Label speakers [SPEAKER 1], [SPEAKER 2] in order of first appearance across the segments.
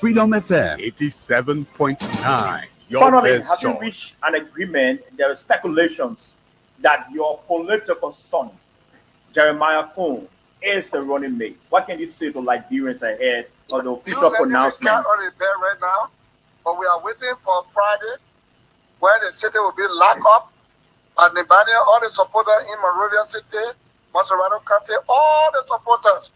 [SPEAKER 1] Freedom FM 87.9.
[SPEAKER 2] Finally, have you reached an agreement? There are speculations that your political son, Jeremiah Kuhn, is the running mate. What can you say to Liberians ahead of the official pronouncement?
[SPEAKER 3] On the bed right now, but we are waiting for Friday, where the city will be locked up, and the banner, all the supporters in Monrovia City, Monserrado County, all the supporters,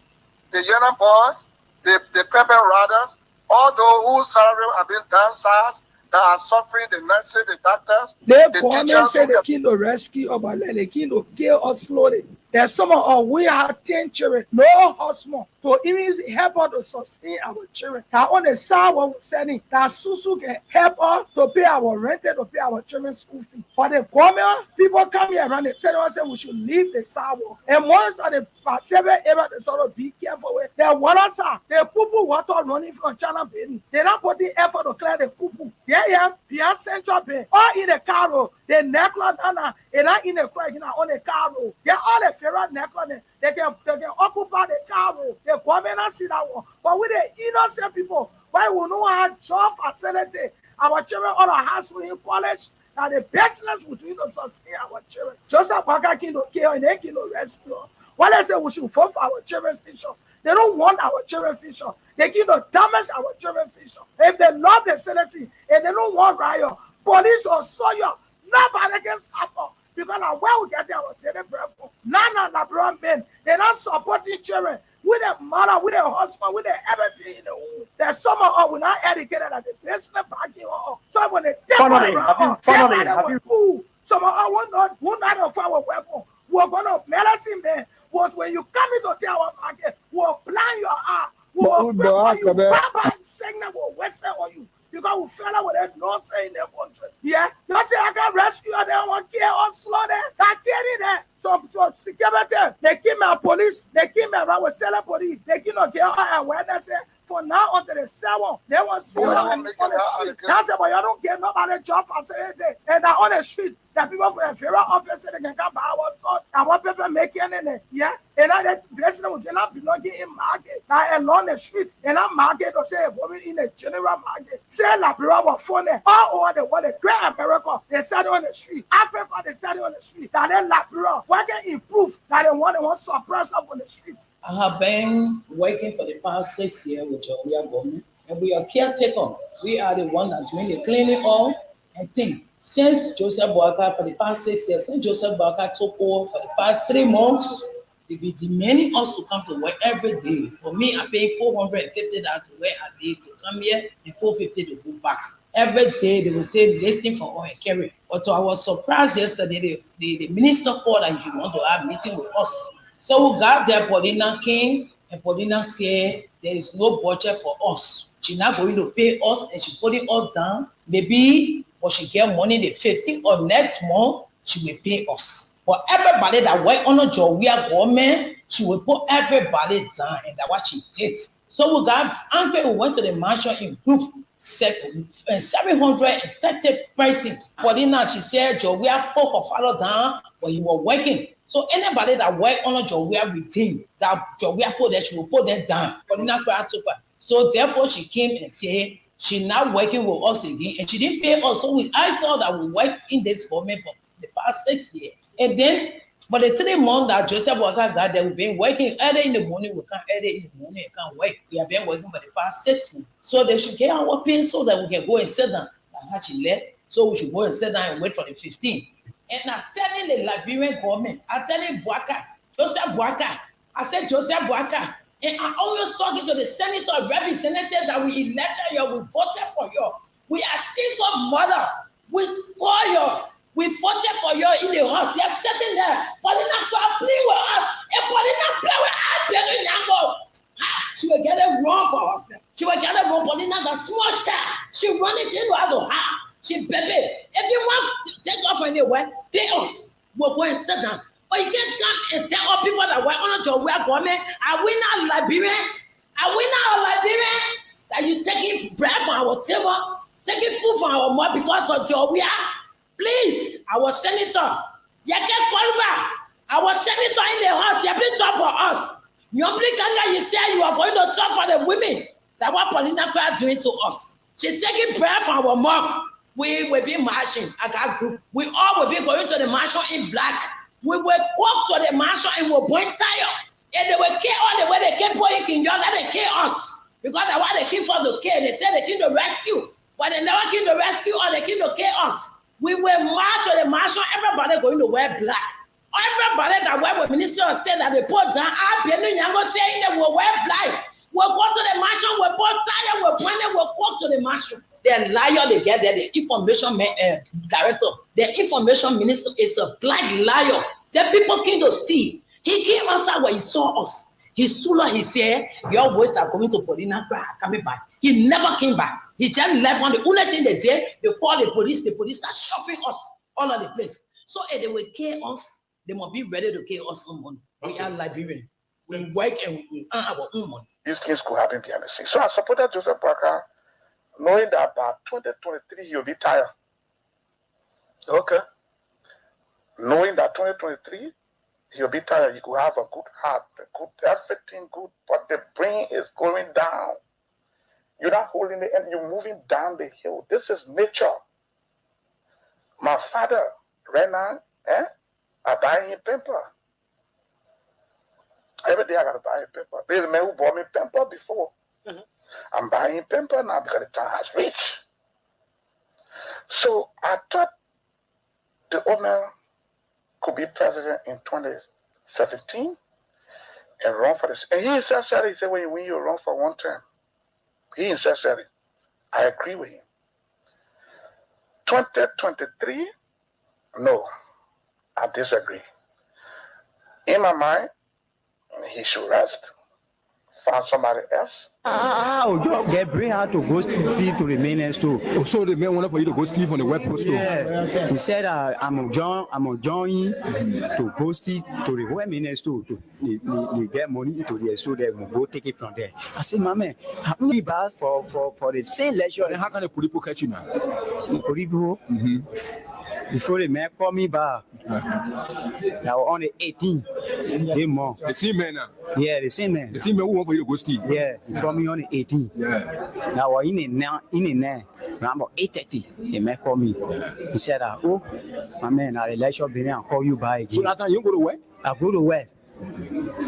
[SPEAKER 3] the young boys, the pepper riders, all those whose salary have been downsized, that are suffering, the nurses, the doctors,
[SPEAKER 4] the teachers. Say the king to rescue or the king to kill us slowly. There's some of we have 10 children, no husband, to even help us to sustain our children. That on the side what we're sending, that Susu can help us to pay our rent, to pay our children's school fee. But the government, people come here around, they tell us that we should leave the sidewalk. And once of the seven able to sort of be careful with, they want us, they poo water running from China Bay. They not put the effort to clear the poo. Yeah, beyond Central Bay, or in the car, the necklace, and not in the crack, on the car. They all the ferret necklace, they can occupy the car. The government see that one. But with the innocent people, why we know how job facility, our children all our house in college, and the business we do to sustain our children. Just like Baka King to kill and they can rescue. What I say we should fight for our children future. They don't want our children future. They can damage our children future. If they love the citizen and they don't want riot, police or soldier, nobody can suffer. Because now where we get our daily bread from, none of the brown men, they're not supporting children with their mother, with their husband, with their everything in the home. There's some of us who are not educated at the basement backing or so when they take
[SPEAKER 2] finally,
[SPEAKER 4] some of us will not of our weapon. We're gonna medicine man was when you come into our market, we'll plan your eye, we'll prepare you, Baba and signal will whistle on you. Because we fell out with that nonsense in their country. Yeah? You say I can rescue them, they want to kill or slow them. That killing them. So security, they keep my police, they keep my around with selling police, they keep not get all awareness. For now until the 7, they want to see you on the street. That's why you don't get nobody job facility. And that on the street, that people from the federal office they can come by our son. And what people making in it. Yeah? And that blessing will not belong in market. Now along the street, and that market or say woman in the general market. Say Liberia was phone all over the world, the great America, they sat on the street. Africa, they sat on the street. That they Liberia, what can improve that they want to suppress up on the street.
[SPEAKER 5] I have been working for the past 6 years with your government, and we are caretaker. We are the one that's doing the cleaning up and things. Since Joseph Boaka for the past 6 years, since Joseph Boaka took over for the past 3 months, they be demanding us to come to work every day. For me, I pay $450 to where I live to come here and $450 to go back. Every day they will take listing for oil carry. But I was surprised yesterday, the minister called and she want to have a meeting with us. So we got there, Paulina came, and Paulina said there is no budget for us. She's not going to pay us, and she put it all down. Maybe when she get money the 15th or next month, she will pay us. But everybody that work on a job, we are government, she will put everybody down, and that's what she did. So we got angry, we went to the marshal in group, 730 persons. Paulina, she said, Joe, we have put her father down, but you were working. So anybody that work on a job, we are retained. That job we are put there, she will put them down. So therefore, she came and said she's not working with us again, and she didn't pay us. So I saw that we work in this government for the past 6 years, and then for the 3 months that Joseph Boaka got there, we've been working early in the morning. We can't early in the morning. We can't work. We have been working for the past 6 months. So they should get our pay so that we can go and sit down. And she left, so we should go and sit down and wait for the 15th. And I'm telling the Liberian government, I'm telling Boaka, Joseph Boaka, I said Joseph Boaka, and I always talking to the senator, representative that we elected you, we voted for you. We are single mother. We call you. We voted for you in the house. You're sitting there. Paulina play with us. And Paulina play with us. She will get it wrong for herself. She will get it wrong. Paulina, the small child. She running, she know how to have. She baby, if you want to take off anywhere, pay us. We'll go and sit down. But you can't come and tell all people that we're on your way government, are we not Liberian? Are we not Liberian? That you taking bread from our table, taking food from our mouth because of your we are? Please, our senator, you get called back. Our senator in the house, you please talk for us. You please you say you are going to talk for the women. That what Paulina Prayer doing to us. She's taking prayer from our mom. We will be marching as a group. We all will be going to the mansion in black. We will walk to the mansion and we'll point tire. And they will kill all the way they came for it in York, they kill us. Because I want the king for the kill. They said they came to rescue. But they never came to rescue or they came to kill us. We will march to the mansion, everybody going to wear black. Everybody that wear the minister of state that they put down, saying they will wear black. We'll go to the mansion, we'll put tire, we'll point it, we'll walk to the mansion. The liar they get there, the information director, the information minister is a black liar. The people came to steal. He came outside when he saw us. He stood and he said, your boys are coming to Paulina coming back. He never came back. He just left on the only thing they did, they called the police start shopping us all over the place. So if they will kill us, they must be ready to kill us some money. We are Liberian. We work and we earn our own money.
[SPEAKER 3] These things could happen behind the scenes. So I supported Joseph Parker, knowing that by 2023 he'll be tired. Okay. Knowing that 2023 he'll be tired, he could have a good heart, everything good, but the brain is going down. You're not holding the end, you're moving down the hill. This is nature. My father, right now, I buy him pamper. Every day I gotta buy him pamper. There's a man who bought me pamper before. Mm-hmm. I'm buying pamper now because the time has reached. So I thought the old man could be president in 2017 and run for this. And he said, he said, when you run for one term, he said, I agree with him. 2023, no, I disagree. In my mind, he should rest, find somebody else.
[SPEAKER 6] You get bring out to go see to the mainland too.
[SPEAKER 1] Oh, so the man wanted for you to go steal from the web post.
[SPEAKER 6] Yeah, he said I'm going to go see to the web mainland too to get money to the store that will go take it from there. I said, my man, I'm only bad for the same lecture.
[SPEAKER 1] Then how can the police catch you now?
[SPEAKER 6] The police people. Before the man called me back, now on the 18th, they more.
[SPEAKER 1] The same man now?
[SPEAKER 6] Yeah, the same man.
[SPEAKER 1] The same man who want for you to go steal?
[SPEAKER 6] Yeah, he called me on the 18th.
[SPEAKER 1] Yeah.
[SPEAKER 6] Now in the night, around about 8:30, the man called me. He said, oh, my man, I'll let you be I'll call you back again.
[SPEAKER 1] So that time you go to work?
[SPEAKER 6] I go to work.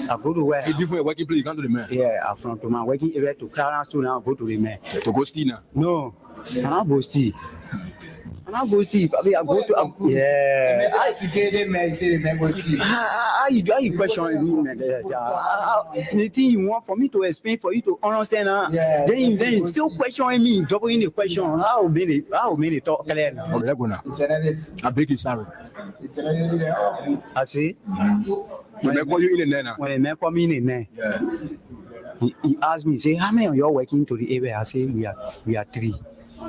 [SPEAKER 6] I go to work.
[SPEAKER 1] Hey, different working place, you come to the man?
[SPEAKER 6] Yeah, I'm from to my working area to Clarence to now go to the man.
[SPEAKER 1] To go steal now?
[SPEAKER 6] No, I'm not go steal. I go Steve. I go to yeah.
[SPEAKER 7] I see the man say the man go Steve.
[SPEAKER 6] How you question me, man? The thing you want for me to explain for you to understand, then still questioning me, doubling the question. How many talk clear now?
[SPEAKER 1] Okay, let's go now. I beg you, sorry.
[SPEAKER 6] I say.
[SPEAKER 1] When they call you in the net now.
[SPEAKER 6] When the man call me in the net, he asked me, say, how many of you are working to the area? I say we are 3.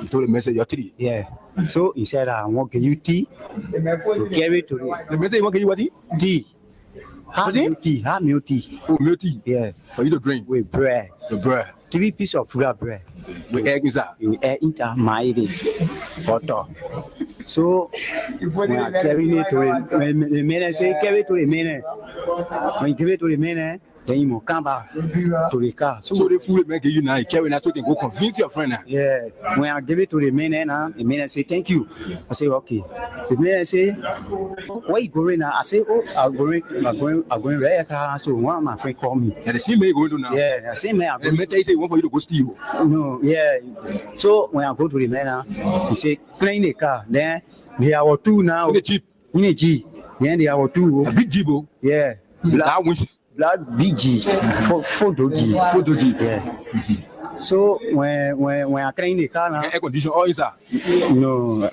[SPEAKER 1] You told the message you're 3.
[SPEAKER 6] Yeah. So he said, I want to give you tea to carry to the
[SPEAKER 1] message you want to give you what?
[SPEAKER 6] Tea. Have milk tea. Have milk tea.
[SPEAKER 1] Oh, milk tea?
[SPEAKER 6] Yeah.
[SPEAKER 1] For you to drink?
[SPEAKER 6] With bread.
[SPEAKER 1] The bread?
[SPEAKER 6] 3 pieces of full bread.
[SPEAKER 1] With egg inside?
[SPEAKER 6] With egg inside, my butter. So when I carry it to the main, say carry to the main. When you give it to the main, then you will come back to the car.
[SPEAKER 1] So the food make you now, you carry that so you can go convince your friend now.
[SPEAKER 6] Yeah. When I give it to the man, the man say thank you. I say okay. The man say, where you going now? I say, oh, I'm going right car. So one of my friend called me.
[SPEAKER 1] Yeah, the same man you going to now.
[SPEAKER 6] Yeah, the same man.
[SPEAKER 1] The man tell you say want for you to go steal.
[SPEAKER 6] No, yeah. So when I go to the man, he say clean the car. Then they are 2 now.
[SPEAKER 1] In the Jeep.
[SPEAKER 6] In the Jeep. Then they are 2.
[SPEAKER 1] A big Jeep.
[SPEAKER 6] Yeah. Black BG, photo G. Yeah. So when I clean the car now,
[SPEAKER 1] air condition all inside.
[SPEAKER 6] No,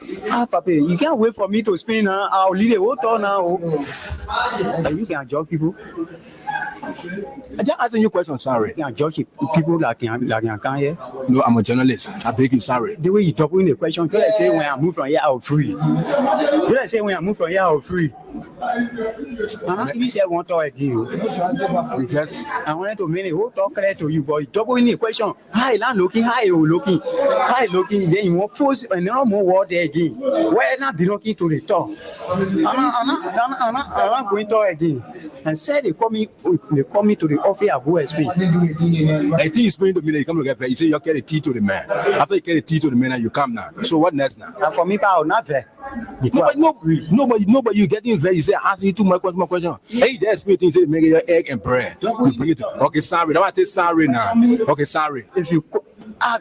[SPEAKER 6] Papa, you can't wait for me to spin now. I'll leave the whole tour now. You can judge people.
[SPEAKER 1] I just asking you a question, sorry.
[SPEAKER 6] You can judge people that can come here.
[SPEAKER 1] No, I'm a journalist. I beg you, sorry.
[SPEAKER 6] The way you talk in the question, do I say when I move from here I'll free? Do I say when I move from here I'll free? You said one talk again. I wanted to mean a whole talk clear to you, but you double in the question. Hi, looking, then you want force and no more word there again. Why not belonging to the talk? I'm not going to talk again. and said they call me to the office. I go explain.
[SPEAKER 1] I think you explain to me that you come look at you say you carry the tea to the man. After you carry the tea to the man, and you come now. So what next now?
[SPEAKER 6] And for me, I will not there.
[SPEAKER 1] Nobody, you getting there. You say asking you too much question. Hey, there's me things say make your egg and bread. You bring it. Okay, sorry. Now I say sorry now. Okay, sorry.
[SPEAKER 6] If you
[SPEAKER 1] I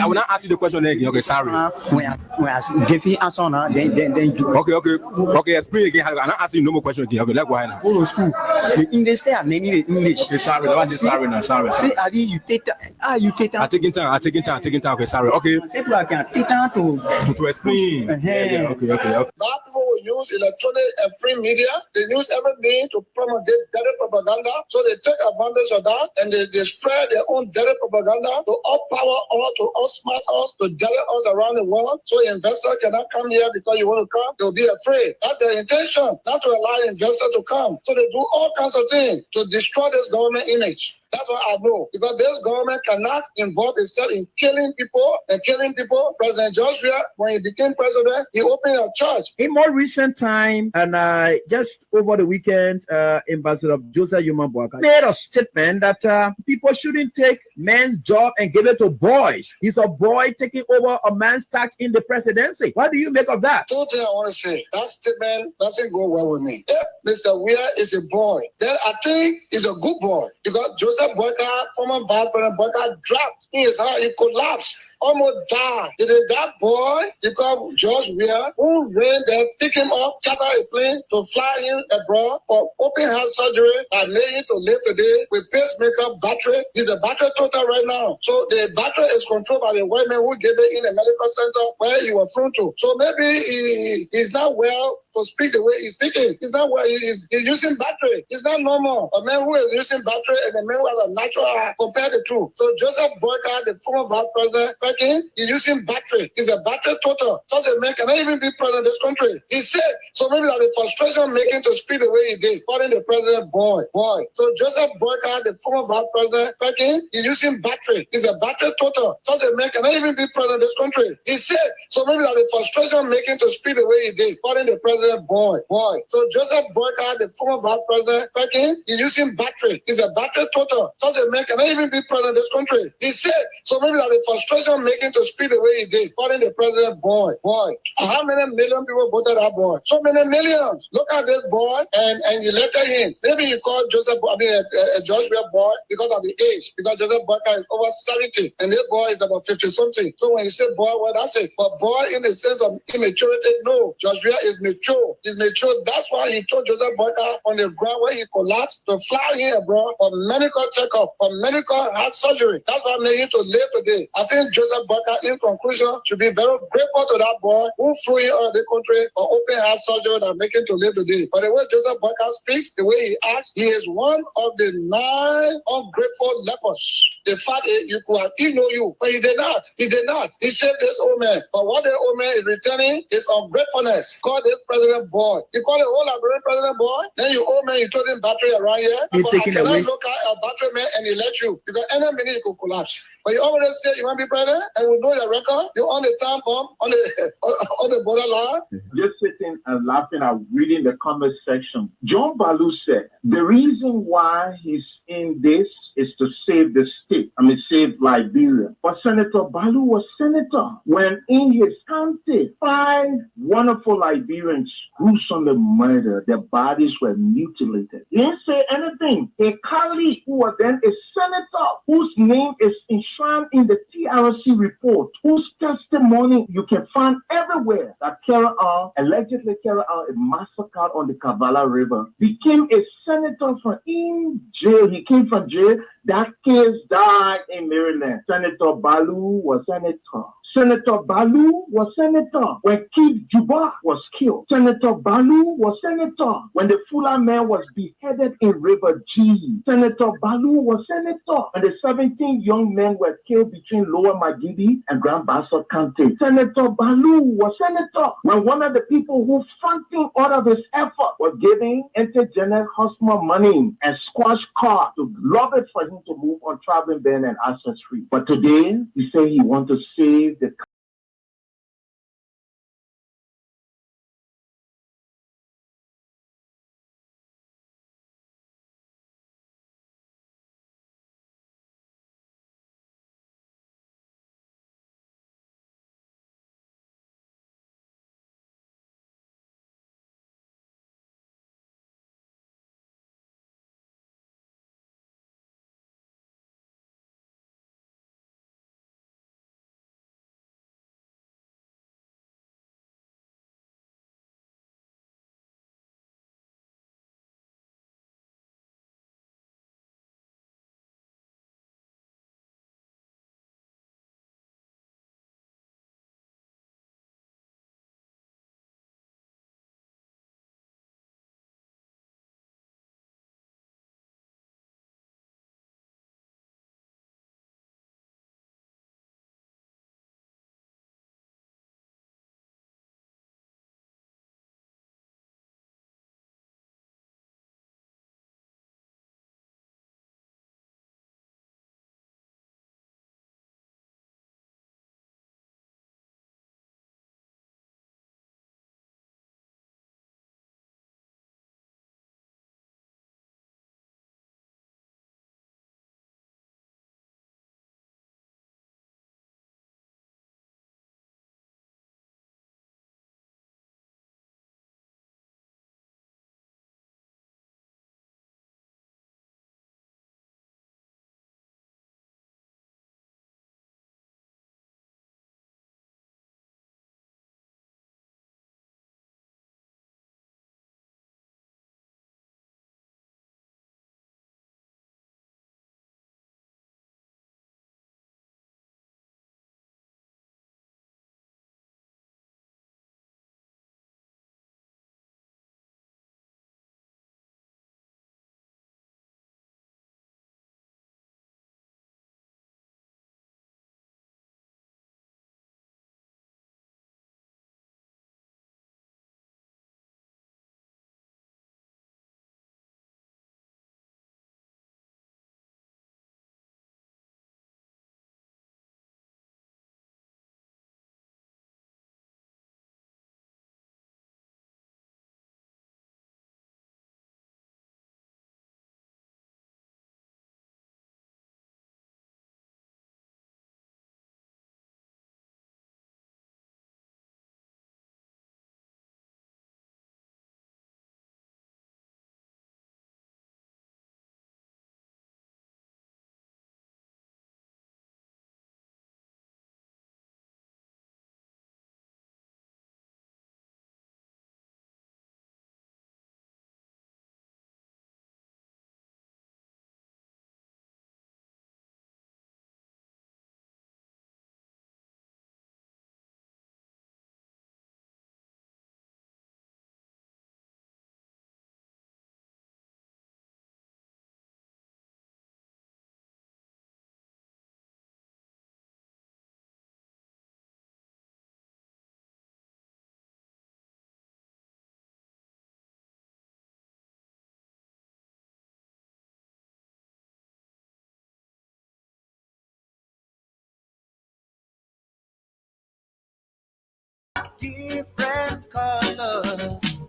[SPEAKER 1] will not ask you the question again. Okay, sorry.
[SPEAKER 6] when I give you answer now, then you.
[SPEAKER 1] Okay. Explain again. I'm not asking you no more question again. Okay, let's go ahead now.
[SPEAKER 6] Go to school. The English say I'm learning the English.
[SPEAKER 1] Okay, sorry. Now I say sorry now. Sorry.
[SPEAKER 6] Say Adi, you take time. You take time.
[SPEAKER 1] I'm taking time. Okay, sorry. Okay.
[SPEAKER 6] Say I can take time
[SPEAKER 1] To explain. Yeah, okay.
[SPEAKER 3] Now people will use electronic and print media. They use everything to promulgate dirty propaganda. So they take advantage of that and they spread their own dirty propaganda to outpower us, to outsmart us, to dirty us around the world. So investors cannot come here because you want to come. They'll be afraid. That's their intention, not to allow investors to come. So they do all kinds of things to destroy this government image. That's what I know. Because this government cannot involve itself in killing people. President Joshua, when he became president, he opened a church.
[SPEAKER 8] In more recent time, and just over the weekend, Ambassador Joseph Yuma Boaka made a statement that people shouldn't take men's job and give it to boys. He's a boy taking over a man's tax in the presidency. What do you make of that?
[SPEAKER 3] Two things I want to say. That statement doesn't go well with me. If Mr. Weir is a boy, then I think he's a good boy. Because Joseph Boyka, former Vice President Boyka, dropped in his heart. He collapsed. Almost died. It is that boy, because George Weir, who ran there, pick him up, charter a plane to fly him abroad for open heart surgery that made him to live today with pacemaker battery. He's a battery total right now. So the battery is controlled by the white man who gave it in a medical center where he was flown to. So maybe he's not well to speak the way he's speaking. He's not well. He's using battery. It's not normal. A man who is using battery and a man who has a natural eye, compare the two. So Joseph Boyka, the former vice president, he's using battery. He's a battery total. Such a man cannot even be president of this country. He's sick. So maybe that the frustration making to speak the way he did, calling the president boy. So Joseph Boyka, the former vice president, he's using battery. He's a battery total. Such a man cannot even be president of this country. He's sick. So maybe that the frustration making to speak the way he did, calling the president boy. So Joseph Boyka, the former vice president, he's using battery. He's a battery total. Such a man cannot even be president of this country. He's sick. So maybe that the frustration making to speak the way he did, calling the president boy. How many million people voted that boy? So many millions. Look at this boy and elected him. Maybe you call Joseph, George Weir boy because of the age, because Joseph Boyka is over 70 and this boy is about 50 something. So when you say boy, well, that's it. But boy in the sense of immaturity, no. George Weir is mature. He's mature. That's why he told Joseph Boyka on the ground where he collapsed to fly him abroad for medical checkup, for medical heart surgery. That's why I made him to live today. I think Joseph Boyka, in conclusion, should be very grateful to that boy who flew in out of the country for open heart surgery that make him to live today. But the way Joseph Boyka speaks, the way he acts, he is one of the 9 ungrateful lepers. The fact is, you could have ignored you, but he did not. He saved this old man. But what the old man is returning is ungratefulness. Call this president boy. You call the whole Liberian president boy, then you old man, you told him battery around here.
[SPEAKER 8] You're taking away.
[SPEAKER 3] Look at a battery man and elect you because any minute you could collapse. But you already said you want to be president, and we know your record. You're on the time bomb, on the borderline.
[SPEAKER 9] Just sitting and laughing and reading the comment section. John Balu said the reason why he's in this is to save the state. Save Liberia. But Senator Balu was senator when in his county, 5 wonderful Liberians gruesomely murdered. Their bodies were mutilated. He didn't say anything. A colleague who was then a senator, whose name is enshrined in the TRC report, whose testimony you can find everywhere, that allegedly Carol is massacred on the Kavala River, became a senator from in jail. He came from jail. That case died in Maryland. Senator Balu was senator. Senator Balu was senator when Keith Juba was killed. Senator Balu was senator when the Fula man was beheaded in River G. Senator Balu was senator when the 17 young men were killed between Lower Magidi and Grand Bassa County. Senator Balu was senator when one of the people who funding all of his effort was giving Intergenet Hosmer money and squash car to lobby for him to move on traveling ban and access free. But today, he say he wants to save the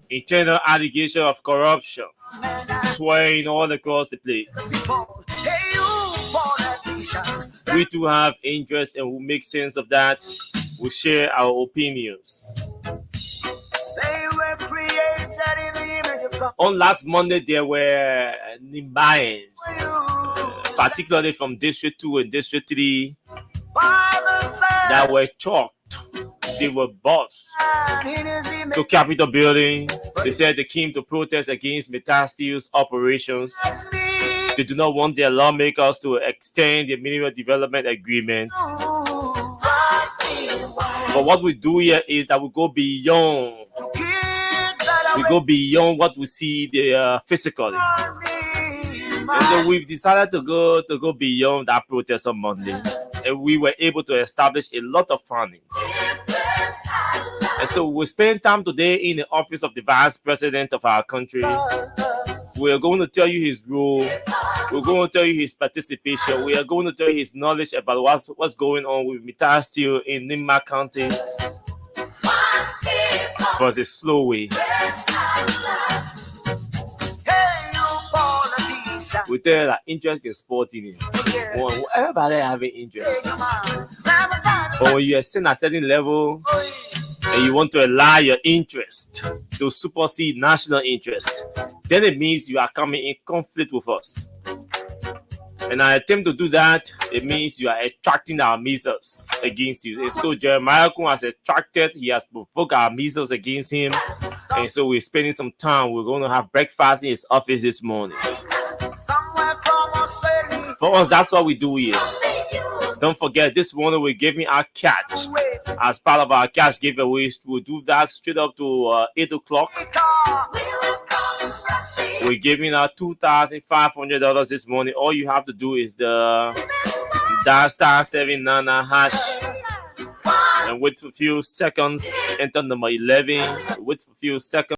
[SPEAKER 10] Internal allegation of corruption swaying all across the place. We too have interest and will make sense of that. We share our opinions. On last Monday, there were Nimbaans, particularly from District 2 and District 3, that were chalked. They were bossed to Capitol building. They said they came to protest against Metasteel's operations. They do not want their lawmakers to extend the minimum development agreement. But what we do here is that we go beyond. We go beyond what we see physically. And so we've decided to go beyond that protest on Monday. And we were able to establish a lot of findings. And so we spend time today in the office of the Vice President of our country. We're going to tell you his role. We're going to tell you his participation. We are going to tell you his knowledge about what's going on with Metasteel in Nimba County. For a slow way. We tell you that interest in sporting it. Everybody having interest. But when you ascend at a certain level and you want to allow your interest to supersede national interest, then it means you are coming in conflict with us. And I attempt to do that, it means you are attracting our missiles against you. And so Jeremiah has attracted, he has provoked our missiles against him. And so we're spending some time. We're going to have breakfast in his office this morning. For us, that's what we do here. Don't forget, this morning we're giving our catch. As part of our cash giveaways, we'll do that straight up to 8 o'clock. We're giving out $2,500 this morning. All you have to do is the *799 hash and wait for a few seconds. Enter number 11. Wait for a few seconds.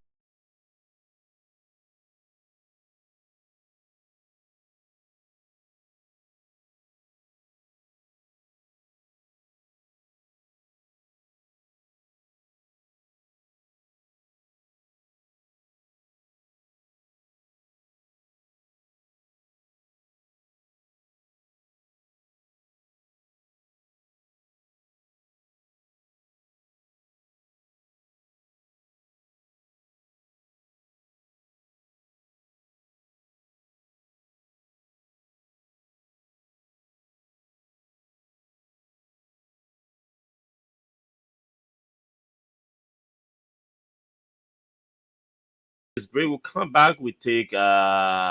[SPEAKER 10] This break, we'll come back. We take Abu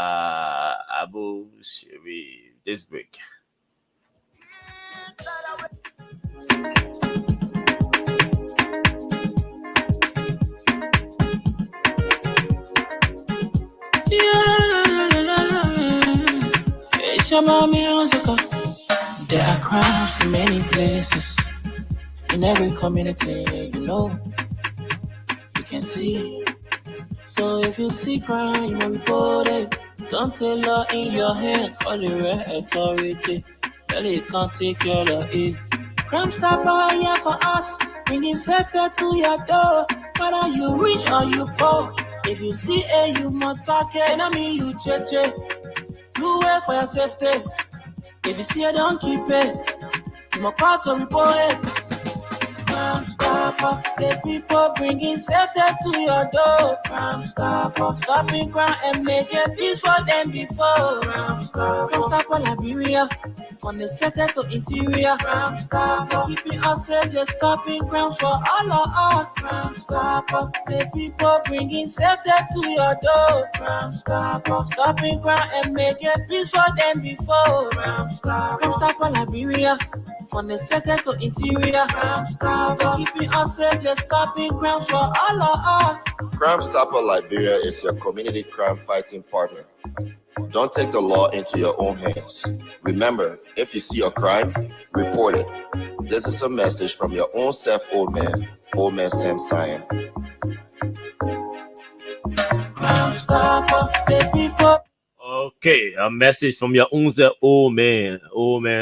[SPEAKER 10] Shiri this break.
[SPEAKER 11] It's about music. There are crowds in many places. In every community, you can see. So if you see crime, report it. Don't take law in your hand for the right authority. Really can't take care of it. Crime stopper here for us, bringing safety to your door. Whether you rich or you poor, if you see a you must talk it. I mean you cheche. Do it for your safety. If you see it, don't keep it. You must call to report it. Crime stopper, the people bringing safety to your door. Crime stopper, stopping crime and making peace for them before. Crime stopper, Liberia, from the center to interior. Crime stopper, keeping us safe, they're stopping crimes for all of us. Crime stopper, the people bringing safety to your door. Crime stopper, stopping crime and making peace for them before. Crime stopper, Liberia, from the center to interior. Crime stopper, keeping us safe, they're stopping crimes for all of us.
[SPEAKER 12] Crime Stopper Liberia is your community crime fighting partner. Don't take the law into your own hands. Remember, if you see a crime, report it. This is a message from your own self, Old Man Sam Sion.
[SPEAKER 11] Crime Stopper, the people.
[SPEAKER 10] Okay, a message from your own self, Old Man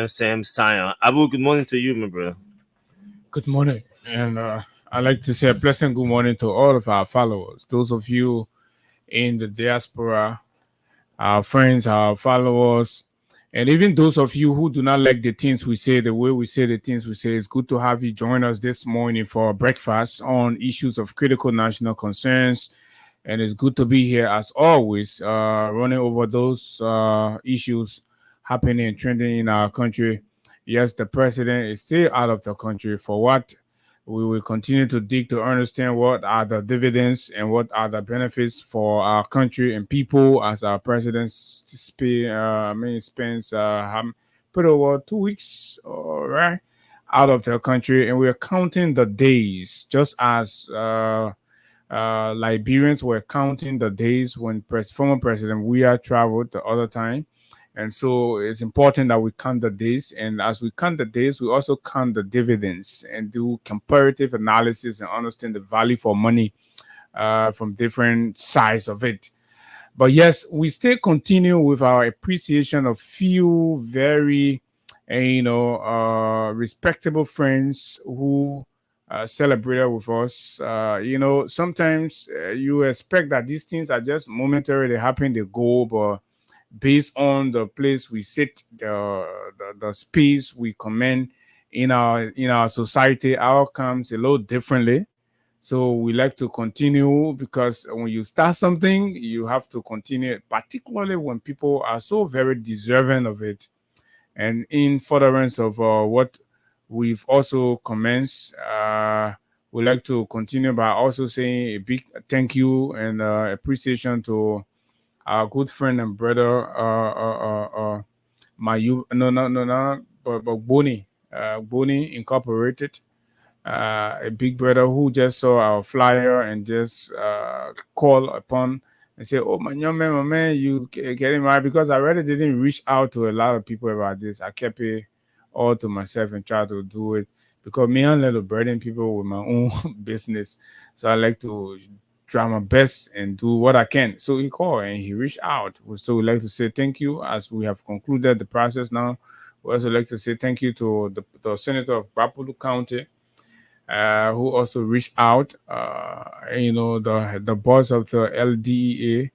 [SPEAKER 10] Sam Sion. Abu, good morning to you, my brother.
[SPEAKER 13] Good morning, and I'd like to say a pleasant good morning to all of our followers, those of you in the diaspora, our friends, our followers, and even those of you who do not like the things we say, the way we say the things we say. It's good to have you join us this morning for breakfast on issues of critical national concerns. And it's good to be here as always, running over those issues happening and trending in our country. Yes, the president is still out of the country. For what? We will continue to dig to understand what are the dividends and what are the benefits for our country and people as our president spends put over 2 weeks, all right, out of the country, and we are counting the days, just as Liberians were counting the days when former President Weah traveled the other time. And so it's important that we count the days. And as we count the days, we also count the dividends and do comparative analysis and understand the value for money from different sides of it. But yes, we still continue with our appreciation of few very, respectable friends who celebrated with us. Sometimes you expect that these things are just momentary, they happen, they go, but based on the place we sit, the space we command in our society, outcomes a little differently. So we like to continue because when you start something, you have to continue it, particularly when people are so very deserving of it. And in furtherance of what we've also commenced, we like to continue by also saying a big thank you and appreciation to our good friend and brother, but Boni Incorporated, a big brother who just saw our flyer and just called upon and say, "Oh, my man, you getting married?" Because I really didn't reach out to a lot of people about this. I kept it all to myself and tried to do it because me and little burden people with my own business. So I like to try my best and do what I can. So he called and he reached out. So we'd like to say thank you as we have concluded the process now. We also like to say thank you to the Senator of Bapulu County, who also reached out, the boss of the LDEA,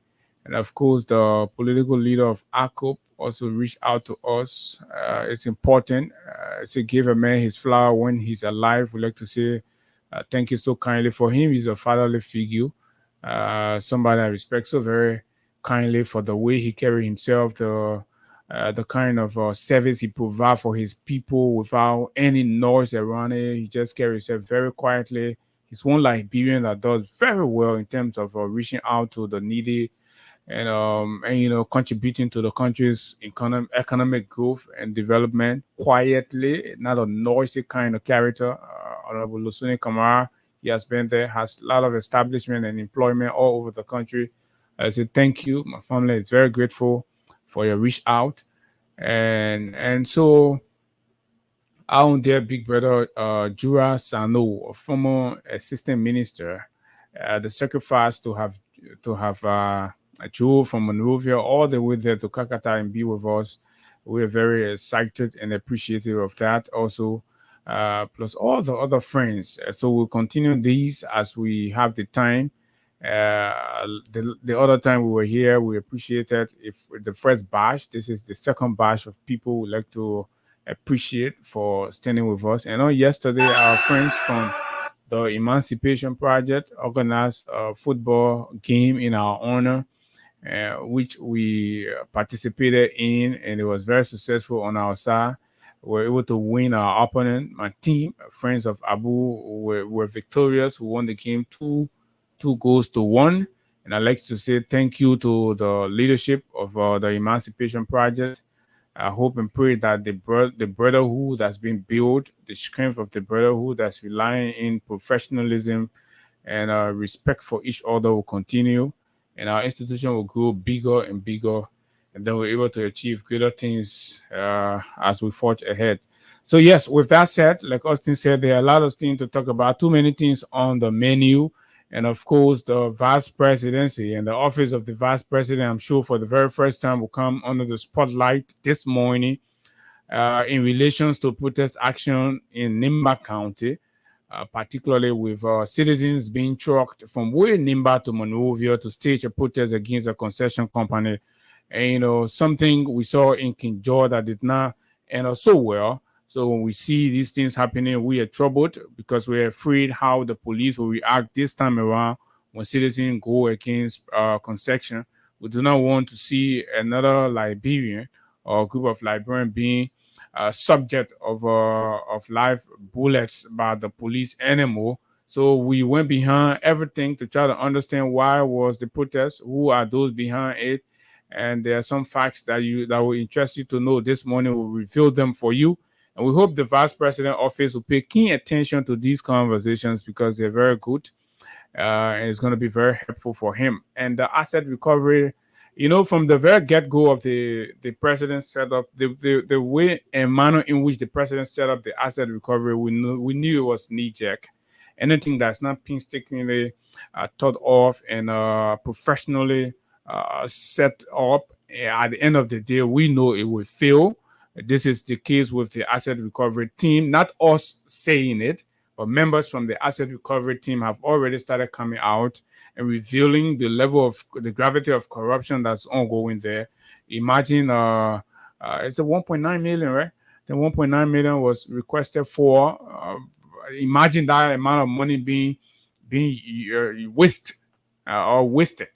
[SPEAKER 13] and of course the political leader of ACOP also reached out to us. It's important to give a man his flower when he's alive. We like to say thank you so kindly for him. He's a fatherly figure, somebody I respect so very kindly for the way he carried himself, the kind of service he provide for his people without any noise around it. He just carries himself very quietly. He's one Liberian that does very well in terms of reaching out to the needy and contributing to the country's economic growth and development quietly, not a noisy kind of character. Honorable Lusuni Kamara, he has been there, has a lot of establishment and employment all over the country. I say thank you. My family is very grateful for your reach out. And so our dear big brother Jura Sano, a former assistant minister, the sacrifice to have Joe from Monrovia all the way there to Kakata and be with us. We're very excited and appreciative of that also. Plus all the other friends. So we'll continue these as we have the time. The other time we were here, we appreciated if the first batch. This is the second batch of people we like to appreciate for standing with us. And on yesterday, our friends from the Emancipation Project organized a football game in our honor, which we participated in, and it was very successful on our side. We were able to win our opponent. My team, friends of Abu, were victorious. We won the game 2-1. And I'd like to say thank you to the leadership of the Emancipation Project. I hope and pray that the brotherhood that's been built, the strength of the brotherhood that's relying in professionalism and respect for each other will continue. And our institution will grow bigger and bigger. And then we're able to achieve greater things as we forge ahead. So yes, with that said, like Austin said, there are a lot of things to talk about, too many things on the menu. And of course, the vice presidency and the office of the vice president, I'm sure for the very first time will come under the spotlight this morning in relations to protest action in Nimba County. particularly with citizens being trucked from way Nimba to Monrovia to stage a protest against a concession company. And, something we saw in King George that did not end up so well. So when we see these things happening, we are troubled because we're afraid how the police will react this time around when citizens go against concession. We do not want to see another Liberian or group of Liberians being subject of live bullets by the police anymore. So we went behind everything to try to understand why was the protest, who are those behind it, and there are some facts that will interest you to know. This morning we'll reveal them for you, and we hope the Vice President office will pay keen attention to these conversations because they're very good, and it's going to be very helpful for him. And the asset recovery, from the very get-go of the president set up, the way and manner in which the president set up the asset recovery, we knew it was knee-jerk. Anything that's not painstakingly thought of and professionally set up, at the end of the day, we know it will fail. This is the case with the asset recovery team, not us saying it, but members from the asset recovery team have already started coming out and revealing the level of the gravity of corruption that's ongoing there. Imagine it's a 1.9 million, right? The 1.9 million was requested for. Imagine that amount of money being wasted or wasted.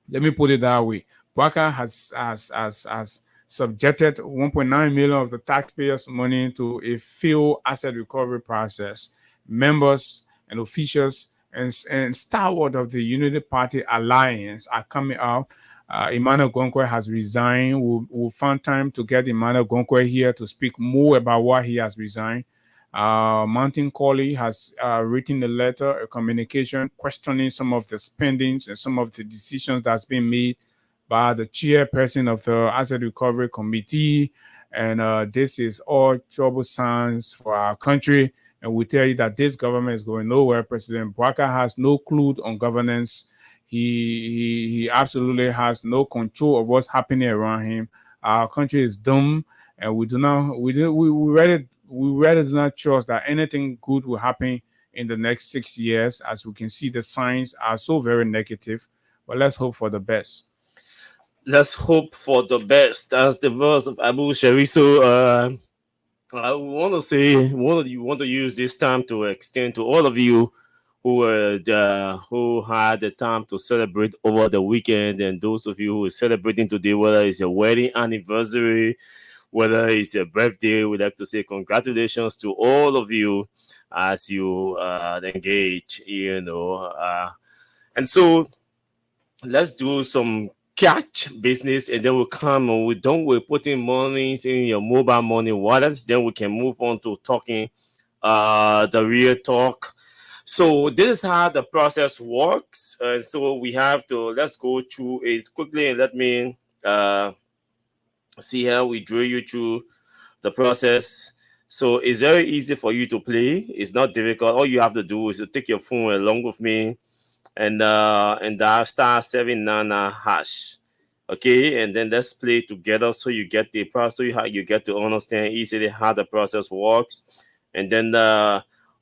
[SPEAKER 13] Let me put it that way. Bwaka has subjected 1.9 million of the taxpayers' money to a failed asset recovery process. Members and officials and stalwart of the Unity Party Alliance are coming out. Emmanuel Gonkwe has resigned. We'll find time to get Emmanuel Gonkwe here to speak more about why he has resigned. Mountain Colley has written a letter, a communication questioning some of the spendings and some of the decisions that's been made by the chairperson of the Asset Recovery Committee. And this is all trouble signs for our country. And we tell you that this government is going nowhere. President Bwaka has no clue on governance. He absolutely has no control of what's happening around him. Our country is dumb, and we really do not trust that anything good will happen in the next 6 years. As we can see, the signs are so very negative. But let's hope for the best.
[SPEAKER 10] Let's hope for the best. That's the verse of Abu Shari. So I want to say, want to use this time to extend to all of you who had the time to celebrate over the weekend, and those of you who are celebrating today, whether it's your wedding anniversary, whether it's your birthday, we'd like to say congratulations to all of you as you engage, and so let's do some catch business, and then we'll come and we're putting money in your mobile money wallets. Then we can move on to talking the real talk. So this is how the process works, and so let's go through it quickly, and let me see how we drill you through the process. So it's very easy for you to play. It's not difficult. All you have to do is to take your phone along with me and dial *799#. Okay, and then let's play together so you get the process, you get to understand easily how the process works. And then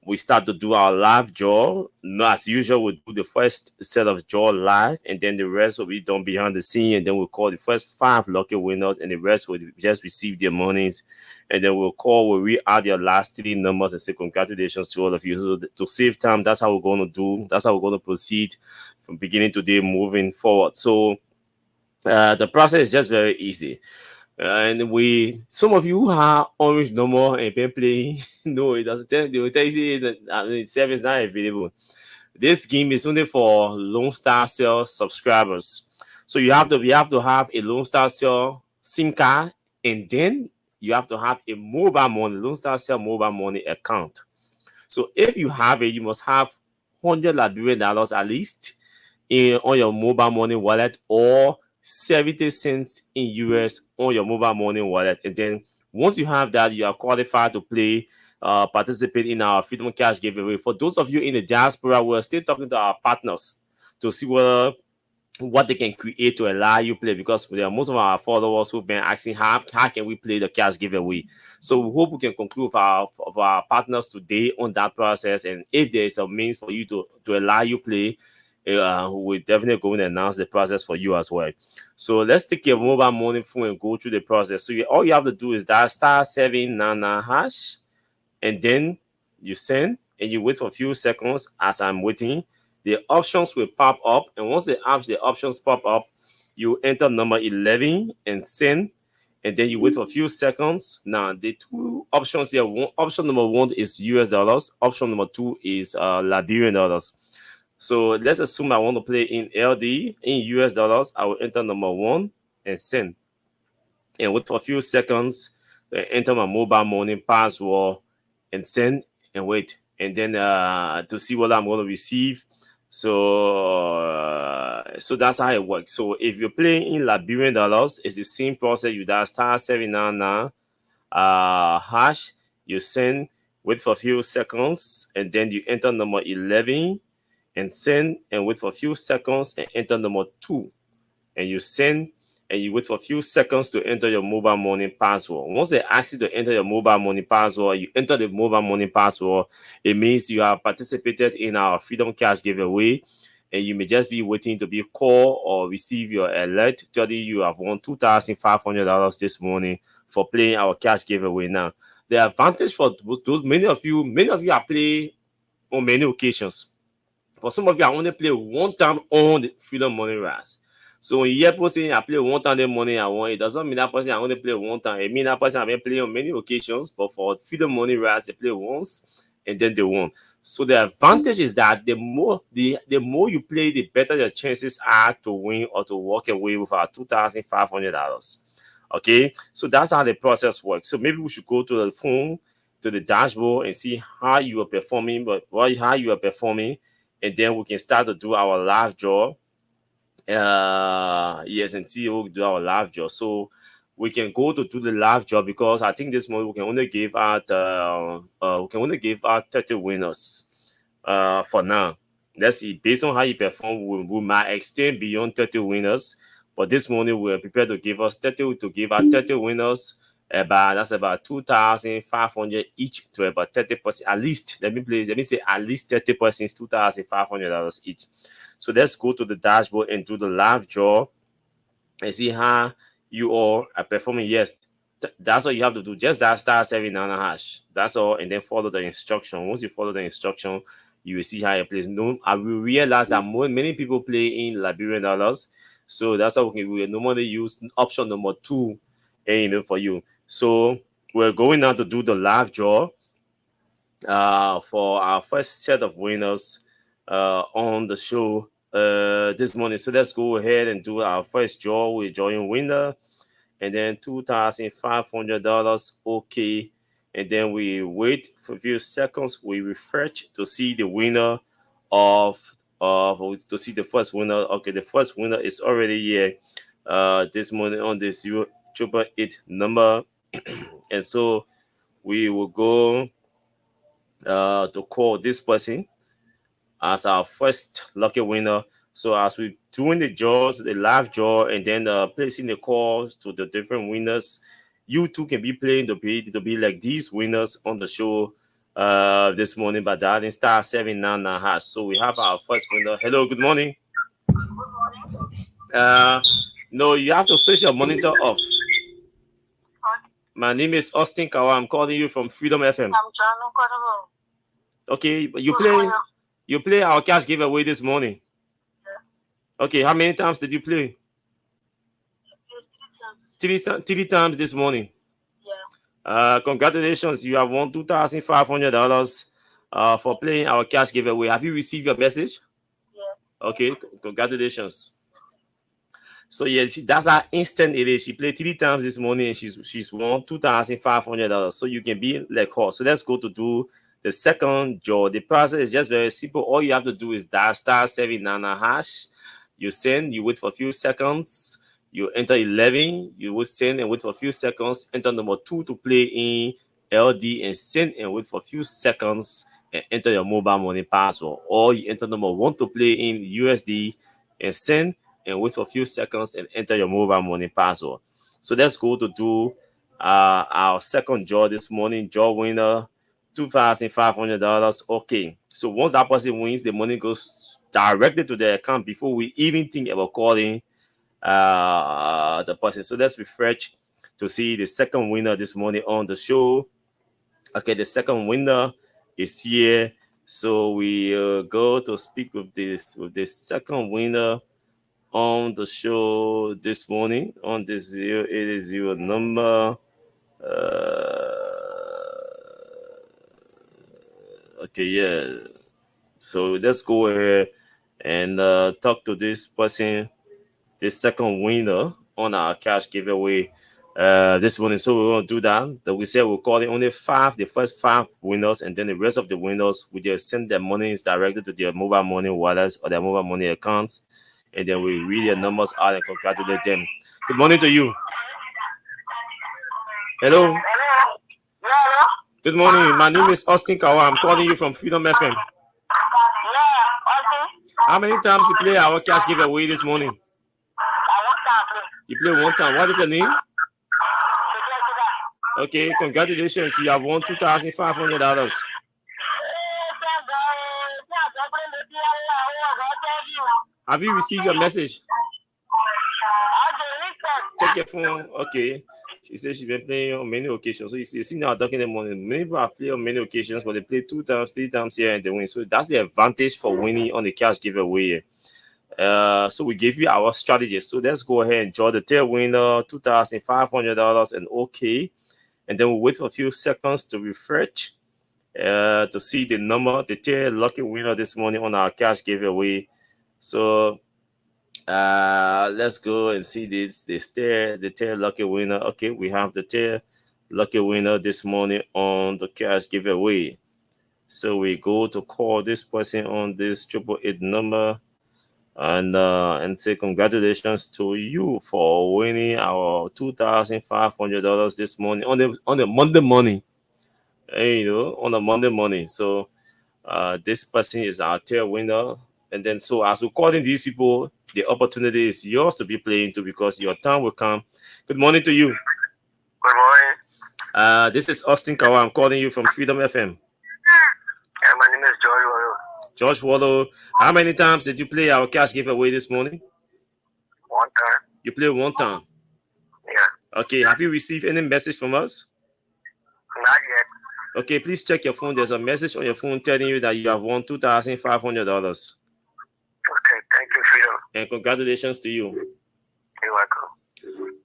[SPEAKER 10] we start to do our live draw. As usual, we'll do the first set of draw live, and then the rest will be done behind the scene. And then we'll call the first 5 lucky winners, and the rest will just receive their monies. And then we'll read out your last 3 numbers and say congratulations to all of you. So to save time, that's how we're going to do. That's how we're going to proceed from beginning today, moving forward. So the process is just very easy. And some of you who have orange number and been playing, no, it doesn't tell. They will tell you that the service is not available. This game is only for Lone Star Cell subscribers. So you have to have a Lone Star Cell SIM card, and then you have to have a mobile money, Lone Star Cell mobile money account. So if you have it, you must have $100 Liberian at least on your mobile money wallet, or 70 cents in US on your mobile money wallet. And then once you have that, you are qualified to play, participate in our Freedom Cash giveaway. For those of you in the diaspora, we're still talking to our partners to see whether what they can create to allow you play, because there are most of our followers who've been asking how can we play the cash giveaway. So we hope we can conclude of our partners today on that process, and if there is a means for you to allow you play, we're definitely going to announce the process for you as well. So let's take your mobile money phone and go through the process. So all you have to do is dial *799#, and then you send, and you wait for a few seconds. As I'm waiting, the options will pop up, and once the options pop up, you enter number 11 and send, and then you wait for a few seconds. Now the two options here, option number 1 is US dollars, option number 2 is Liberian dollars. So let's assume I want to play in LD, in US dollars. I will enter number 1 and send, and wait for a few seconds, enter my mobile money password and send, and wait, and then to see what I'm going to receive. So that's how it works. So if you're playing in Liberian dollars, it's the same process. You dial *799#, you send, wait for a few seconds, and then you enter number 11 and send, and wait for a few seconds and enter number 2, and you send, and you wait for a few seconds to enter your mobile money password. Once they ask you to enter your mobile money password, you enter the mobile money password. It means you have participated in our Freedom Cash giveaway, and you may just be waiting to be called or receive your alert telling you have won $2,500 this morning for playing our cash giveaway. Now, the advantage for those many of you are playing on many occasions. For some of you, I only play one time on the Freedom Money Rise. So when you hear people saying I play one time the money I want, it doesn't mean that person I only play one time. It means that person I've been playing on many occasions, but for Freedom Money Rise, they play once and then they won. So the advantage is that the more you play, the better your chances are to win or to walk away with our $2,500. Okay, so that's how the process works. So maybe we should go to the phone, to the dashboard, and see how you are performing, and then we can start to do our live draw. Yes, and see we'll do our live draw. So we can go to do the live draw, because I think this month we can only give out 30 winners for now. Let's see, based on how you perform, we might extend beyond 30 winners, but this morning we're prepared to give out 30 winners. That's about 2,500 each, to about 30%, at least. Let me say at least 30%, $2,500 each. So let's go to the dashboard and do the live draw and see how you all are performing. Yes, that's all you have to do. Just that *799#. That's all, and then follow the instruction. Once you follow the instruction, you will see how it plays. No, I will realize that many people play in Liberian dollars, so that's why we will normally use option number 2, for you. So we're going now to do the live draw for our first set of winners on the show this morning. So let's go ahead and do our first draw. We're drawing winner, and then $2,500. Okay, and then we wait for a few seconds. We refresh to see the winner to see the first winner. Okay, the first winner is already here this morning on the 0888 number. And so we will go to call this person as our first lucky winner. So as we doing the draws, the live draw, and then placing the calls to the different winners, you too can be playing to be like these winners on the show this morning by dialing *799#. So we have our first winner. Hello, good morning. No, you have to switch your monitor off. My name is Austin Kawa. I'm calling you from Freedom FM. Okay, but you play our cash giveaway this morning. Okay, how many times did you play? 3 times this morning. Congratulations, you have won $2,500 for playing our cash giveaway. Have you received your message? Okay, congratulations. So yes, that's how instant it is. She played 3 times this morning and she's won $2,500. So you can be like her. So let's go to do the second draw. The process is just very simple. All you have to do is dial *799#. You send, you wait for a few seconds, you enter 11, you will send and wait for a few seconds, enter number 2 to play in LD and send and wait for a few seconds and enter your mobile money password. Or you enter number 1 to play in USD and send and wait for a few seconds and enter your mobile money password. So let's go to do our second draw this morning. Draw winner, $2,500. Okay. So once that person wins, the money goes directly to their account before we even think about calling the person. So let's refresh to see the second winner this morning on the show. Okay, the second winner is here. So we go to speak with the second winner on the show this morning on this 080 number. Okay, yeah. So let's go ahead and talk to this person, this second winner on our cash giveaway this morning. So we're going to do that. That we said we're calling only the first five winners, and then the rest of the winners, we just send their money directly to their mobile money wallets or their mobile money accounts, and then we read their numbers out and congratulate them. Good morning to you. Hello. Good morning. My name is Austin Kawa. I'm calling you from Freedom FM. How many times you play our cash giveaway this morning? You play one time. What is the name? Okay, congratulations. You have won $2,500. Have you received your message? Check your phone. Okay. She said she's been playing on many occasions. So you see now talking in the morning. Many people have played on many occasions, but they play 2 times, 3 times here and they win. So that's the advantage for winning on the cash giveaway. So we gave you our strategy. So let's go ahead and draw the tail winner, $2,500 and okay. And then we'll wait for a few seconds to refresh to see the number, the tail lucky winner this morning on our cash giveaway. So let's go and see the tail lucky winner. Okay, we have the tail lucky winner this morning on the cash giveaway. So we go to call this person on this 888 number and say congratulations to you for winning our $2,500 this morning on the Monday morning. On a Monday morning. So this person is our tail winner. And then so as we're calling these people, the opportunity is yours to be playing to because your time will come. Good morning to you.
[SPEAKER 3] Good morning.
[SPEAKER 10] This is Austin Kawa. I'm calling you from Freedom FM.
[SPEAKER 3] Yeah, my name is George Wallow.
[SPEAKER 10] George Wallow, how many times did you play our cash giveaway this morning?
[SPEAKER 3] One time.
[SPEAKER 10] You played one time?
[SPEAKER 3] Yeah.
[SPEAKER 10] Okay, have you received any message from us?
[SPEAKER 3] Not yet.
[SPEAKER 10] Okay, please check your phone. There's a message on your phone telling you that you have won $2,500.
[SPEAKER 3] Okay, thank you, Freedom.
[SPEAKER 10] And congratulations to you.
[SPEAKER 3] You're welcome.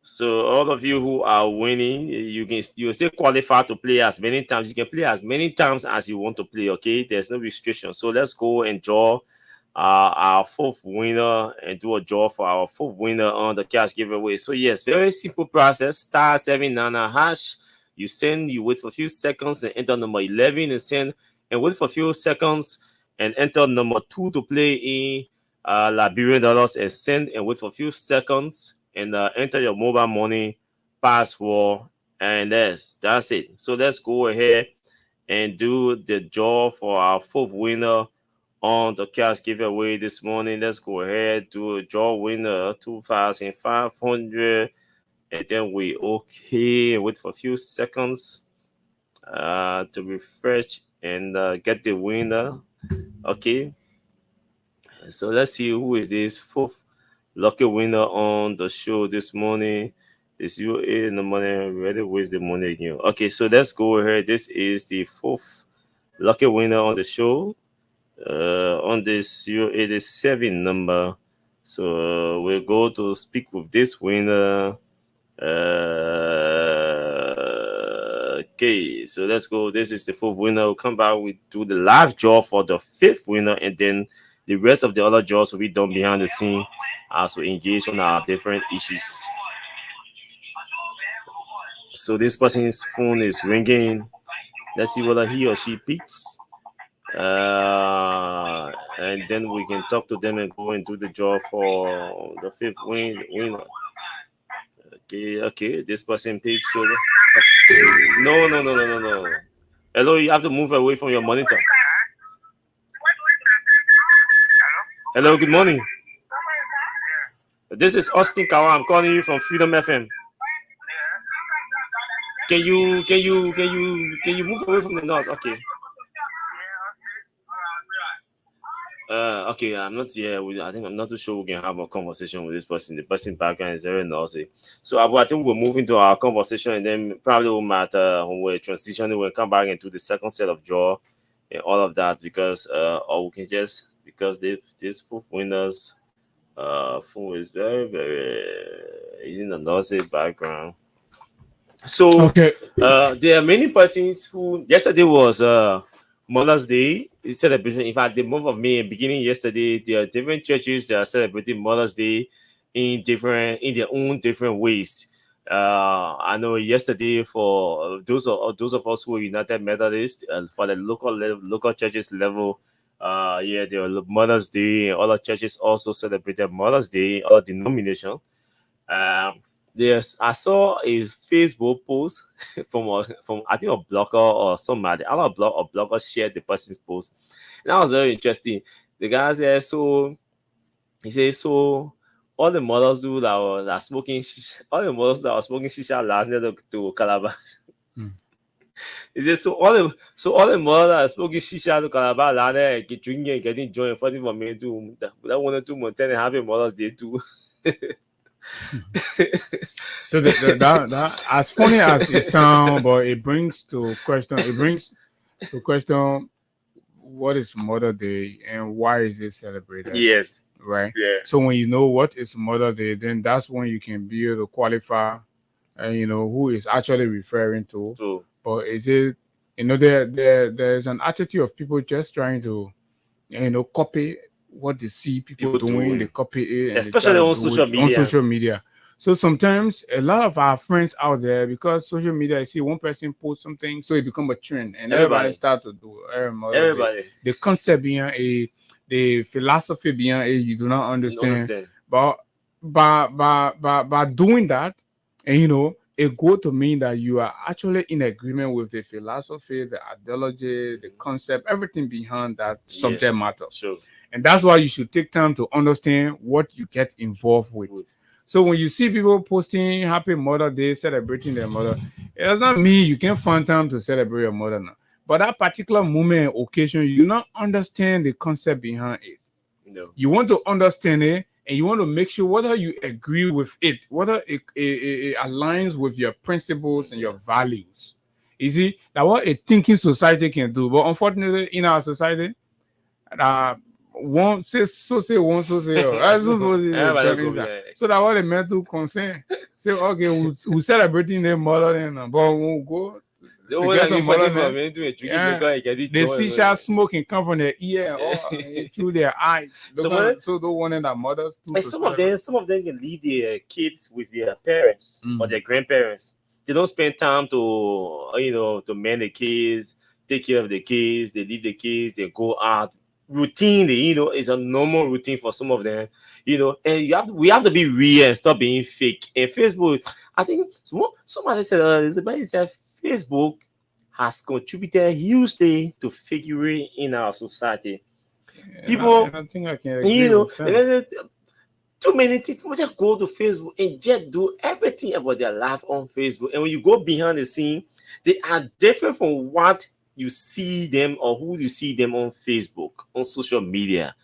[SPEAKER 10] So all of you who are winning, you still qualify to play as many times. You can play as many times as you want to play. Okay, there's no restriction. So let's go and draw our fourth winner and do a draw for our fourth winner on the cash giveaway. So yes, very simple process. Star 799 hash. You wait for a few seconds and enter number 11 and send, and wait for a few seconds and enter number 2 to play in Liberian dollars and send, and wait for a few seconds and enter your mobile money password, and that's it. So let's go ahead and do the draw for our fourth winner on the cash giveaway this morning. Let's go ahead, do a draw winner, 2,500, and then we wait for a few seconds to refresh and get the winner. Okay, so let's see who is this fourth lucky winner on the show this morning. Is you in the money ready? Where's the money again? Okay, so let's go ahead. This is the fourth lucky winner on the show on this 087 number. So we'll go to speak with this winner. Okay, so let's go. This is the fourth winner. We'll come back. We do the live draw for the fifth winner, and then the rest of the other draws will be done behind the scene as we engage on our different issues. So this person's phone is ringing. Let's see whether he or she picks. And then we can talk to them and go and do the draw for the fifth winner. Okay. This person picks. So no. Hello, you have to move away from your monitor. Hello, good morning. This is Austin Kawa. I'm calling you from Freedom FM. Can you move away from the noise? Okay. Okay, I'm not here. I think I'm not too sure we can have a conversation with this person. The person background is very noisy. So I think we'll move into our conversation, and then probably will matter when we're transitioning. We'll come back into the second set of draw and all of that because or we can just because this full winners phone is very using the noisy background. So
[SPEAKER 13] Okay.
[SPEAKER 10] There are many persons who yesterday was Mother's Day celebration. In fact, the month of May beginning yesterday, there are different churches that are celebrating Mother's Day in their own different ways. I know yesterday for those of us who are United Methodists for the local churches level, there were Mother's Day. Other churches also celebrated Mother's Day. Other denomination. Yes, I saw a Facebook post from I think a blogger or somebody. I don't know, a blogger shared the person's post, and that was very interesting. The guy said, "So he said, so all the models who that were smoking, all the models that were smoking shisha last night to Calabar." He said, so all the models that are smoking shisha to Calabar last night, drinking and getting joined, fighting for me too. That 1 or 2 months and happy Mother's Day too.
[SPEAKER 13] So that as funny as it sounds, but it brings to question. It brings to question what is Mother Day and why is it celebrated?
[SPEAKER 10] Yes.
[SPEAKER 13] Right.
[SPEAKER 10] Yeah.
[SPEAKER 13] So when you know what is Mother Day, then that's when you can be able to qualify, who is actually referring to.
[SPEAKER 10] True.
[SPEAKER 13] But is it, there's an attitude of people just trying to, copy what they see people doing. They copy it, and
[SPEAKER 10] especially on social media.
[SPEAKER 13] So sometimes a lot of our friends out there, because social media, I see one person post something, so it become a trend, and everybody start to do
[SPEAKER 10] everybody.
[SPEAKER 13] The concept behind the philosophy behind it, you do not understand. But by doing that, and it go to mean that you are actually in agreement with the philosophy, the ideology, the concept, everything behind that subject matter.
[SPEAKER 10] Sure.
[SPEAKER 13] And that's why you should take time to understand what you get involved with. So when you see people posting Happy Mother Day, celebrating their mother, it does not mean you can't find time to celebrate your mother now. But that particular moment, occasion, you do not understand the concept behind it.
[SPEAKER 10] No.
[SPEAKER 13] You want to understand it, and you want to make sure whether you agree with it, whether it aligns with your principles and your values. You see, that's what a thinking society can do. But unfortunately, in our society, one say so say one so say so that what the mental concern say okay we celebrating their mother then but we'll go get some mother the shisha smoking come from their ear or through their eyes so don't want that mothers too.
[SPEAKER 10] And some of them can leave their kids with their parents or their grandparents. They don't spend time to man the kids, take care of the kids. They leave the kids, they go out. Routine, is a normal routine for some of them, and we have to be real and stop being fake. And Facebook, I think somebody said Facebook has contributed hugely to fakery in our society. People,
[SPEAKER 13] I think I can agree with that.
[SPEAKER 10] Too many people just go to Facebook and just do everything about their life on Facebook. And when you go behind the scene, they are different from what you see them or who you see them on Facebook, on social media.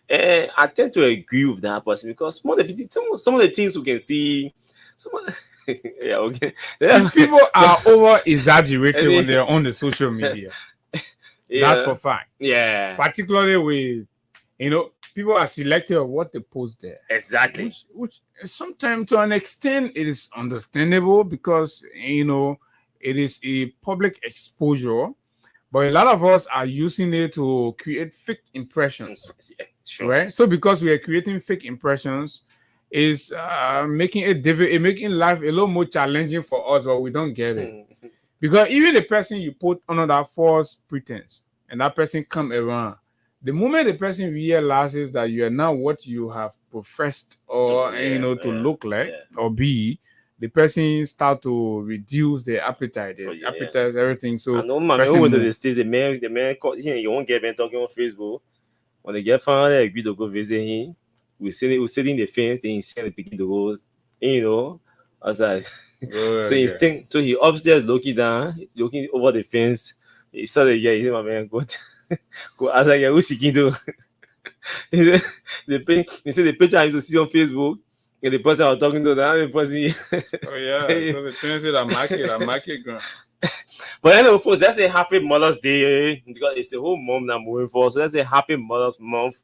[SPEAKER 10] And I tend to agree with that person because some of the things we can see, yeah, okay.
[SPEAKER 13] People are over exaggerated when they're on the social media. That's for fact.
[SPEAKER 10] Yeah.
[SPEAKER 13] Particularly with, people are selective of what they post there.
[SPEAKER 10] Exactly.
[SPEAKER 13] Which sometimes to an extent it is understandable because, it is a public exposure. But a lot of us are using it to create fake impressions, right? So because we are creating fake impressions, is making it difficult, making life a little more challenging for us, but we don't get it. Because even the person you put under that false pretense, and that person come around, the moment the person realizes that you are not what you have professed or to look like or be, the person start to reduce their appetite, everything. So
[SPEAKER 10] I know, man, over the States, the man called him. You won't get men talking on Facebook. When they get found, they agree to go visit him. we sitting in the fence, then he send the picking the goes, you know, outside. So he think, so he upstairs looking down, looking over the fence. He saw the guy, he said, my man, go outside, yeah, who's she do? He said the picture I used to see on Facebook, and the person I was talking to, the person.
[SPEAKER 13] Oh yeah, so the fence is a market ground.
[SPEAKER 10] But anyway, folks, let's say happy Mother's Day, because it's the whole month that I'm moving for. So let's say happy Mother's Month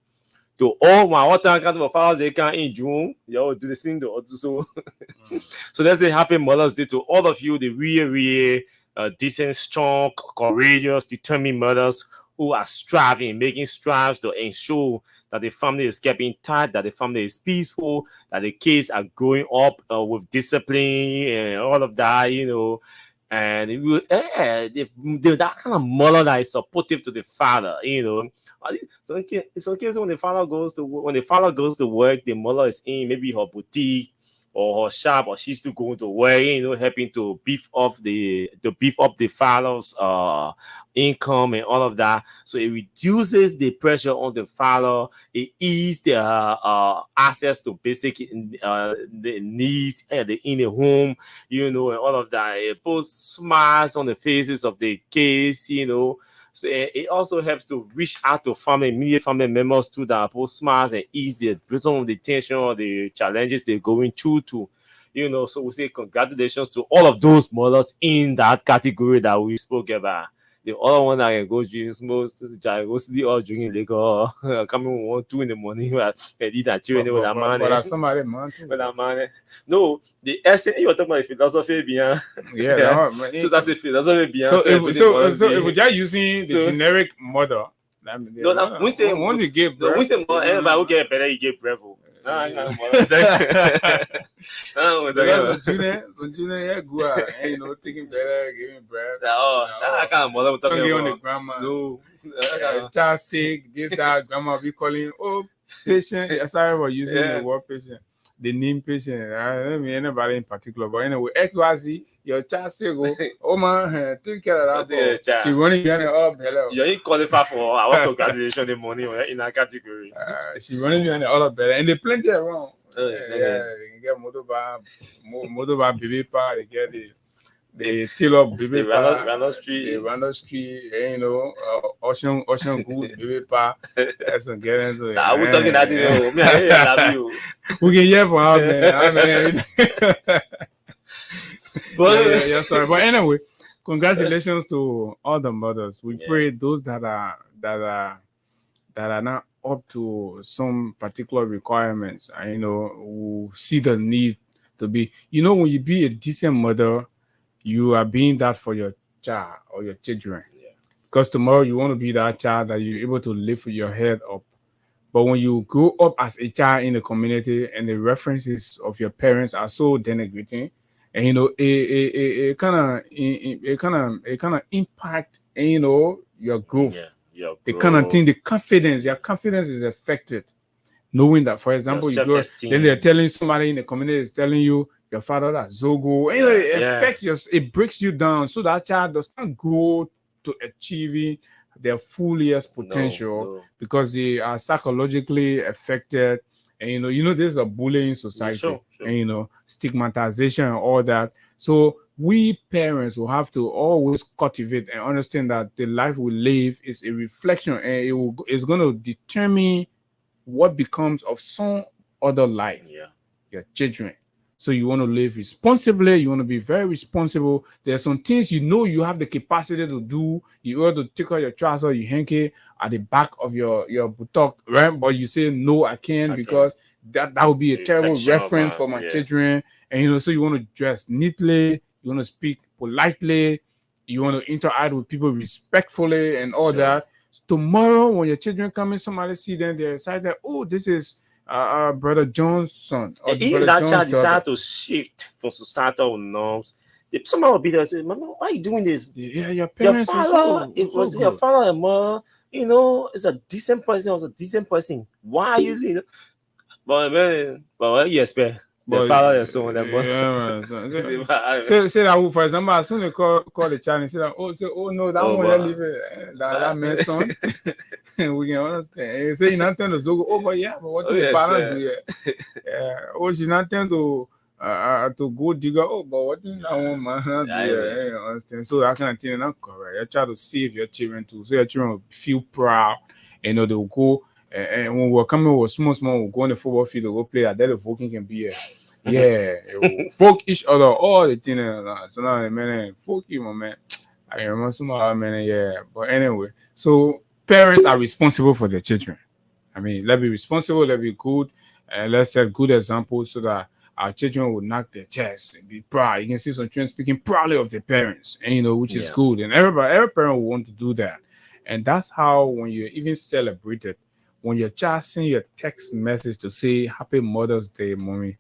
[SPEAKER 10] to all my all-time country of Father's Day can in June. Y'all do the same to so. So let's say happy Mother's Day to all of you, the really decent, strong, courageous, determined mothers who are striving, making strides to ensure that the family is kept intact, that the family is peaceful, that the kids are growing up with discipline and all of that, you know. And that kind of mother that is supportive to the father, you know. So it's okay. So when the father goes to work, the mother is in maybe her boutique or her shop, or she's still going to work, you know, helping to beef up the father's income and all of that. So it reduces the pressure on the father. It eases their access to basic the needs in the home, you know, and all of that. It puts smiles on the faces of the kids, you know. So it also helps to reach out to immediate family members too, that put smiles and ease some of the tension or the challenges they're going through to, you know. So we say congratulations to all of those mothers in that category that we spoke about. The other one that can go drink smoke, go sleep or drinking liquor, coming 1, 2 in the morning, and eat that children with that money.
[SPEAKER 13] But somebody man too.
[SPEAKER 10] With that money. No, the essence you're talking about the philosophy behind.
[SPEAKER 13] Yeah,
[SPEAKER 10] so that's the philosophy behind.
[SPEAKER 13] So if we're just using the generic model, once you give birth,
[SPEAKER 10] once everybody who get better, you get breath.
[SPEAKER 13] So junior, yeah, go out, and you know, taking better, giving breath.
[SPEAKER 10] That kind of mother we're talking about.
[SPEAKER 13] On the grandma. No, child sick, this, that, grandma be calling, oh, patient. Sorry for using the word patient. The name patient. I mean, anybody in particular, but anyway, XYZ, your child sick, oh man, take care of that. She running behind the up, hello.
[SPEAKER 10] You ain't qualified for our congratulations in the morning in that category.
[SPEAKER 13] She running behind the other better, and they plenty around. Yeah, they can get motorbike baby power, they get the tailor baby power, the Randall Street, you know, Ocean Goose baby power. That's what get into it.
[SPEAKER 10] We're talking that I love you.
[SPEAKER 13] We can hear from out there. But sorry. But anyway, congratulations to all the mothers. We pray those that are not up to some particular requirements, and you know, who see the need to be. You know, when you be a decent mother, you are being that for your child or your children. Yeah. Because tomorrow you want to be that child that you're able to lift your head up. But when you grow up as a child in the community and the references of your parents are so denigrating, and you know, it kind of impact, and you know, your growth. Yeah. The kind of thing, your confidence is affected. Knowing that, for example, you go, then they're telling somebody in the community is telling you your father that's Zogo, and you know, it affects it breaks you down, so that child does not grow to achieving their full year's potential because they are psychologically affected. And you know, there's a bullying society, sure. And you know, stigmatization and all that. So we parents will have to always cultivate and understand that the life we live is a reflection, and it's going to determine what becomes of some other life. Yeah, your children. So you want to live responsibly. You want to be very responsible. There are some things you know you have the capacity to do. You want to take out your trouser, you hanky at the back of your buttock, right? But you say no, I can't because that would be a terrible reference for my children. And you know, so you want to dress neatly. You want to speak politely. You want to interact with people respectfully and all that. So tomorrow, when your children come in, somebody see them, they're excited. Oh, this is Brother John's son. Or
[SPEAKER 10] even that child decide to shift from societal norms. If somebody will be there and say, Mama, why are you doing this?
[SPEAKER 13] Yeah, your parents
[SPEAKER 10] your father, your father and mother, you know, is a decent person, was a decent person. Why are you, you know? But man, but what you expect? The father and son, them both.
[SPEAKER 13] yeah, man. Say that, for example, as soon as they call the child and say that, oh no, that one you leave it, that man's son. We can understand. Say you not tend to Zogo, but yeah, but what do the parents do? Yeah, she's not tend to go digger. But what do that one man do? Yeah, you understand. So that kind of thing not correct. You try to save your children too, so your children will feel proud. You know, they'll go. And when we're coming with small, we'll go on the football field, we'll play that. Then the voting can be folk each other, all the thing. So now, man, folk you, my man. I remember some of man, yeah. But anyway, so parents are responsible for their children. I mean, let's be responsible, let's be good, and let's set good examples so that our children will knock their chest and be proud. You can see some children speaking proudly of their parents, and you know, which is good. And every parent will want to do that. And that's how when you even celebrate it, when your child sends you a text message to say Happy Mother's Day, mommy,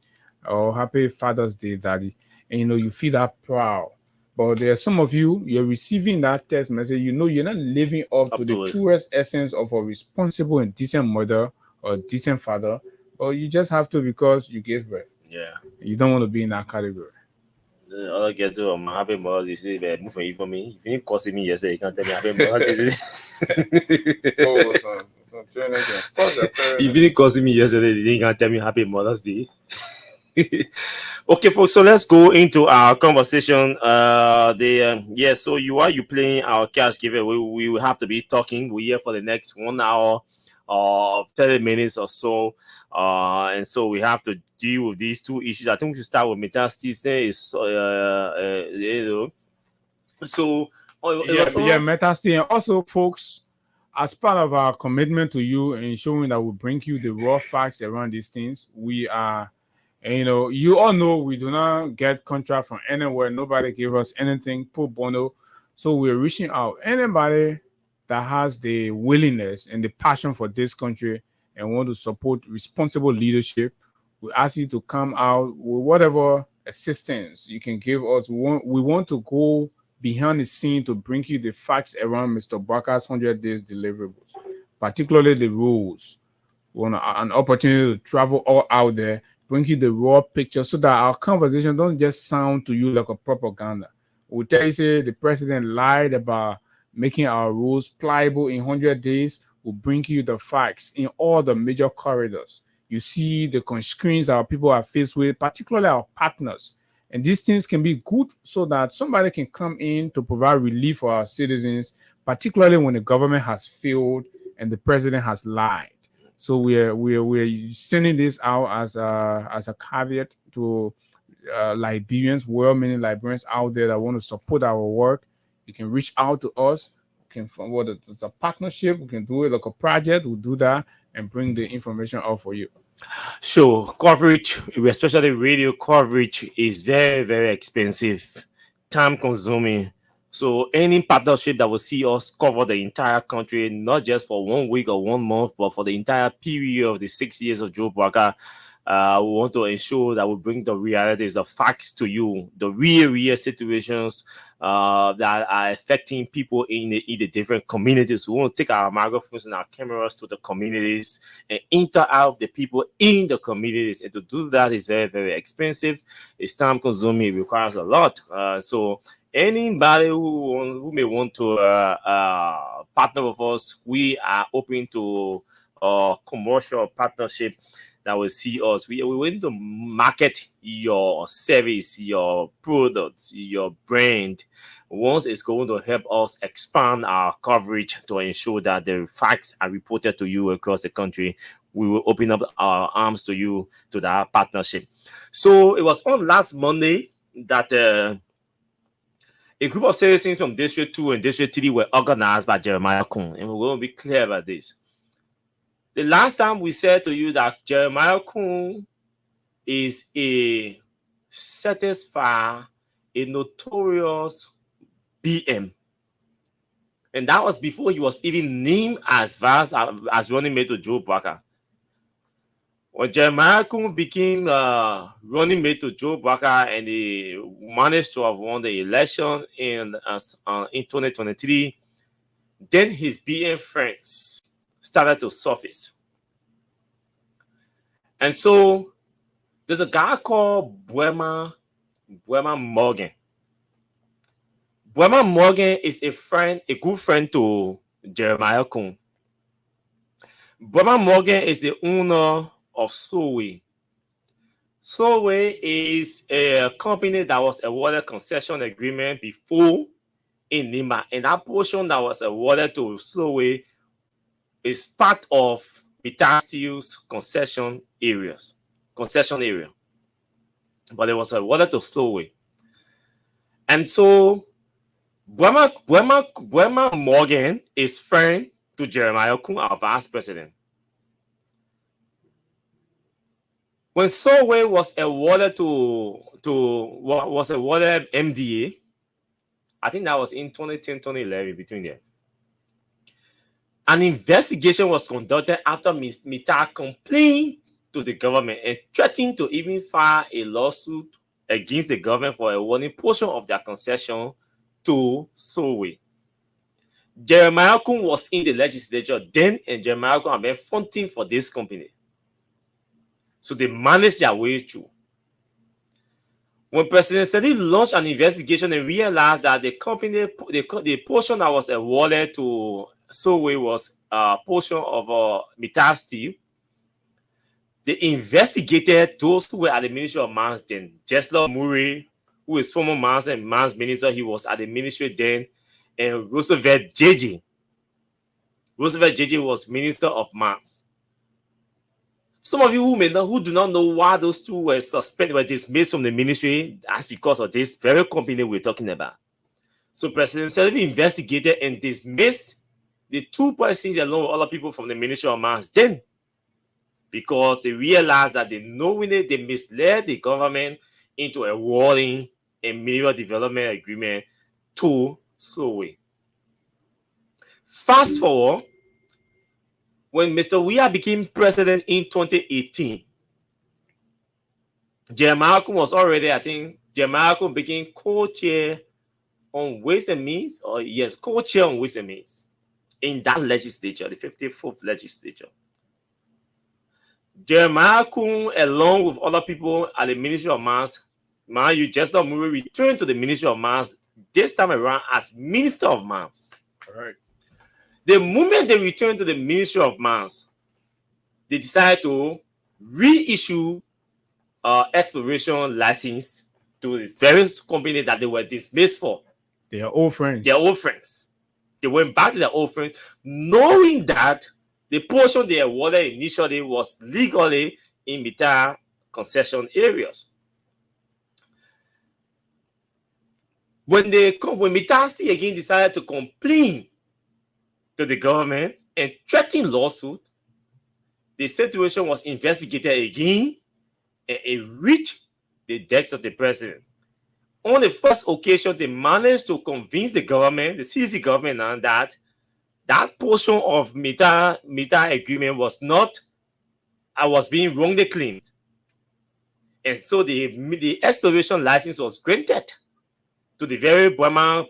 [SPEAKER 13] or Happy Father's Day, daddy, and you know, you feel that proud. But there are some of you're receiving that text message, you know, you're not living up to the truest essence of a responsible and decent mother or decent father, or you just have to because you gave birth.
[SPEAKER 10] Yeah.
[SPEAKER 13] You don't want to be in that category.
[SPEAKER 10] The other get to Happy Mother's Day, you say, move for me. If you didn't call me yesterday, you can't tell me Happy Mother's Day. If you didn't call me yesterday, you can't tell me Happy Mother's Day. Okay, folks, so let's go into our conversation. So you playing our cash giveaway. We will have to be talking. We're here for the next 1 hour of 30 minutes or so. And so we have to deal with these two issues. I think we should start with metastasis.
[SPEAKER 13] Metastasis. And also, folks, as part of our commitment to you and showing that we bring you the raw facts around these things, we are. And you know, you all know we do not get contract from anywhere. Nobody gave us anything pro bono. So we're reaching out. Anybody that has the willingness and the passion for this country and want to support responsible leadership, we ask you to come out with whatever assistance you can give us. We want to go behind the scene to bring you the facts around Mr. Barker's 100 days deliverables, particularly the rules. We want an opportunity to travel all out there, bring you the raw picture so that our conversation don't just sound to you like a propaganda. We'll tell you, say, the president lied about making our rules pliable in 100 days. We'll bring you the facts in all the major corridors. You see the constraints our people are faced with, particularly our partners. And these things can be good so that somebody can come in to provide relief for our citizens, particularly when the government has failed and the president has lied. So we're sending this out as a caveat to Liberians, well-meaning Liberians out there that want to support our work. You can reach out to us. Whether it's a partnership, we can do it like a project. We'll do that and bring the information out for you.
[SPEAKER 10] Sure, coverage, especially radio coverage, is very, very expensive, time-consuming. So any partnership that will see us cover the entire country, not just for 1 week or 1 month, but for the entire period of the 6 years of Joe Barker, we want to ensure that we bring the realities, the facts to you, the real situations that are affecting people in the different communities. We want to take our microphones and our cameras to the communities and interact with the people in the communities. And to do that is very, very expensive. It's time-consuming. It requires a lot. So anybody who may want to partner with us, we are open to commercial partnership that will see us. We want to market your service, your products, your brand. Once it's going to help us expand our coverage to ensure that the facts are reported to you across the country, we will open up our arms to you, to that partnership. So it was on last Monday that a group of citizens from District 2 and District 3 were organized by Jeremiah Kuhn. And we're going to be clear about this. The last time we said to you that Jeremiah Kuhn is a satisfied, a notorious BM. And that was before he was even named as running mate to Joe Barker. When Jeremiah Kuhn became running mate to Joe Barker and he managed to have won the election in 2023, then his BM friends started to surface. And so There's a guy called Buema Morgan. Buema Morgan is a good friend to Jeremiah Kuhn. Buema Morgan is the owner of Solway. Solway is a company that was awarded concession agreement before in Nimba, and that portion that was awarded to Solway is part of Mittal Steel's concession area. But it was awarded to Solway. And so Buema Morgan is friend to Jeremiah Kuhn, our vice president. When Solway was awarded MDA, I think that was in 2010, 2011, between them. An investigation was conducted after Mittal complained to the government and threatened to even file a lawsuit against the government for awarding portion of their concession to Solway. Jeremiah Kuhn was in the legislature then, and Jeremiah Kuhn had been fronting for this company. So they managed their way through. When President Sedi launched an investigation and realized that the company, the portion that was awarded to Solway was a portion of Mittal Steel, they investigated those who were at the Ministry of Mines then. Jesler Murray, who is former Mines Minister, he was at the ministry then, and Roosevelt JJ. Roosevelt JJ was Minister of Mines. Some of you who do not know why those two were suspended, were dismissed from the ministry, that's because of this very company we're talking about. So President Sedi investigated and dismissed the two persons along with other people from the Ministry of Mines then, because they realized that they misled the government into awarding a mineral development agreement to Solway. Fast forward, when Mr. Weah became president in 2018, Jeremiah Kuhn was already, I think, Jeremiah Kuhn became co-chair on Ways and Means, co-chair on Ways and Means in that legislature, the 54th legislature. Jeremiah Kuhn, along with other people at the Ministry of Mines, Jesler Murray returned to the Ministry of Mines this time around as Minister of Mines. Correct. The moment they returned to the Ministry of Mines, they decided to reissue exploration license to the various companies that they were dismissed for.
[SPEAKER 13] Their old friends. They went back to their old friends, knowing that the portion they awarded initially was legally in Mittal concession areas. When Mittal Steel again decided to complain to the government and threaten lawsuit, the situation was investigated again and it reached the desk of the president. On the first occasion, they managed to convince the government, the CC government, that portion of Mittal agreement was being wrongly claimed. And so the exploration license was granted to the very Buema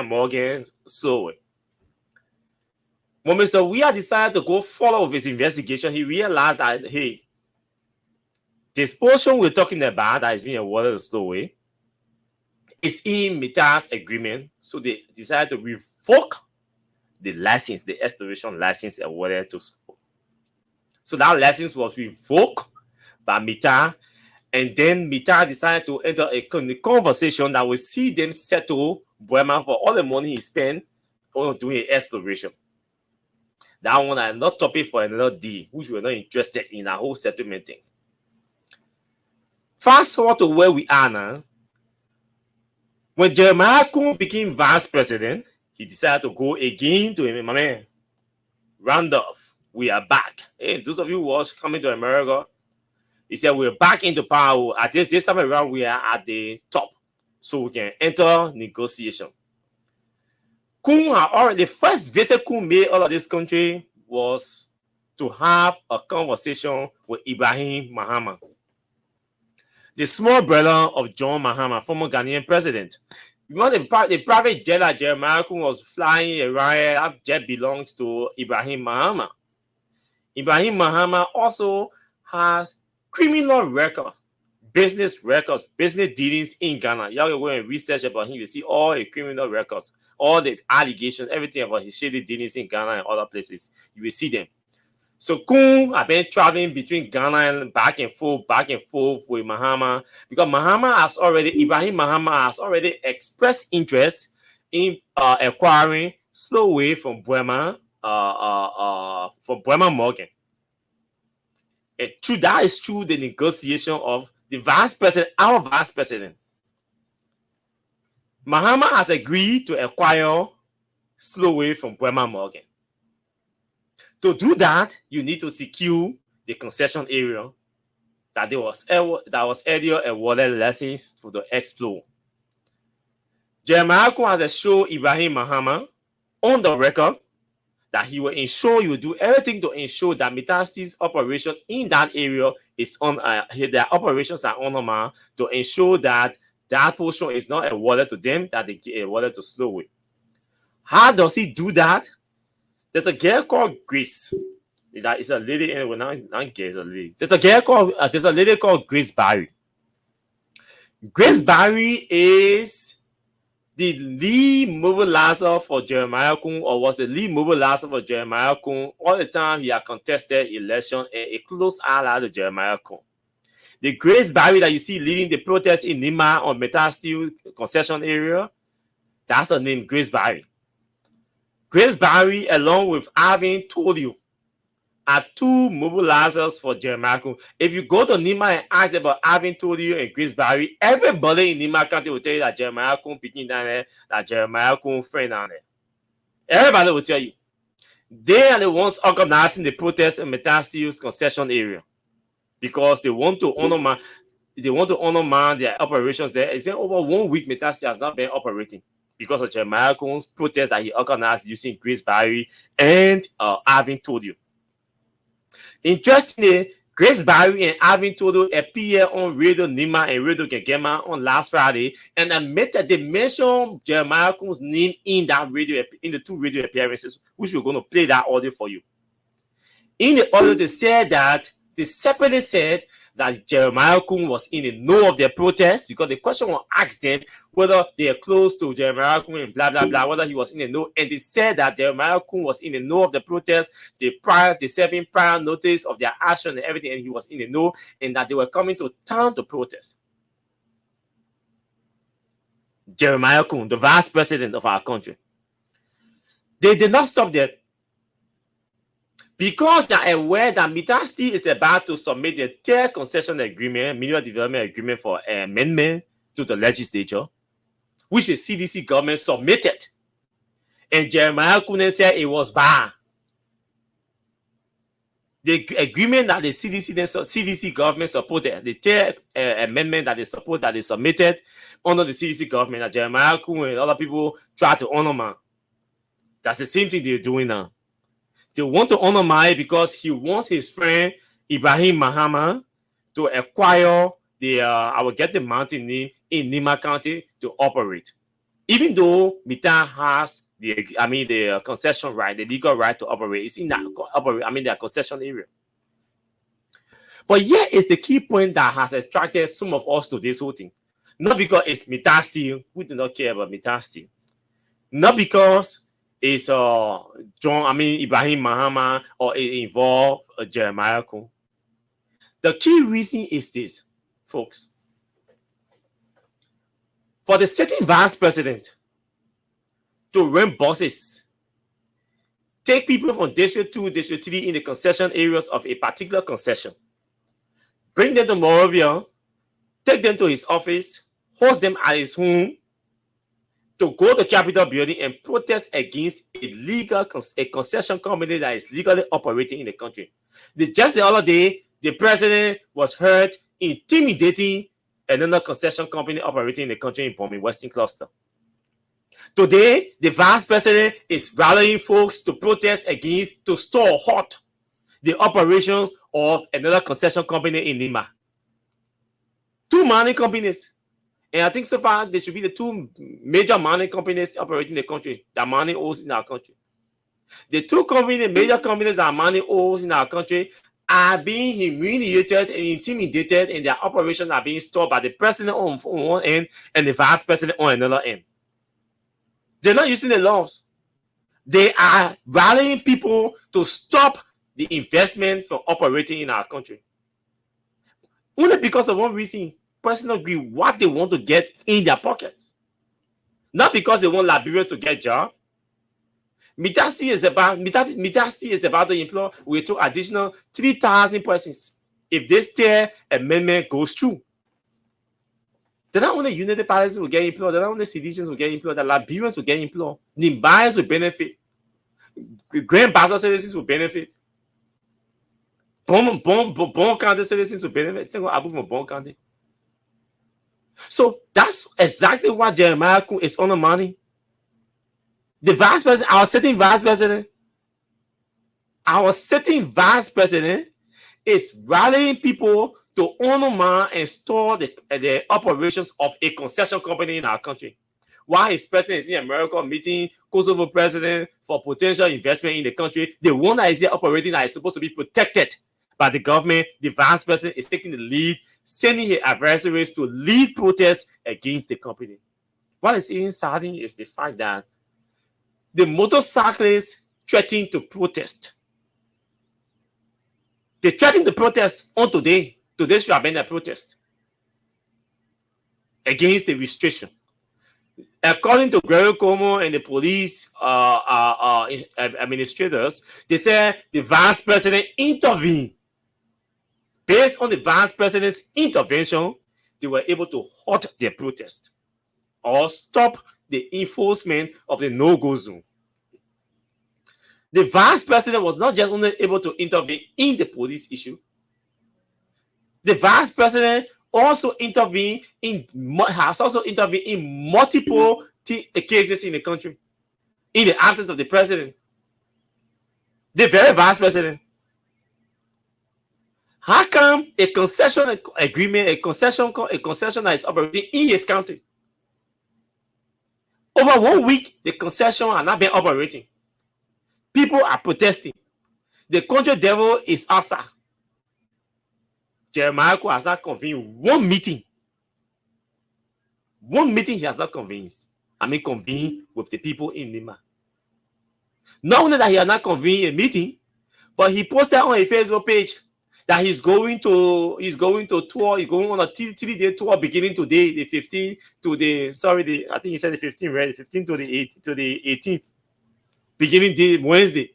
[SPEAKER 13] Morgan Solway. When Mr. Weah decided to go follow with his investigation, he realized that, hey, this portion we're talking about that is being awarded to Solway is in Mittal's agreement. So they decided to revoke the license, the exploration license awarded to Solway. So that license was revoked by Mittal, and then Mittal decided to enter a conversation that will see them settle Buema for all the money he spent on doing exploration. That one is not topic for another day, which we're not interested in our whole settlement thing. Fast forward to where we are now. When Jeremiah Kuhn became vice president, he decided to go again to him, my man, Randolph, we are back. Hey, those of you who are coming to America, he said we're back into power. At this time around, we are at the top, so we can enter negotiation. Kuhn had already, the first visit Kuhn made out of this country was to have a conversation with Ibrahim Mahama, the small brother of John Mahama, former Ghanaian president. You know, the private jet that Jeremiah Kuhn was flying around, that jet belongs to Ibrahim Mahama. Ibrahim Mahama also has
[SPEAKER 10] criminal record, business records, business dealings in Ghana. Y'all go and research about him. You see all the criminal records, all the allegations, everything about his shady dealings in Ghana and other places. You will see them. So Kun have been traveling between Ghana and back and forth with Mahama, because Ibrahim Mahama has already expressed interest in acquiring Slowway from Bremer Morgan. And that is through the negotiation of the vice president, our vice president. Mahama has agreed to acquire Slowway from Bremer Morgan. To do that, you need to secure the concession area that was earlier awarded license to the Explore. Jeremiah Kun has assured Ibrahim Mahama on the record that he will do everything to ensure that Metasti's operation in that area is on their operations are on normal, to ensure that that portion is not awarded to them, that they get awarded to Slowway. How does he do that? There's a girl called Grace. That is a lady, and not gay, it's a lady. There's a lady called Grace Barry. Grace Barry is the lead mobilizer for Jeremiah Kun, or was the lead mobilizer for Jeremiah Kun all the time he had contested election, and a close ally to Jeremiah Kun. The Grace Barry that you see leading the protest in Nimba on Metal Steel concession area, that's her name, Grace Barry. Grace Barry, along with Alvin Todio, are two mobilizers for Jeremiah Kun. If you go to Nimba and ask about Alvin Todio and Grace Barry, everybody in Nimba County will tell you that Jeremiah Kun picking down there, that Jeremiah Kun friend down there. Everybody will tell you. They are the ones organizing the protest in Metal Steel's concession area, because they want to honor their operations there. It's been over 1 week Metal Steel has not been operating, because of Jeremiah Kun's protest that he organized using Grace Barry and Alvin Todio. Interestingly, Grace Barry and Alvin Todio appeared on Radio Nimba and Radio Gengema on last Friday, and admitted they mentioned Jeremiah Kun's name in the two radio appearances, which we're going to play that audio for you. In the audio, they separately said that Jeremiah Kun was in the know of their protest, because the question was asked them whether they are close to Jeremiah Kun and blah, blah, blah, whether he was in the know. And they said that Jeremiah Kun was in the know of the protest, the serving prior notice of their action and everything, and he was in the know, and that they were coming to town to protest. Jeremiah Kun, the vice president of our country. They did not stop there. Because they are aware that Mitasti is about to submit the third concession agreement, mineral development agreement for amendment to the legislature, which the CDC government submitted. And Jeremiah couldn't say it was bad. The agreement that the CDC government supported, the third amendment that they submitted under the CDC government, that Jeremiah Kun and other people try to honor. That's the same thing they're doing now. They want to honor Mai because he wants his friend Ibrahim Mahama to acquire I will get the mountain name in Nimba County to operate. Even though Mita has the concession right, the legal right to operate, it's in their concession area. But here is the key point that has attracted some of us to this whole thing. Not because it's Mita Steel, we do not care about Mita Steel. Not because it's Ibrahim Mahama or it involve Jeremiah Kun. The key reason is this, folks. For the sitting vice president to run buses, take people from District 2, District 3 in the concession areas of a particular concession, bring them to Morovia, take them to his office, host them at his home, to go to Capitol building and protest against a concession company that is legally operating in the country. Just the other day, the president was heard intimidating another concession company operating in the country in Bombay Western Cluster. Today, the vice president is rallying folks to protest against, to store hot the operations of another concession company in Nimba. Two mining companies. And I think so far, they should be the two major mining companies operating in the country, that mining ores in our country. The two major companies that are mining ores in our country are being humiliated and intimidated, and their operations are being stopped by the president on one end and the vice president on another end. They're not using the laws. They are rallying people to stop the investment from operating in our country. Only because of one reason, personal greed, what they want to get in their pockets. Not because they want Liberians to get jobs. Mitasti is about to employ we took additional 3,000 persons if this tier amendment goes through. They're not only United Parties will get employed, they're not only Seditians will get employed, the Liberians will get employed, Nimbayans will benefit, Grand Bassa citizens will benefit, Bon County citizens will benefit. Think about from Bon County. So that's exactly what Jeremiah is on the money. The vice president, our sitting vice president is rallying people to honor and store the operations of a concession company in our country. While his president is in America meeting Kosovo president for potential investment in the country, the one that is here operating that is supposed to be protected by the government, the vice president is taking the lead, sending his adversaries to lead protests against the company. What is even saddening is the fact that the motorcyclists threatening to protest. They threatened to protest on today. Today should have been a protest against the restriction. According to Gregory Como and the police administrators, they said the vice president intervened. Based on the vice president's intervention, they were able to halt their protest or stop the enforcement of the no-go zone. The vice president was not just only able to intervene in the police issue. The vice president also intervened in multiple cases in the country in the absence of the president. The very vice president. How come a concession agreement, a concession that is operating in his country? Over 1 week, the concession has not been operating. People are protesting. The country devil is outside. Jeremiah has not convened one meeting. One meeting he has not convened with the people in Nimba. Not only that he has not convened a meeting, but he posted on a Facebook page that he's going to tour. He's going on a 3-day tour beginning today, the 15th to the I think he said the 15th, right? The 15th to the 18th, beginning Wednesday.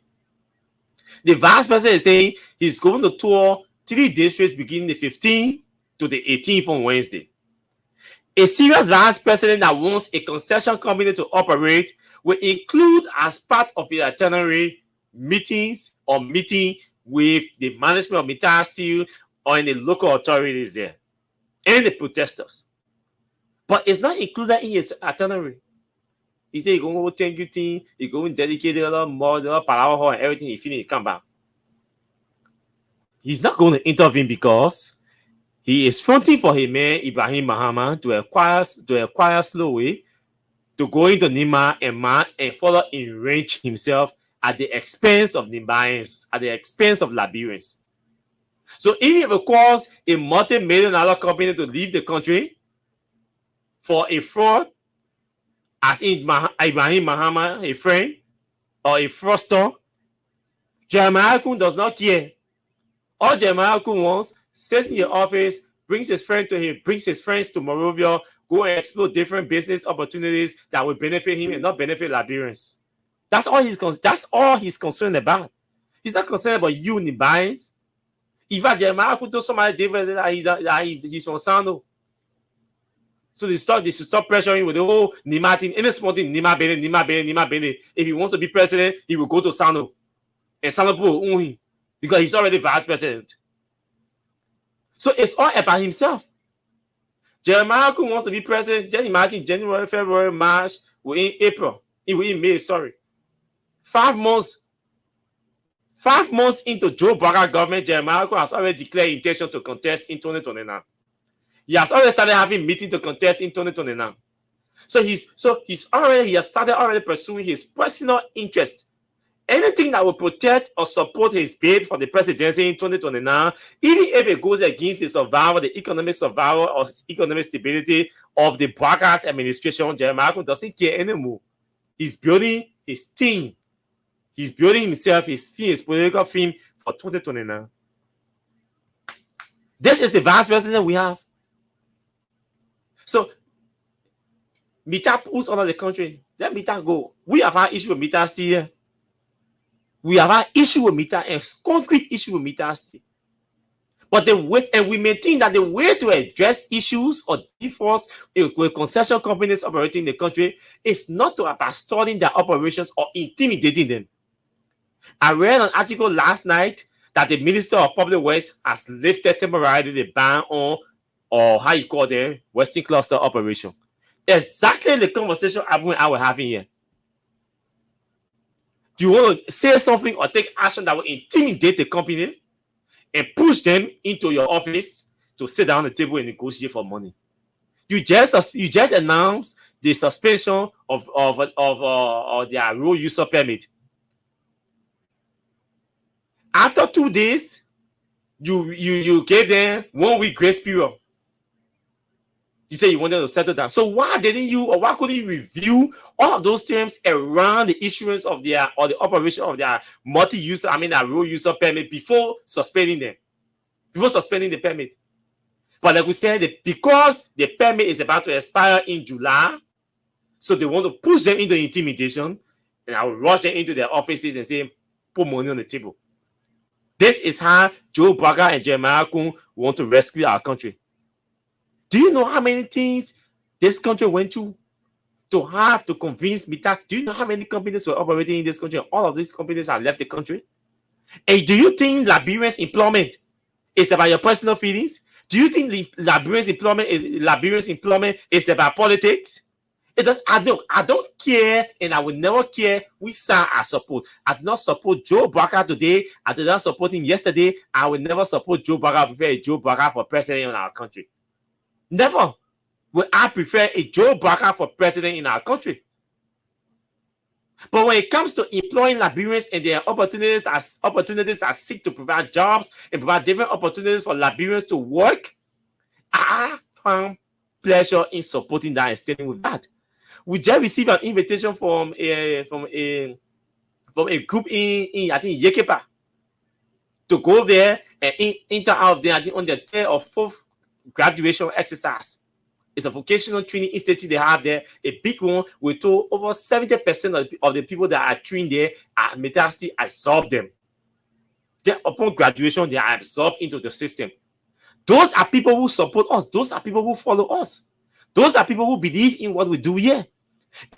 [SPEAKER 10] The vice president is saying he's going to tour 3 districts beginning the 15th to the 18th on Wednesday. A serious vice president that wants a concession company to operate will include as part of the itinerary meetings or meeting with the management of Mittal Steel or in the local authorities there and the protesters. But it's not included in his itinerary. He said he's going to go thank you team, he's going to dedicate a lot more, and everything he finished, come back. He's not going to intervene because he is fronting for his man Ibrahim Mahama to acquire slow way to go into Nimba and further enrich himself at the expense of Nimbayans, at the expense of Liberians. So if he requires a multi-million-dollar company to leave the country for a fraud, as in Ibrahim Mahama, a friend, or a fraudster, Jeremiah does not care. All Jeremiah wants, sits in the office, brings his friends to Monrovia, go and explore different business opportunities that will benefit him and not benefit Liberians. That's all he's concerned about. He's not concerned about you, Nimbayans. If Jeremiah could do somebody different that he's from Sando. So they should stop pressuring with the whole Nimba thing. Any small thing, Nimba Bene. If he wants to be president, he will go to Sando. And Sando will own him because he's already vice president. So it's all about himself. Jeremiah wants to be president. Just imagine January, February, March, we're in April. We're in May, sorry. 5 months into Joe Biden government, Jeremiah has already declared intention to contest in 2029. He has already started having meetings to contest in 2029. So he has started pursuing his personal interest anything that will protect or support his bid for the presidency in 2029, even if it goes against the survival, the economic survival or economic stability of the Brockers administration, Jeremiah doesn't care anymore. He's building his team. He's building himself, his political film for 2029. This is the vice president we have. So, Mita pulls out of the country. Let Mita go. We have our issue with Mita still here. We have our issue with Mita and concrete issue with Mita still. But the way, and we maintain that the way to address issues or defaults with concession companies operating in the country is not to about stalling their operations or intimidating them. I read an article last night that the Minister of Public Works has lifted temporarily the ban on, or how you call them, Western Cluster operation. Exactly the conversation I was having here. Do you want to say something or take action that will intimidate the company and push them into your office to sit down at the table and negotiate for money? You just announced the suspension of their road user permit. After 2 days, you gave them 1 week grace period. You say you wanted to settle down. So why didn't you, or why couldn't you review all of those terms around the issuance of their, or the operation of their multi-user, their road user permit before suspending them, before suspending the permit? But like we said, because the permit is about to expire in July, so they want to push them into intimidation, and I will rush them into their offices and say, put money on the table. This is how Joe Braga and Jeremiah Kun want to rescue our country. Do you know how many things this country went through to have to convince Mita? Do you know how many companies were operating in this country? All of these companies have left the country. And do you think Liberians' employment is about your personal feelings? Do you think Liberians' employment is about politics? It does. I don't care, and I will never care which side I support. I do not support Joe Braga today. I did not support him yesterday. I will never support Joe Braga. I prefer Joe Braga for president in our country. Never will I prefer a Joe Braga for president in our country. But when it comes to employing Liberians and their opportunities that seek to provide jobs and provide different opportunities for Liberians to work, I found pleasure in supporting that and staying with that. We just received an invitation from a group in I think Yekepa to go there and enter out there on their third or fourth graduation exercise. It's a vocational training institute they have there, a big one. We told over 70% of the people that are trained there are metastasis absorb them. Then upon graduation, they are absorbed into the system. Those are people who support us. Those are people who follow us. Those are people who believe in what we do here.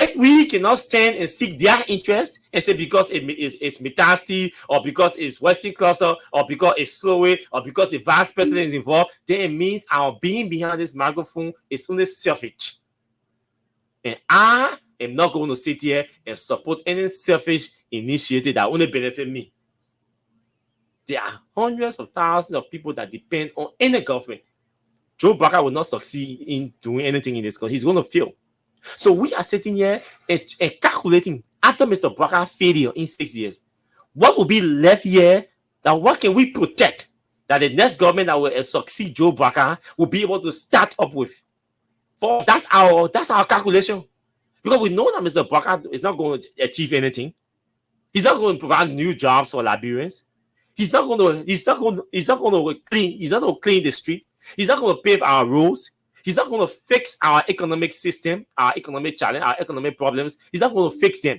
[SPEAKER 10] If we cannot stand and seek their interest and say because it's metastasis or because it's Western Cluster or because it's Slowway or because the vice president is involved, then it means our being behind this microphone is only selfish. And I am not going to sit here and support any selfish initiative that only benefit me. There are hundreds of thousands of people that depend on any government. Joe Braga will not succeed in doing anything in this country. He's going to fail. So we are sitting here and calculating after Mr. Braga's failure in 6 years, what will be left here? That what can we protect that the next government that will succeed Joe Braga will be able to start up with? That's our calculation. Because we know that Mr. Braga is not going to achieve anything. He's not going to provide new jobs for Liberians. He's not going to clean the street. He's not going to pave our roads. He's not going to fix our economic system, our economic challenge, our economic problems. He's not going to fix them.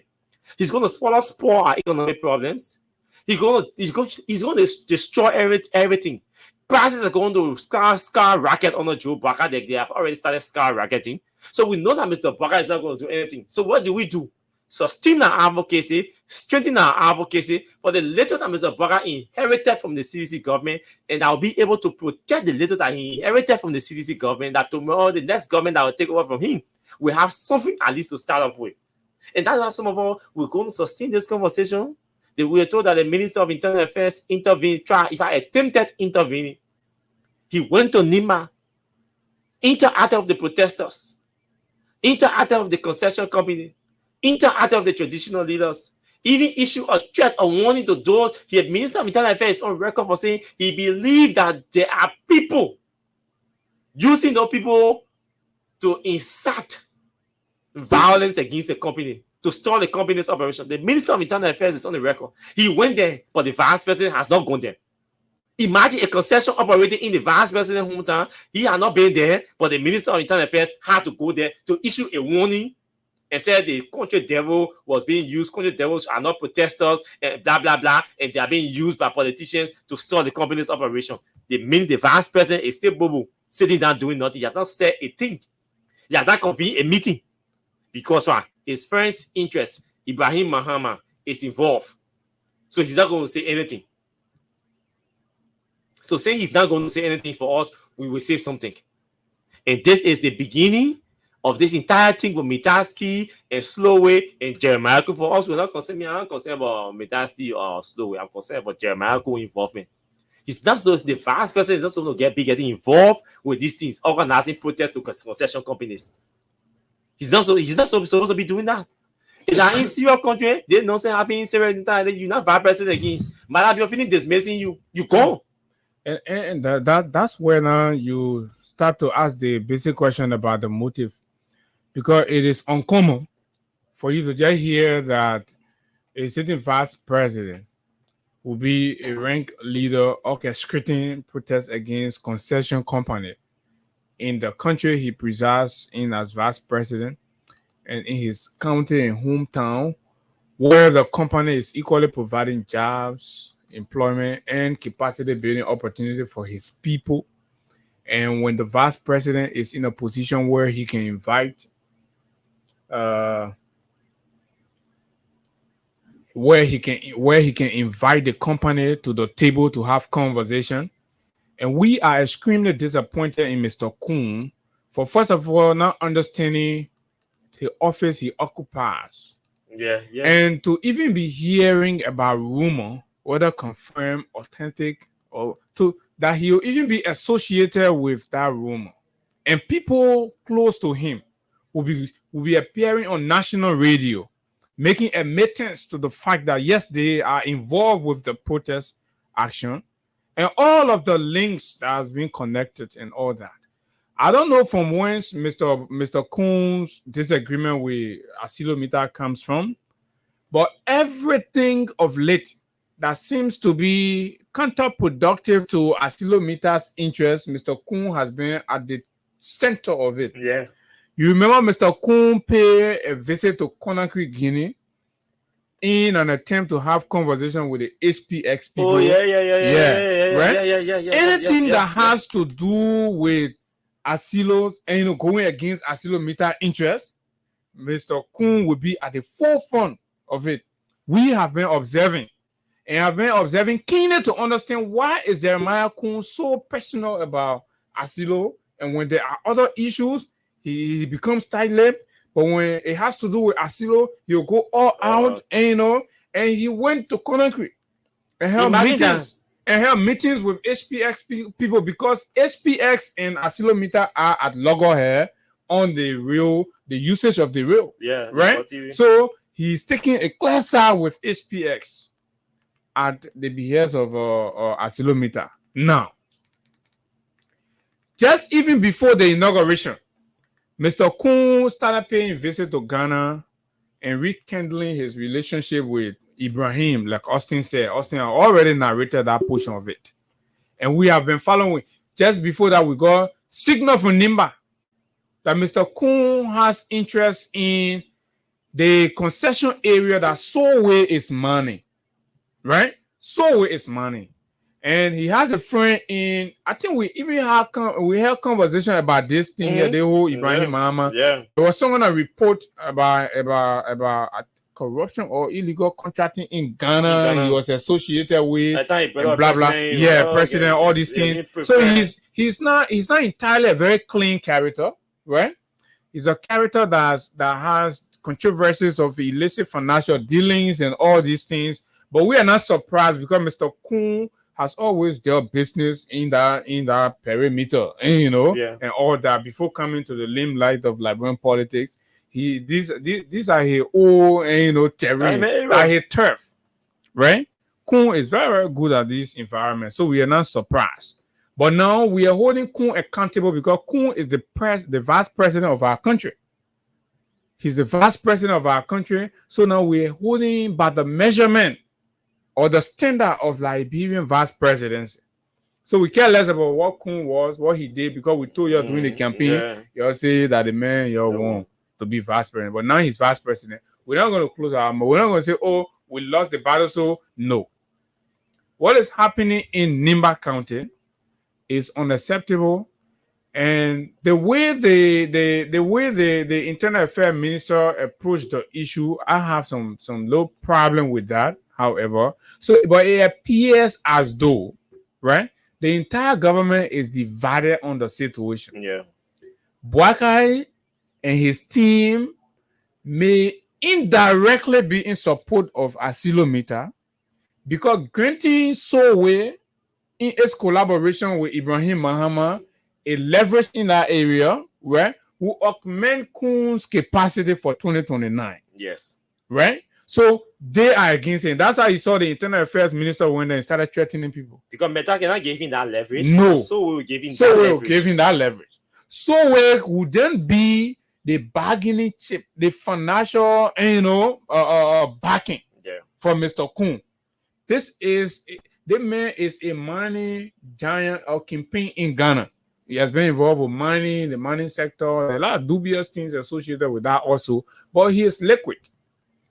[SPEAKER 10] He's going to spoil our economic problems. He's going to destroy everything. Prices are going to skyrocket under Joe Braga. They have already started skyrocketing. So we know that Mr. Braga is not going to do anything. So what do? Sustain our advocacy, strengthen our advocacy for the little that Mr. Braga inherited from the CDC government, and I'll be able to protect the little that he inherited from the CDC government, that tomorrow the next government that will take over from him will have something at least to start off with. And that's why some of us will go to sustain this conversation. We were told that the Minister of Internal Affairs attempted intervening. He went to Nimba, interacted with the protesters, interacted with the concession company, interacted with the traditional leaders, even issued a threat or warning to those. He had Minister of Internal Affairs on record for saying he believed that there are people using those people to incite violence against the company, to stall the company's operation. The Minister of Internal Affairs is on the record. He went there, but the vice president has not gone there. Imagine a concession operating in the vice president's hometown. He had not been there, but the Minister of Internal Affairs had to go there to issue a warning and said the country devil was being used. Country devils are not protesters, and blah, blah, blah. And they are being used by politicians to stall the company's operation. The vice president is still bubble, sitting down doing nothing. He has not said a thing. He has not convened a meeting. Because his friend's interest, Ibrahim Mahama, is involved. So he's not going to say anything. So saying he's not going to say anything for us, we will say something. And this is the beginning of this entire thing with Metasti and Slowway and Jeremiah. For us, we're not concerned. I'm not concerned about Metasti or Slowway. I'm concerned about Jeremiah involvement. He's not so the vice president is not going to getting involved with these things, organizing protests to concession companies. He's not supposed to be doing that. In an insecure country, they don't say happy in Syria time. You're not vice president again. But you're feeling dismissing you. You go.
[SPEAKER 13] And that's where now you start to ask the basic question about the motive, because it is uncommon for you to just hear that a certain vice president will be a rank leader orchestrating protests against concession company in the country he presides in as vice president and in his county and hometown, where the company is equally providing jobs, employment, and capacity building opportunity for his people. And when the vice president is in a position where he can invite where he can invite the company to the table to have conversation. And we are extremely disappointed in Mr. Kuhn for, first of all, not understanding the office he occupies.
[SPEAKER 10] Yeah.
[SPEAKER 13] And to even be hearing about rumor, whether confirmed, authentic, or that he'll even be associated with that rumor. And people close to him will be appearing on national radio, making admittance to the fact that, yes, they are involved with the protest action, and all of the links that has been connected and all that. I don't know from whence Mr. Kuhn's disagreement with Asilometer comes from, but everything of late that seems to be counterproductive to Asilometer's interest, Mr. Kuhn has been at the center of it.
[SPEAKER 10] Yeah.
[SPEAKER 13] You remember Mr. Kuhn paid a visit to Conakry, Guinea, in an attempt to have conversation with the HPX people.
[SPEAKER 10] Oh, yeah.
[SPEAKER 13] Anything that has to do with Asilo and going against Asilometer interests, Mr. Kuhn will be at the forefront of it. We have been observing keenly to understand why is Jeremiah Kuhn so personal about Asilo, and when there are other issues, he becomes tight-lipped. But when it has to do with Asilo, he'll go all out, and he went to Conakry and held meetings with HPX people, because HPX and Asilometer are at loggerhead on the usage of the rail.
[SPEAKER 10] Yeah,
[SPEAKER 13] right. So he's taking a clear side with HPX at the behest of Asilometer. Now, just even before the inauguration, Mr. Kuhn started paying visit to Ghana and rekindling his relationship with Ibrahim, like Austin said. Austin already narrated that portion of it. And we have been following. Just before that, we got signal from Nimba that Mr. Kuhn has interest in the concession area that Solway is money. Right? Solway is money. And he has a friend in, I think we even had conversation about this thing here, the whole Ibrahim Mahama.
[SPEAKER 10] Yeah.
[SPEAKER 13] There was someone that report about corruption or illegal contracting in Ghana. He was associated with and blah blah. President, all these things. So he's not entirely a very clean character, right? He's a character that has controversies of illicit financial dealings and all these things. But we are not surprised because Mr. Kuhn has always dealt business in that perimeter, and all that before coming to the limelight of Liberian politics. These are his old terrain, like his turf, right? Kun is very, very good at this environment, so we are not surprised. But now we are holding Kun accountable because Kun is the vice president of our country. He's the vice president of our country. So now we're holding by the measurement or the standard of Liberian vice presidency. So we care less about what Kun was, what he did, because we told you during the campaign, you say that the man you want to be vice president. But now he's vice president. We're not going to close our mouth. We're not going to say, oh, we lost the battle, so no. What is happening in Nimba County is unacceptable, and the way the Internal Affairs Minister approached the issue, I have some little problem with that. However, but it appears as though, right, the entire government is divided on the situation.
[SPEAKER 10] Yeah,
[SPEAKER 13] Boakai and his team may indirectly be in support of Asilometer because granting Sowe in its collaboration with Ibrahim Mahama, a leverage in that area, right, will augment Kun's capacity for 2029.
[SPEAKER 10] Yes.
[SPEAKER 13] Right? So they are against it. That's how you saw the Internal Affairs Minister when they started threatening people.
[SPEAKER 10] Because Meta cannot give him that leverage.
[SPEAKER 13] No.
[SPEAKER 10] So we gave him
[SPEAKER 13] that leverage. So we would then be the bargaining chip, the financial, backing for Mr. Kun. The man is a mining giant or campaign in Ghana. He has been involved with mining, the mining sector, a lot of dubious things associated with that also, but he is liquid.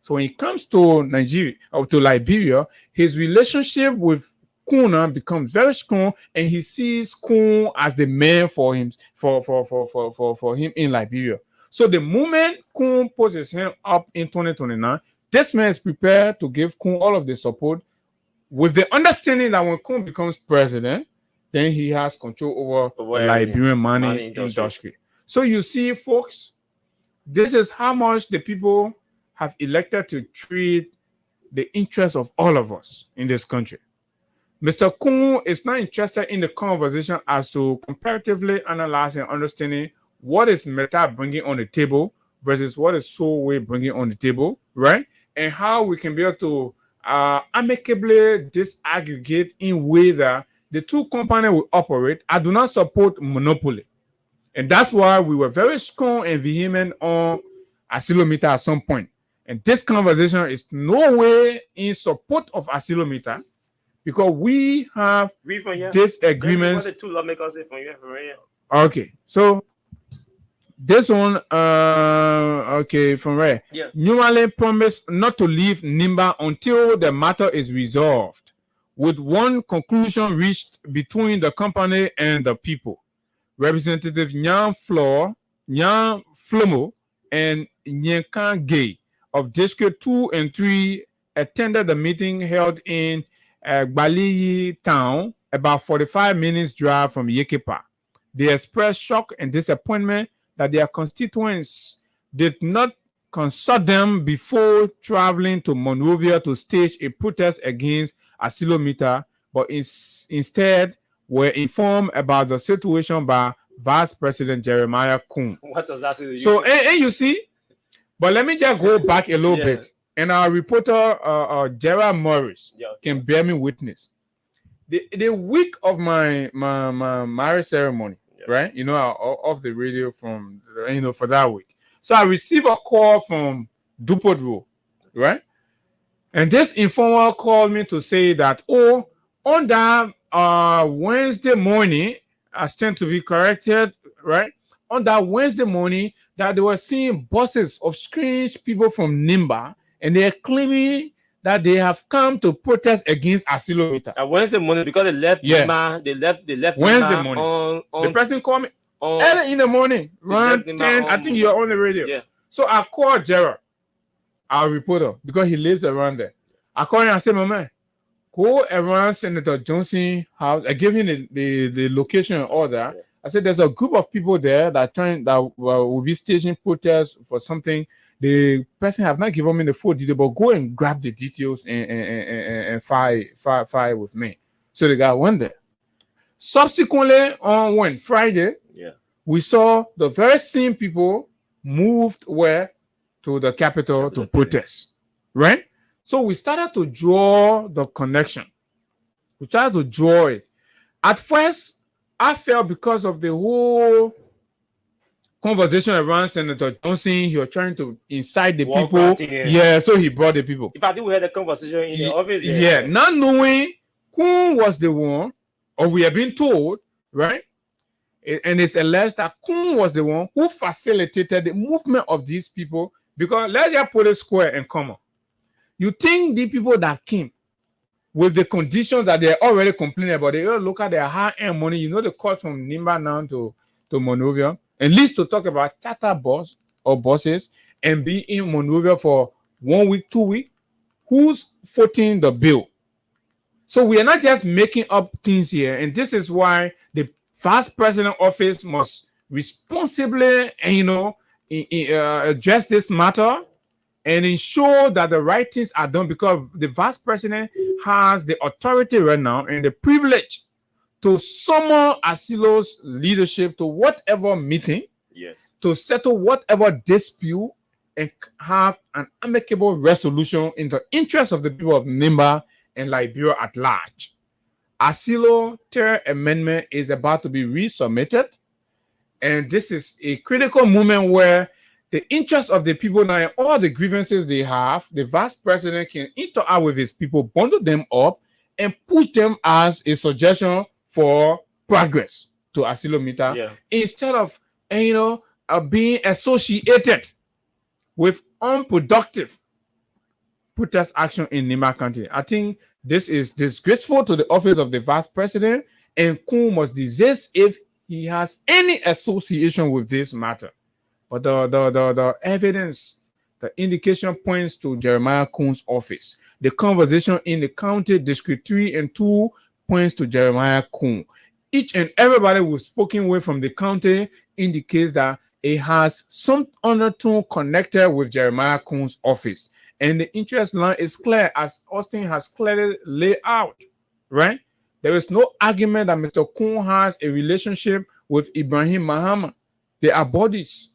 [SPEAKER 13] So when it comes to Nigeria or to Liberia, his relationship with Kun becomes very strong, and he sees Kun as the man for him for him in Liberia. So the moment Kun puts his hand up in 2029, this man is prepared to give Kun all of the support, with the understanding that when Kun becomes president, then he has control over the Liberian mining industry. So you see, folks, this is how much the people have elected to treat the interests of all of us in this country. Mr. Kun is not interested in the conversation as to comparatively analyzing and understanding what is Meta bringing on the table versus what is Sowe bringing on the table, right? And how we can be able to amicably disaggregate in whether the two companies will operate. I do not support monopoly. And that's why we were very strong and vehement on Asilometer at some point. And this conversation is no way in support of Asilometer because we have disagreements.
[SPEAKER 10] What the two lawmakers say from here?
[SPEAKER 13] Okay, so this one, from where?
[SPEAKER 10] Yeah.
[SPEAKER 13] Newly promised not to leave Nimba until the matter is resolved, with one conclusion reached between the company and the people. Representative Nyan Flomo and Nyenkan Gay of District 2 and 3 attended the meeting held in Gbaliyi town, about 45 minutes drive from Yekepa. They expressed shock and disappointment that their constituents did not consult them before traveling to Monrovia to stage a protest against Asilometer, but instead were informed about the situation by Vice President Jeremiah Kun.
[SPEAKER 10] What does that say?
[SPEAKER 13] So, and you see, but let me just go back a little bit. And our reporter, Gerald Morris, can bear me witness. The week of my marriage ceremony, right? Off the radio from, for that week. So I received a call from Dupont Road, right? And this informer called me to say that, on that Wednesday morning, I stand to be corrected, right? On that Wednesday morning, that they were seeing buses of strange people from Nimba, and they are claiming that they have come to protest against Asilometer.
[SPEAKER 10] Wednesday morning, because they left Nimba, they left
[SPEAKER 13] Wednesday morning. The person called me early in the morning, around 10. I think you're on the radio.
[SPEAKER 10] Yeah.
[SPEAKER 13] So I called Gerald, our reporter, because he lives around there. I called him and I said, my man, go around Senator Johnson house. I gave him the location and all that. Yeah. I said, there's a group of people there that will be staging protests for something. The person have not given me the full detail, but go and grab the details and file with me. So the guy went there. Subsequently, on Friday, we saw the very same people moved where to the capital to protest, right? So we started to draw the connection. We started to draw it. At first, I felt because of the whole conversation around Senator Johnson, he was trying to incite the people. Yeah, so he brought the people.
[SPEAKER 10] If I think we had a conversation in the office,
[SPEAKER 13] yeah, not knowing who was the one, or we have been told, right? And it's alleged that Kun was the one who facilitated the movement of these people, because let's just put it square and common. You think the people that came with the conditions that they're already complaining about, they all look at their high-end money, you know, the cost from Nimba now to Monrovia, at least to talk about charter bus or buses and be in Monrovia for 1 week, 2 weeks, who's footing the bill? So we are not just making up things here, and this is why the Vice President office must responsibly, address this matter and ensure that the right things are done, because the Vice President has the authority right now and the privilege to summon Asilo's leadership to whatever meeting,
[SPEAKER 10] yes,
[SPEAKER 13] to settle whatever dispute and have an amicable resolution in the interest of the people of Nimba and Liberia at large. Asilo third amendment is about to be resubmitted, and this is a critical moment where the interest of the people now and all the grievances they have, the Vice President can interact with his people, bundle them up, and push them as a suggestion for progress to Asilo Mita, instead of being associated with unproductive protest action in Nimba County. I think this is disgraceful to the office of the Vice President, and Kun must desist if he has any association with this matter. But the evidence, the indication points to Jeremiah Kun's office. The conversation in the county district 3 and 2 points to Jeremiah Kun. Each and everybody who's spoken with from the county indicates that it has some undertone connected with Jeremiah Kun's office. And the interest line is clear, as Austin has clearly laid out, right? There is no argument that Mr. Kun has a relationship with Ibrahim Mahama. They are bodies,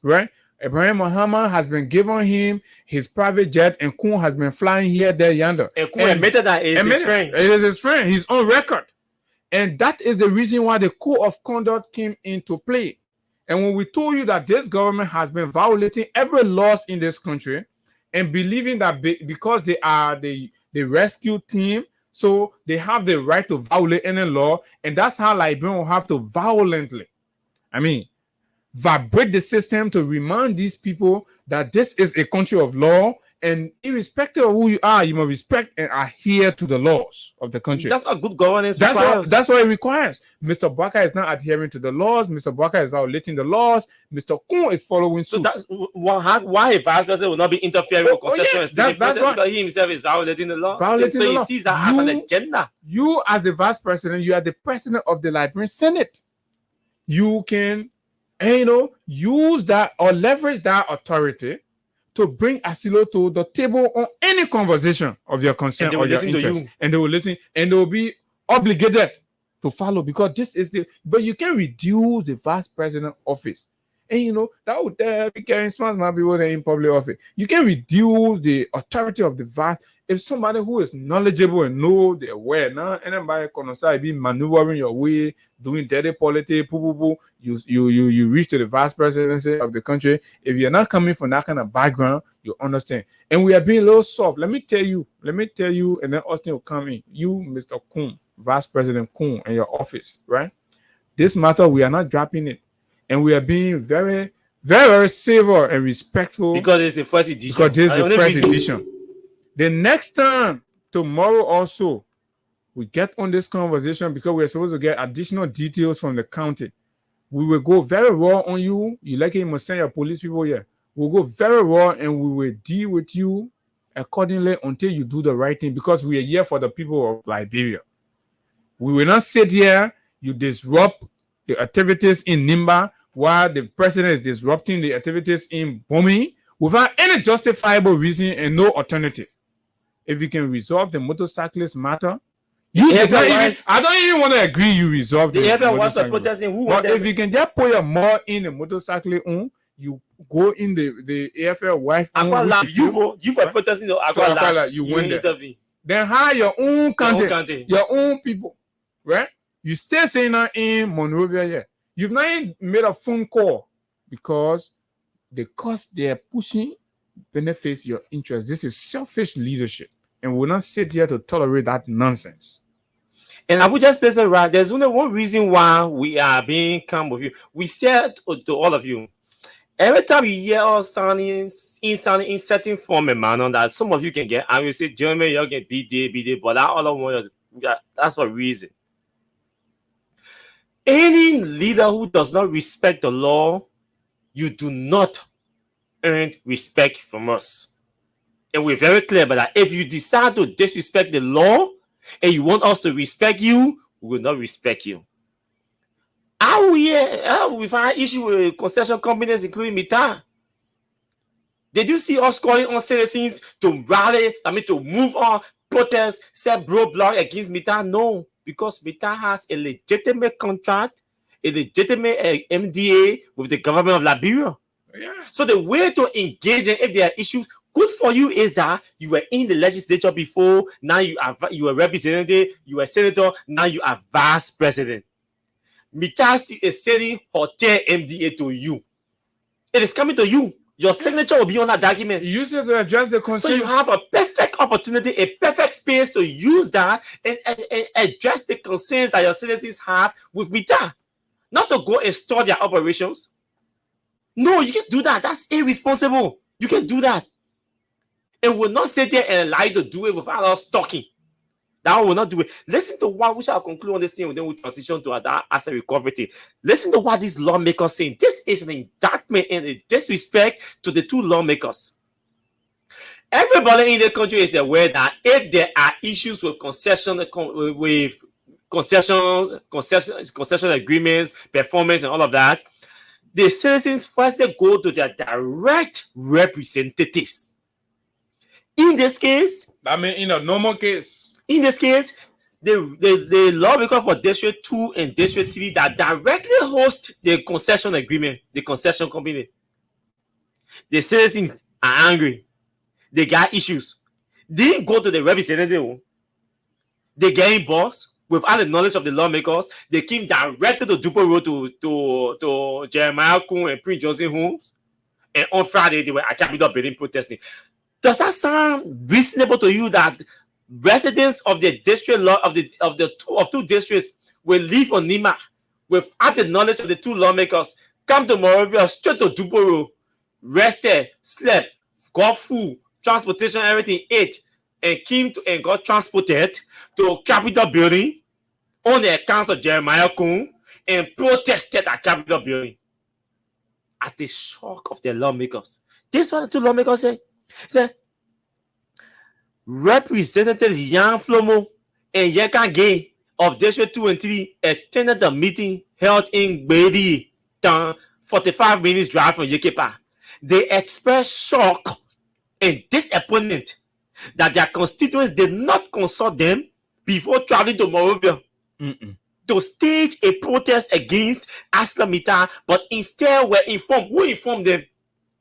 [SPEAKER 13] right? Ibrahim Mahama has been given him his private jet, and Kun has been flying here, there, yonder.
[SPEAKER 10] And Kun admitted that it's his friend.
[SPEAKER 13] It is his friend. He's on record. And that is the reason why the code of conduct came into play. And when we told you that this government has been violating every laws in this country and believing that because they are the rescue team, so they have the right to violate any law, and that's how Liberians will have to violently, vibrate the system to remind these people that this is a country of law, and irrespective of who you are, you must respect and adhere to the laws of the country.
[SPEAKER 10] That's what good governance requires.
[SPEAKER 13] That's what it requires. Mr. Baka is not adhering to the laws. Mr. Baka is violating the laws. Mr. Kun is following suit.
[SPEAKER 10] So that's why a vice president will not be interfering with concession and state protest, because he himself is violating the laws. So he sees that as an agenda.
[SPEAKER 13] You, as the vice president, you are the president of the Liberian Senate. You can, use that or leverage that authority to bring Asilo to the table on any conversation of your concern or your interest. And they will listen, and they will be obligated to follow, because this is but you can reduce the vice president office. And that would be carrying smart people in public office. You can reduce the authority of the vice. If somebody who is knowledgeable and know their way, now anybody can be maneuvering your way, doing dirty politics, you reach to the vice presidency of the country. If you're not coming from that kind of background, you understand. And we are being a little soft. Let me tell you, and then Austin will come in. You, Mr. Kun, Vice President Kun, and your office, right? This matter, we are not dropping it. And we are being very, very, very civil and respectful.
[SPEAKER 10] Because it's the first edition.
[SPEAKER 13] Because this is the first edition. The next time, tomorrow also, we get on this conversation, because we're supposed to get additional details from the county. We will go very raw on you. You like it, you must send your police people here. We'll go very raw, and we will deal with you accordingly until you do the right thing, because we are here for the people of Liberia. We will not sit here, you disrupt the activities in Nimba while the president is disrupting the activities in Bomi without any justifiable reason and no alternative. If you can resolve the motorcyclist matter, I don't even want to agree you resolve the motorcyclist.
[SPEAKER 10] Protesting,
[SPEAKER 13] but if you can just put your more in the motorcycle, you go in the AFL wife.
[SPEAKER 10] Aqua Lab, you were
[SPEAKER 13] right?
[SPEAKER 10] protesting the Aqua
[SPEAKER 13] Aqua
[SPEAKER 10] Lab.
[SPEAKER 13] Lab, you went there.
[SPEAKER 10] intervene.
[SPEAKER 13] Then hire your own content,
[SPEAKER 10] country.
[SPEAKER 13] your own people, right? You still saying that in Monrovia yet. You've not even made a phone call because the cost they're pushing benefits your interest. This is selfish leadership, and we'll not sit here to tolerate that nonsense.
[SPEAKER 10] And I would just say, right, there's only one reason why we are being calm with you. We said to all of you, every time you hear us sounding in certain form and manner that some of you can get, and you say, Jeremy, you can be there, but that all of one, that's for reason. Any leader who does not respect the law, you do not earn respect from us. And we're very clear about that. If you decide to disrespect the law and you want us to respect you, we will not respect you. We find issue with concession companies, including Mita. Did you see us calling on citizens to rally, to move on, protest, set roadblock against Mita? No, because Mita has a legitimate contract, a legitimate MDA with the government of Liberia.
[SPEAKER 13] Yeah.
[SPEAKER 10] So the way to engage in if there are issues, good for you is that you were in the legislature before, now you are representative, you are senator, now you are vice president. Mita is sending hotel MDA to you. It is coming to you. Your signature will be on that document.
[SPEAKER 13] Use it to address the concern.
[SPEAKER 10] So you have a perfect opportunity, a perfect space to use that and address the concerns that your citizens have with Mita. Not to go and store their operations. No, you can do that. That's irresponsible. You can do that. And will not sit there and lie to do it without us talking. That will not do it. Listen to what we shall conclude on this thing, and then we transition to that asset recovery thing. Listen to what these lawmakers saying. This is an indictment and a disrespect to the two lawmakers. Everybody in the country is aware that if there are issues with concession agreements, performance, and all of that, the citizens first go to their direct representatives. In this case,
[SPEAKER 13] I mean, in a normal case.
[SPEAKER 10] In this case, the lawmaker for District 2 and District 3 that directly host the concession agreement, the concession company. The citizens are angry. They got issues. They didn't go to the representative. They get involved without the knowledge of the lawmakers. They came directly to Dupo Road to Jeremiah Kun and Prince Joseph Holmes. And on Friday, they were at Capitol Building protesting. Does that sound reasonable to you that residents of the district of two districts will live on Nimba without the knowledge of the two lawmakers, come to Monrovia straight to Dupo Road, rested, slept, got food, transportation, everything, ate, and got transported to Capitol Building on the accounts of Jeremiah Kun and protested at Capitol Building at the shock of the lawmakers. This is what the two lawmakers said. Representatives Jan Flomo and Yeka Gay of District 2 and 3 attended the meeting held in Gbedi, 45 minutes drive from Yekepa. They expressed shock and disappointment that their constituents did not consult them before traveling to Monrovia to stage a protest against Aslamita, but instead were informed. Who informed them?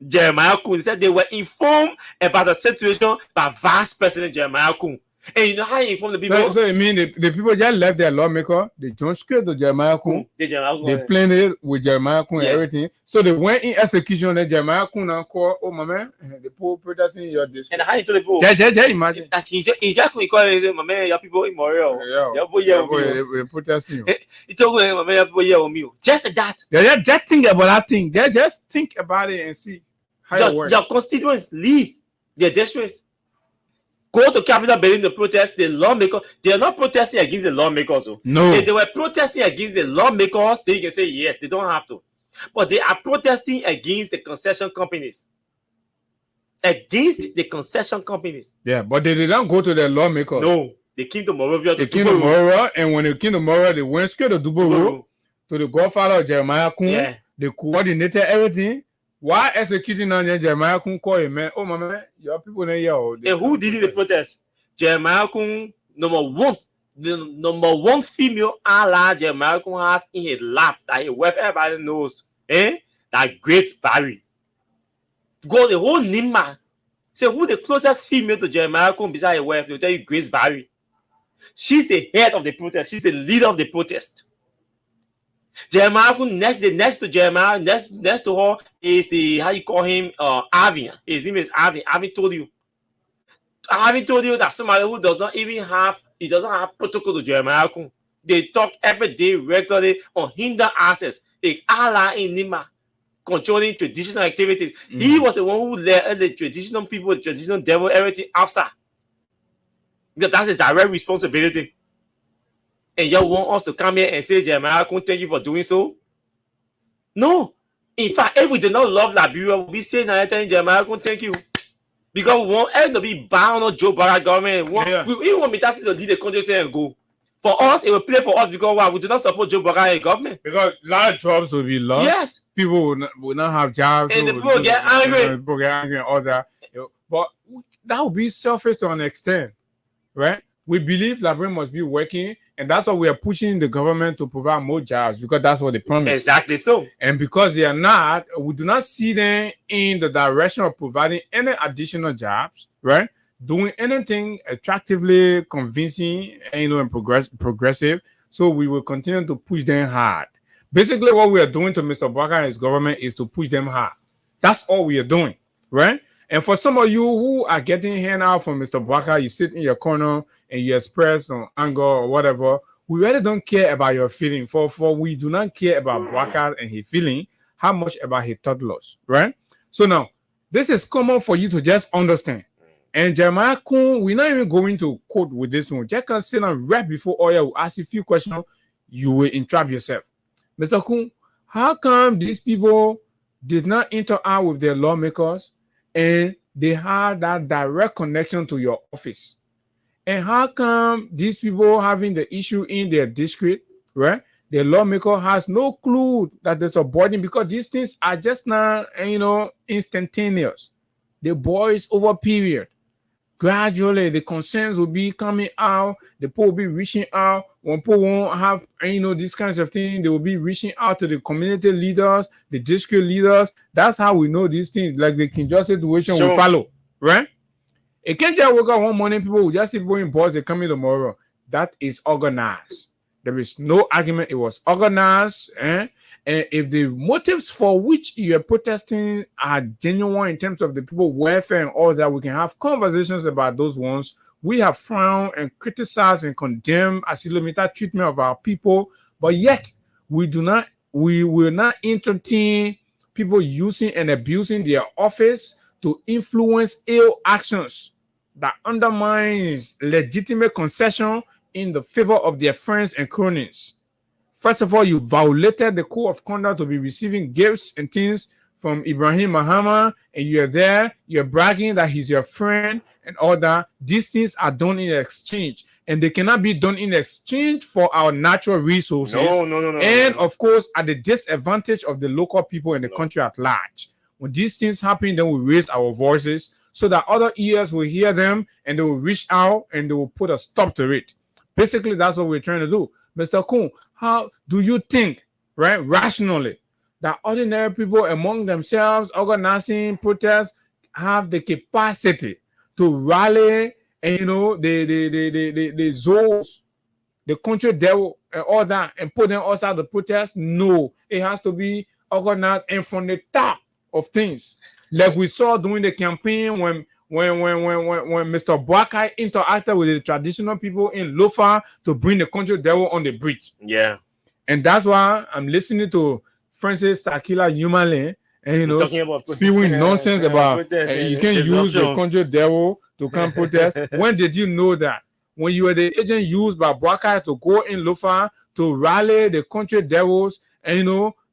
[SPEAKER 10] Jeremiah Kun said they were informed about the situation by Vice President Jeremiah Kun. And you know how he informed the people?
[SPEAKER 13] So you mean the people just left their lawmaker, they joined straight to Jeremiah Kun. They planned it with Jeremiah Kun and everything. So they went in execution and Jeremiah Kun and called, oh my man, the poor protesting in your district.
[SPEAKER 10] And how he told the people?
[SPEAKER 13] Imagine.
[SPEAKER 10] He just called and said, my man, your people immoral.
[SPEAKER 13] We're protesting.
[SPEAKER 10] He told me, my man, your people here with me. Just that.
[SPEAKER 13] Just think about that thing. Just think about it and see.
[SPEAKER 10] Your constituents leave their districts, go to Capitol Building to protest. The lawmakers, they are not protesting against the lawmakers.
[SPEAKER 13] No.
[SPEAKER 10] If they were protesting against the lawmakers, they can say yes, they don't have to. But they are protesting against the concession companies. Against the concession companies.
[SPEAKER 13] Yeah, but they did not go to the lawmakers.
[SPEAKER 10] No, they came to Monrovia.
[SPEAKER 13] They came to Monrovia, and when they came to Monrovia, they went straight to Dubo Road, to the godfather of Jeremiah Kun.
[SPEAKER 10] Yeah.
[SPEAKER 13] They coordinated everything. Why executing on Jeremiah Kun call him, man? Oh, my man, your people in here.
[SPEAKER 10] And who did the protest? Jeremiah Kun, number one female ally Jeremiah Kun has in his life that everybody knows. That Grace Barry. Go the whole Nimba. Say who the closest female to Jeremiah Kun beside a wife? They'll tell you Grace Barry. She's the head of the protest. She's the leader of the protest. Jeremiah Kun next to Jeremiah, next to her is the how you call him Arvin. His name is Arvin. Arvin told you that somebody who doesn't have protocol to Jeremiah Kun. They talk every day regularly on hinder access. A Allah in Nimba controlling traditional activities. He was the one who led the traditional people, the traditional devil, everything outside. That's his direct responsibility. And you want us to come here and say, Jeremiah, thank you for doing so? No. In fact, if we do not love Liberia, we'll be saying Jeremiah, thank you. Because we want everyone to be bound on Joe Barack government. We want Metasi to lead the country say and go. For us, it will play for us because we do not support Joe Barack government.
[SPEAKER 13] Because a lot of jobs will be lost.
[SPEAKER 10] Yes.
[SPEAKER 13] People will not have jobs.
[SPEAKER 10] And the people get angry.
[SPEAKER 13] People get angry and all that. But that would be selfish to an extent, right? We believe Liberia must be working, and that's why we are pushing the government to provide more jobs because that's what they promise.
[SPEAKER 10] Exactly so.
[SPEAKER 13] And because they are not, we do not see them in the direction of providing any additional jobs, right? Doing anything attractively convincing, and progressive. So we will continue to push them hard. Basically, what we are doing to Mr. Barker and his government is to push them hard. That's all we are doing, right? And for some of you who are getting handout from Mr. Barker, you sit in your corner and you express some anger or whatever. We really don't care about your feeling. For we do not care about Barker and his feeling, how much about his toddlers, right? So now, this is common for you to just understand. And Jeremiah Kun, we're not even going to quote with this one. Just can sit and right before Oya will ask you a few questions, you will entrap yourself. Mr. Kun, how come these people did not interact with their lawmakers and they had that direct connection to your office? And how come these people having the issue in their district, right? The lawmaker has no clue that there's a burden because these things are just not, instantaneous. The boys over period. Gradually, the concerns will be coming out. The people will be reaching out. When people won't have, these kinds of things, they will be reaching out to the community leaders, the district leaders. That's how we know these things. Like the King George situation will follow, right? It can't just wake up one morning, people will just see people in bus, they're coming tomorrow. That is organized. There is no argument. It was organized. And if the motives for which you are protesting are genuine in terms of the people welfare and all that, we can have conversations about those ones. We have frowned and criticized and condemned asylum treatment of our people, but yet we will not entertain people using and abusing their office to influence ill actions that undermines legitimate concession in the favor of their friends and cronies. First of all, you violated the code of conduct to be receiving gifts and things from Ibrahim Muhammad, and you're there, you're bragging that he's your friend and all that. These things are done in exchange, and they cannot be done in exchange for our natural resources.
[SPEAKER 10] No.
[SPEAKER 13] And of course, at the disadvantage of the local people in the country at large. When these things happen, then we raise our voices so that other ears will hear them and they will reach out and they will put a stop to it. Basically, that's what we're trying to do. Mr. Kun, how do you think, right, rationally, that ordinary people among themselves organizing protests have the capacity to rally and, the zones, the country devil and all that and put them outside the protest? No, it has to be organized and from the top of things. Like we saw during the campaign when Mr. Bwakai interacted with the traditional people in Lofa to bring the country devil on the bridge.
[SPEAKER 10] Yeah.
[SPEAKER 13] And that's why I'm listening to Francis Sakila Yumale and spewing nonsense about you can use the country devil to come protest. When did you know that? When you were the agent used by Bwakai to go in Lofa to rally the country devils and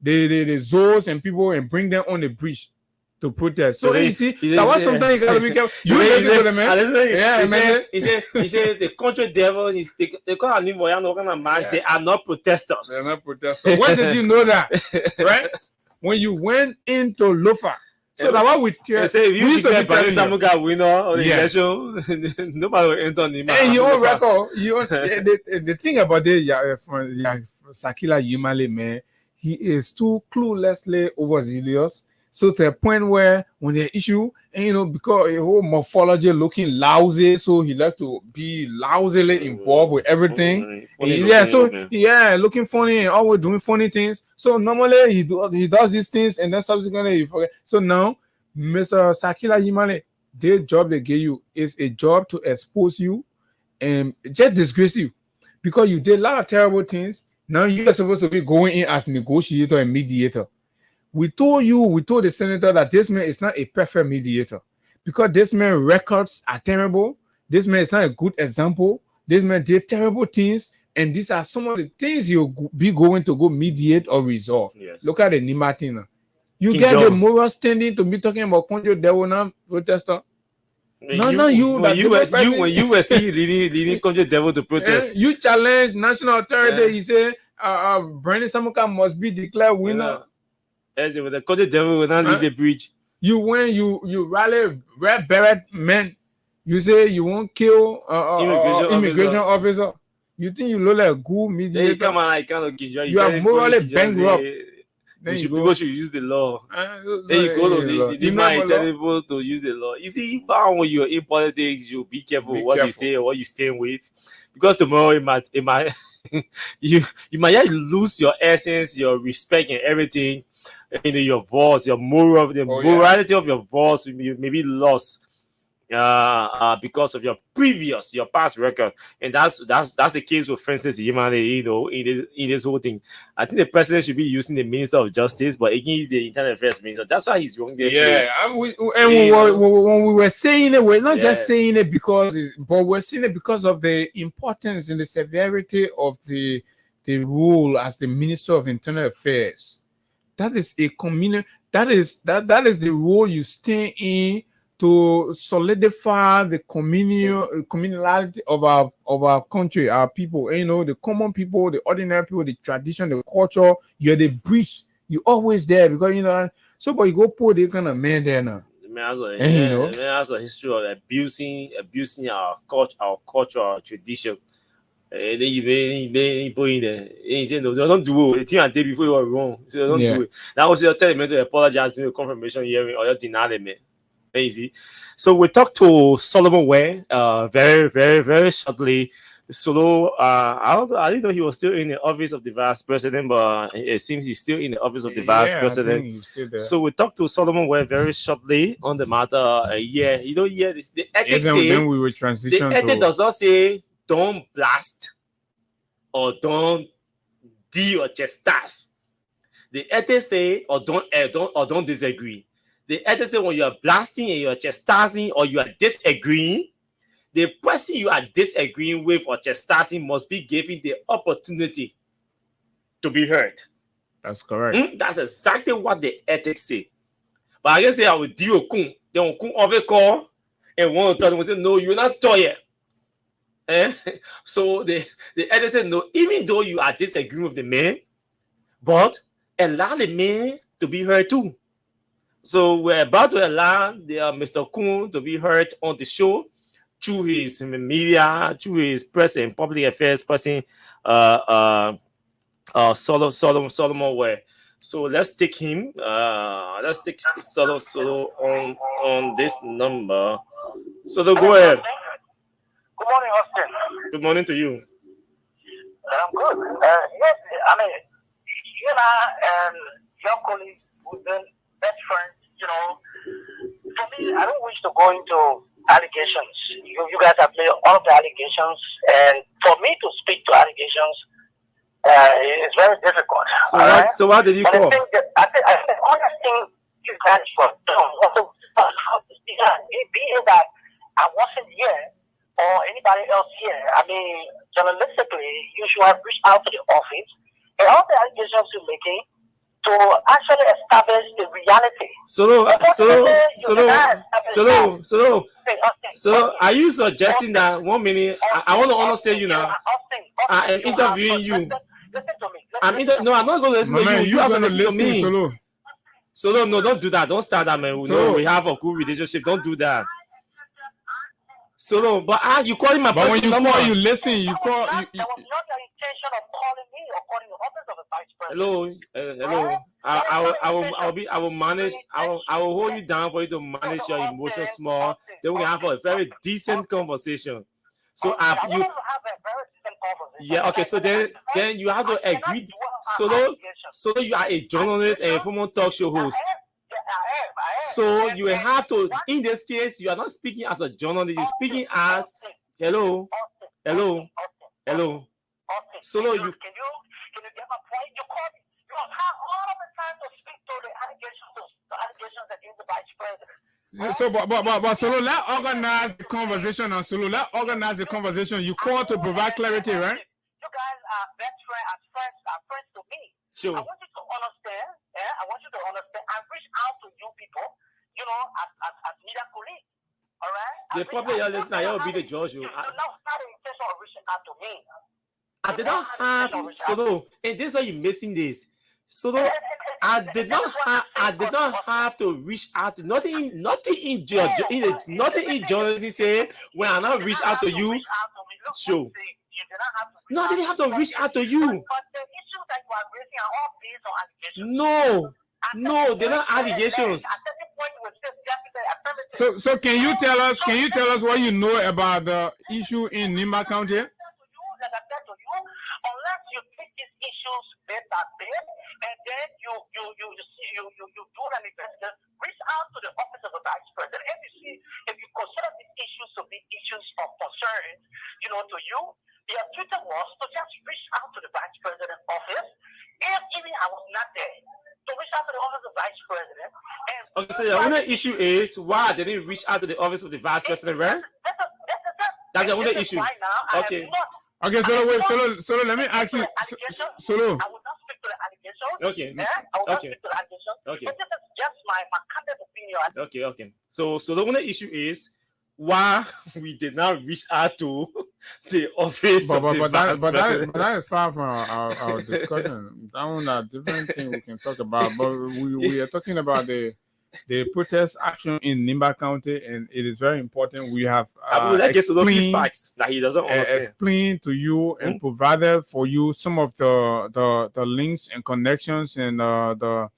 [SPEAKER 13] the Zoos and people and bring them on the bridge to protest. So you see, that was something you gotta be careful. You listen to the man.
[SPEAKER 10] He said the country devil, they call Nimba, they are not protesters.
[SPEAKER 13] They're not protesters. When did you know that? Right? When you went into Lofa. So that what we
[SPEAKER 10] say, if you declare Samuka winner of the election, nobody will enter Nimba.
[SPEAKER 13] And your own record, the thing about this, Sakila Yumale, man, he is too cluelessly overzealous. So to a point where when the issue, and because a whole morphology looking lousy, so he like to be lousily involved with everything. Looking funny and always doing funny things. So normally he does these things and then subsequently he forget. So now, Mr. Sakila Yimale, the job they gave you is a job to expose you and just disgrace you because you did a lot of terrible things. Now you are supposed to be going in as negotiator and mediator. We told the senator that this man is not a perfect mediator because this man's records are terrible. This man is not a good example. This man did terrible things, and these are some of the things you'll be going to go mediate or resolve.
[SPEAKER 10] Yes.
[SPEAKER 13] Look at the Nimba thing now. You
[SPEAKER 10] King
[SPEAKER 13] get
[SPEAKER 10] John.
[SPEAKER 13] the moral standing to be talking about conjure devil now, protester.
[SPEAKER 10] When you were still leading conjure devil to protest.
[SPEAKER 13] You challenge national authority. He said, Brandon Samuka must be declared winner.
[SPEAKER 10] As the conjure devil will not leave the bridge.
[SPEAKER 13] You rally red beret men. You say you won't kill immigration officer. You think you look like a good mediator?
[SPEAKER 10] You come on, I cannot give you.
[SPEAKER 13] You are morally bankrupt.
[SPEAKER 10] People should use the law. Then you go to the man tell people to use the law. You see, when you're in politics, you be careful what you say or what you stand with, because tomorrow it might you might lose your essence, your respect, and everything. Your voice, your morality of your voice may be lost because of your past record, and that's the case with Francis Yimane. In this whole thing, I think the president should be using the Minister of Justice, but again, he's the Internal Affairs Minister. That's why he's wrong there.
[SPEAKER 13] When we were saying it, we're not just saying it but we're saying it because of the importance and the severity of the role as the Minister of Internal Affairs. That is a communal. That is the role you stay in to solidify the communality of our country, our people. The common people, the ordinary people, the tradition, the culture. You're the bridge. You're always there because So, but you go put the kind of man there now.
[SPEAKER 10] Man has a history of abusing our culture, our tradition. And then you put in there. And he said, no, don't do it. The thing I did before you were wrong. So don't do it. That was your telling me to apologize to the confirmation hearing or you deny them. Easy. So we talked to Solomon Ware very, very, very shortly. Solo, I didn't know he was still in the office of the vice president, but it seems he's still in the office of the vice president. So we talked to Solomon Ware very shortly on the matter. The ethics say,
[SPEAKER 13] then we will transition.
[SPEAKER 10] The ethics does not say don't blast or don't or chastise. The ethics say or don't disagree. The ethics say when you are blasting and you are chastising or you are disagreeing, the person you are disagreeing with or chastising must be given the opportunity to be heard.
[SPEAKER 13] That's correct.
[SPEAKER 10] That's exactly what the ethics say. But I can say I will deal with Kun. Then Kun over call and one of them will say, no, you're not toying. So the ethics say, no, even though you are disagreeing with the man, but allow the man to be heard too. So we're about to allow Mr. Kun to be heard on the show through his media, through his press and public affairs person, Solomon Ware. So let's take him. Let's take Solo on this number. So go ahead.
[SPEAKER 14] Good morning, Austin.
[SPEAKER 10] Good morning to you.
[SPEAKER 14] I'm good. Yes, I mean, you and I and your colleagues, we've been best friends. For me, I don't wish to go into allegations. You guys have made all of the allegations, and for me to speak to allegations is very difficult.
[SPEAKER 10] So what did you call?
[SPEAKER 14] I think the honest thing you guys were doing, being that I wasn't here or anybody else here, I mean, journalistically, you should have reached out to the office and all the allegations you're making to actually establish the reality.
[SPEAKER 10] So are you suggesting that 1 minute? I want to understand you now. I am interviewing you.
[SPEAKER 14] Listen to me.
[SPEAKER 10] No, I'm not going to listen to you. You have to listen to me. Solo, no, don't do that. Don't start that, man. No, we have a good relationship. Don't do that. Solo, but you call him a person.
[SPEAKER 13] But when you
[SPEAKER 10] number.
[SPEAKER 13] Call, you listen. You call.
[SPEAKER 14] There was not the intention of calling me or calling the office of the vice president.
[SPEAKER 10] I will manage. I will hold you down for you to manage your emotions small. Then we can have a very decent conversation. So you. Yeah. Okay. So then you have to agree. So you are a journalist and a former talk show host. So you have to. In this case, you are not speaking as a journalist. You're speaking as hello. So you.
[SPEAKER 14] Can you get my point? You call me. You have all of the time to speak to the allegations against the vice president.
[SPEAKER 13] So, but Solo, let's organize the conversation on Solo. Let's organize the conversation. You call to provide clarity, right?
[SPEAKER 14] You guys are best friends to me.
[SPEAKER 10] Sure.
[SPEAKER 14] I want you to understand. I want you to understand. I reach out to you people, as media colleagues. All right.
[SPEAKER 10] The problem you're listening, you'll be the judge.
[SPEAKER 14] You not have the intention of reaching out to me.
[SPEAKER 10] I did not have Solo, and this is why you're missing this. Solo, I did not have to reach out to nothing in journalism say when I not reach out to you. Sure. No, I didn't have to reach out to you. No, they're not allegations.
[SPEAKER 13] So can you tell us what you know about the issue in Nimba County?
[SPEAKER 14] Unless you take these issues bit by bit, and then you do an investigation, reach out to the office of the vice president. If you consider these issues to be issues of concern, to you, your Twitter was to just reach out to the vice president office. If even I was not there, to reach out to the office of the vice president.
[SPEAKER 10] Okay, so the only issue is why they didn't reach out to the office of the vice president, right? That's the only issue. Okay.
[SPEAKER 13] Okay, Solo, let me ask you, Solo.
[SPEAKER 14] I will not speak to the allegations.
[SPEAKER 10] Okay.
[SPEAKER 14] I will not speak to the allegations.
[SPEAKER 10] Okay.
[SPEAKER 14] But this is just my candid opinion.
[SPEAKER 10] Okay. So the only issue is why we did not reach out to the office of the vice president.
[SPEAKER 13] But that is far from our discussion. That one a different thing we can talk about. But we are talking about the protest action in Nimba County, and it is very important. We have
[SPEAKER 10] facts that he doesn't understand.
[SPEAKER 13] Explained to you and provided for you some of the links and connections and the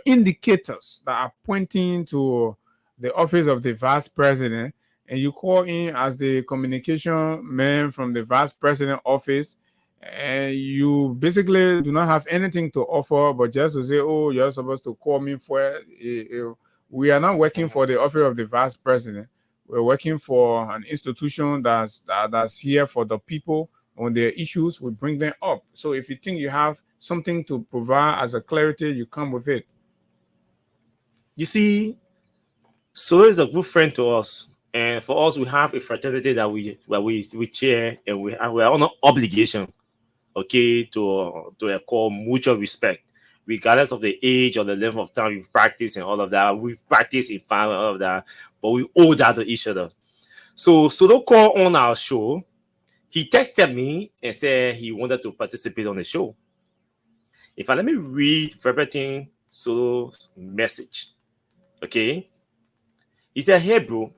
[SPEAKER 13] indicators that are pointing to the office of the vice president. And you call in as the communication man from the vice president office, and you basically do not have anything to offer, but just to say, oh, you're supposed to call me for it. We are not working for the office of the vice president. We're working for an institution that's here for the people. On their issues, we bring them up. So if you think you have something to provide as a clarity, you come with it.
[SPEAKER 10] You see, Solo is a good friend to us. And for us, we have a fraternity that we share, and we are on an obligation, okay, to call mutual respect, regardless of the age or the level of time we've practiced and all of that. We've practiced in fun and all of that, but we owe that to each other. So Solo called on our show. He texted me and said he wanted to participate on the show. In fact, let me read verbatim Solo's message. Okay. He said, "Hey, bro,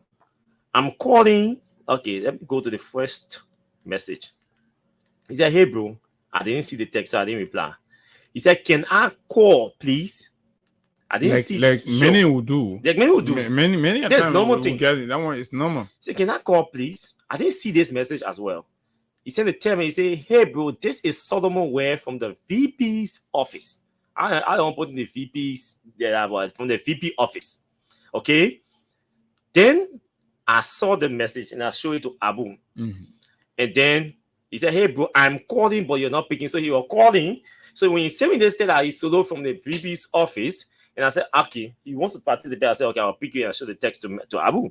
[SPEAKER 10] I'm calling." Okay, let me go to the first message. He said, "Hey, bro, I didn't see the text, so I didn't reply." He said, "Can I call, please?" I didn't see.
[SPEAKER 13] Like many will do.
[SPEAKER 10] Like many will do.
[SPEAKER 13] Many.
[SPEAKER 10] That's normal thing.
[SPEAKER 13] That one is normal.
[SPEAKER 10] He said, "Can I call, please?" I didn't see this message as well. He sent a text me. He said, "Hey, bro, this is Solomon Ware from the VP's office." I don't put in the VP's there, but from the VP office. Okay. Then I saw the message and I showed it to Abu.
[SPEAKER 13] Mm-hmm.
[SPEAKER 10] And then he said, "Hey, bro, I'm calling, but you're not picking." So he was calling. So when he sent me this, that he's Solo from the VP's office, and I said, "Okay, he wants to participate." I said, "Okay, I'll pick you," and show the text to Abu.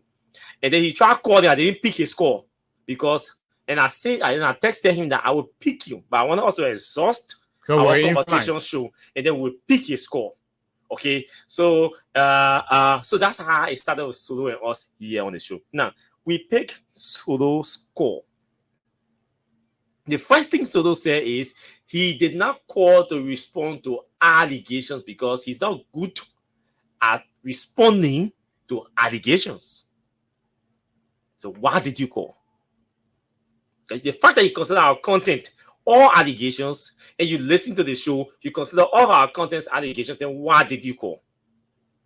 [SPEAKER 10] And then he tried calling. I didn't pick his call because, and I texted him that I would pick you, but I want us to exhaust our competition show, and then we'll pick his call. Okay, so that's how it started with Solo and us here on the show. Now we pick Solo's call. The first thing Solo said is he did not call to respond to allegations because he's not good at responding to allegations. So why did you call? Because the fact that you consider our content all allegations and you listen to the show, you consider all our contents allegations, then why did you call?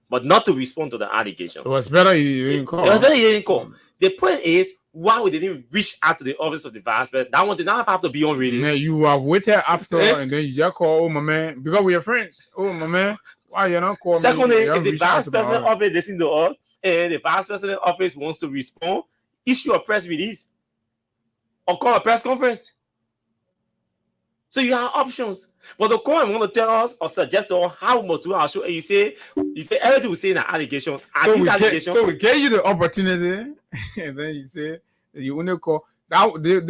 [SPEAKER 10] But not to respond to the allegations.
[SPEAKER 13] It was better you didn't call.
[SPEAKER 10] It was better you didn't call. The point is, why we didn't reach out to the office of the vice president? That one did not have to be on radio.
[SPEAKER 13] Man, you have waited after and then you just call, oh my man, because we are friends. Oh my man, why you not call me?
[SPEAKER 10] Secondly, if the vice president office listen to us and the vice president office wants to respond, issue a press release or call a press conference. So you have options. But the court want to tell us or suggest to us how we must do our show, and you say everything we say in an allegation.
[SPEAKER 13] So we gave you the opportunity, and then you say you only call. Now the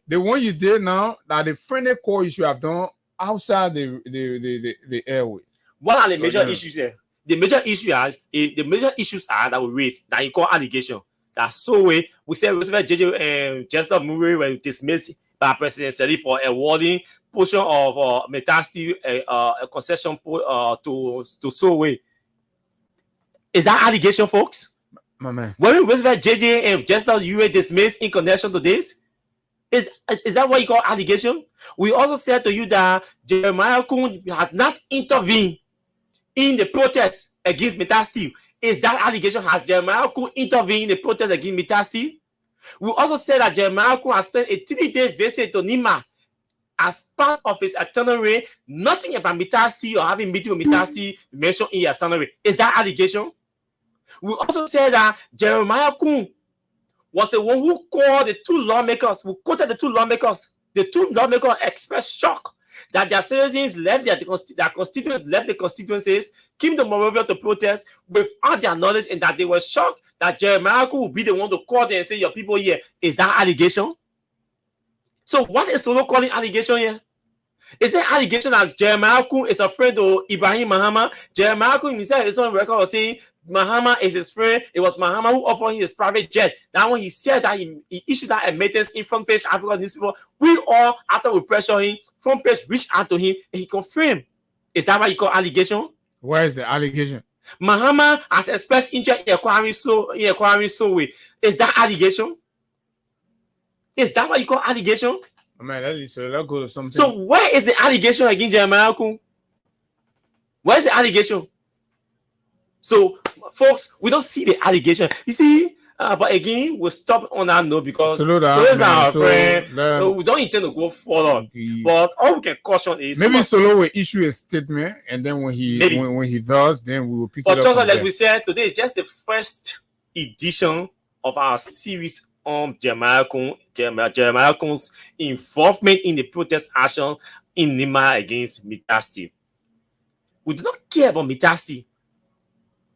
[SPEAKER 13] one you did now that the friendly call you should have done outside the airway.
[SPEAKER 10] What are the major issues there? The major issues are that we raise that you call allegation. That's so we said JJ Jester Murray were dismissed by President Seli for awarding portion of Metasti a concession to Solway. Is that allegation, folks?
[SPEAKER 13] My man.
[SPEAKER 10] When we that JJ and Jester you were dismissed in connection to this? Is that what you call allegation? We also said to you that Jeremiah Kun had not intervened in the protest against Metasti. Is that allegation? Has Jeremiah Kun intervened in the protest against Metasti? We also said that Jeremiah Kun has spent a 3-day visit to Nimba as part of his itinerary. Nothing about Metasti or having meeting with Metasti mentioned in his itinerary. Is that allegation? We also said that Jeremiah Kun was the one who called the two lawmakers, who quoted the two lawmakers. The two lawmakers expressed shock that their citizens left their constituents left the constituencies, came to Monrovia to protest without their knowledge, and that they were shocked that Jeremiah Kun would be the one to call them and say, your people here. Is that allegation? So what is Solo calling allegation here? Is it allegation that Jeremiah Kun is a friend of Ibrahim Mahama? Jeremiah Kun himself is on record of saying Mahama is his friend. It was Mahama who offered him his private jet. Now when he said that he issued that admittance in Front Page Africa newspaper, we all, after we pressure him, Front Page reached out to him and he confirmed. Is that what you call allegation?
[SPEAKER 13] Where is the allegation?
[SPEAKER 10] Mahama has expressed interest in acquiring Solway. Is that allegation? Is that what you call allegation?
[SPEAKER 13] Man, let's go to something.
[SPEAKER 10] So where is the allegation against Jeremiah Kun? Where is the allegation? So, folks, we don't see the allegation. You see, but again, we'll stop on that note because so is our friend. So we don't intend to go further. But all we can caution is
[SPEAKER 13] maybe Solo will issue a statement, and then when he does, then we will pick it up.
[SPEAKER 10] But just like we said, today is just the first edition of our series on Jeremiah Kun's involvement in the protest action in Nimba against Metasti. We do not care about Metasti.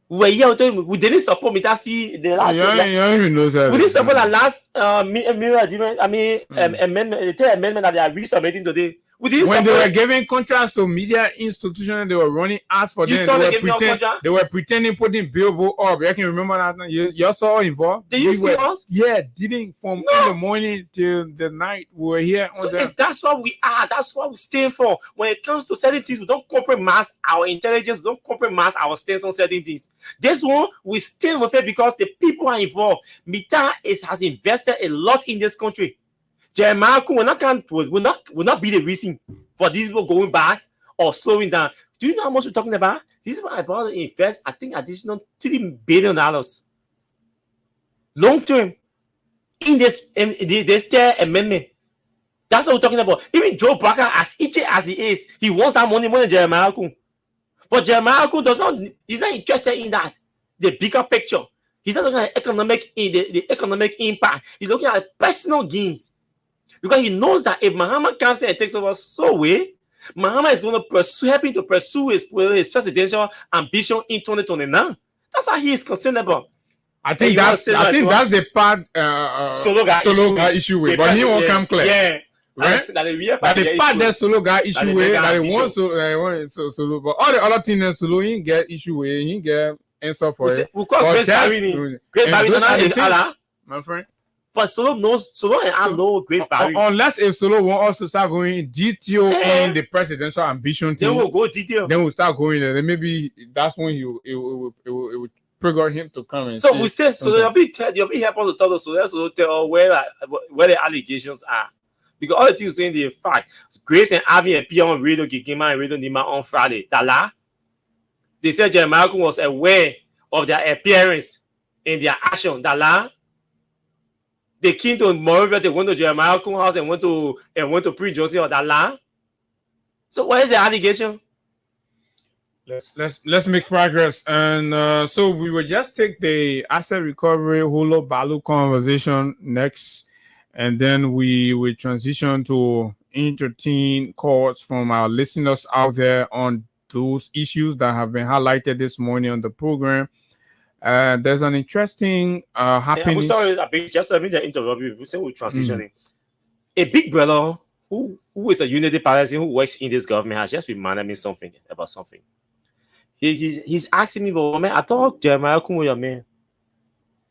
[SPEAKER 10] We didn't support Metasti. We didn't support the last amendment that they are resubmitting today.
[SPEAKER 13] When they were giving contracts to media institutions, they were running ads for them. They were pretending putting billboard up. You can remember that? You saw involved.
[SPEAKER 10] Did you see us?
[SPEAKER 13] Yeah, didn't from in the morning till the night. We were here.
[SPEAKER 10] That's what we are. That's what we stand for. When it comes to certain things, we don't compromise our intelligence. We don't compromise our stance on certain things. This one, we stand with it because the people are involved. Mita has invested a lot in this country. Jeremiah Kun will not be the reason for these people going back or slowing down. Do you know how much we're talking about? These people are about to invest, I think, additional $3 billion long term in this amendment. That's what we're talking about. Even Joe Barker, as itchy as he is, he wants that money more than Jeremiah Kun. But Jeremiah Kun he's not interested in that. The bigger picture. He's not looking at the economic impact. He's looking at personal gains. Because he knows that if Mahama comes in and takes over Solway, Mahama is going to help him to pursue his presidential ambition in 2029. That's what he is concerned about.
[SPEAKER 13] I think that's the part Solo guy issue with, but he won't come clear. Yeah. Right? The part that Solo guy issue with, that he wants Solo, but all the other things that Solo he get issue with, he get answer for it.
[SPEAKER 10] We call Great Barry,
[SPEAKER 13] my friend.
[SPEAKER 10] But Solo and I know Great Barry.
[SPEAKER 13] Unless if Solo want us to start going detail in the presidential ambition thing,
[SPEAKER 10] then we'll go detail.
[SPEAKER 13] Then we'll start going there. Then maybe that's when it will trigger him to come and.
[SPEAKER 10] So we say, so you'll be helpful to tell us. So let's tell where the allegations are. Because all the things saying the fact. Grace and Abby appear on Radio Gigima and Radio Nimba on Friday. Tala. They said Jeremiah was aware of their appearance and their action. Tala. They came to Moreover, they went to Jeremiah house and went to Prince Joseph or Dala. So what is the allegation?
[SPEAKER 13] Let's make progress. And so we will just take the asset recovery holo balu conversation next, and then we will transition to entertain calls from our listeners out there on those issues that have been highlighted this morning on the program. There's an interesting happening.
[SPEAKER 10] I'm sorry, just a minute interrupt you. We say we're transitioning. A big brother who is a unity person who works in this government has just reminded me something about something. He's asking me, but man, I thought Jeremiah Kun was your man.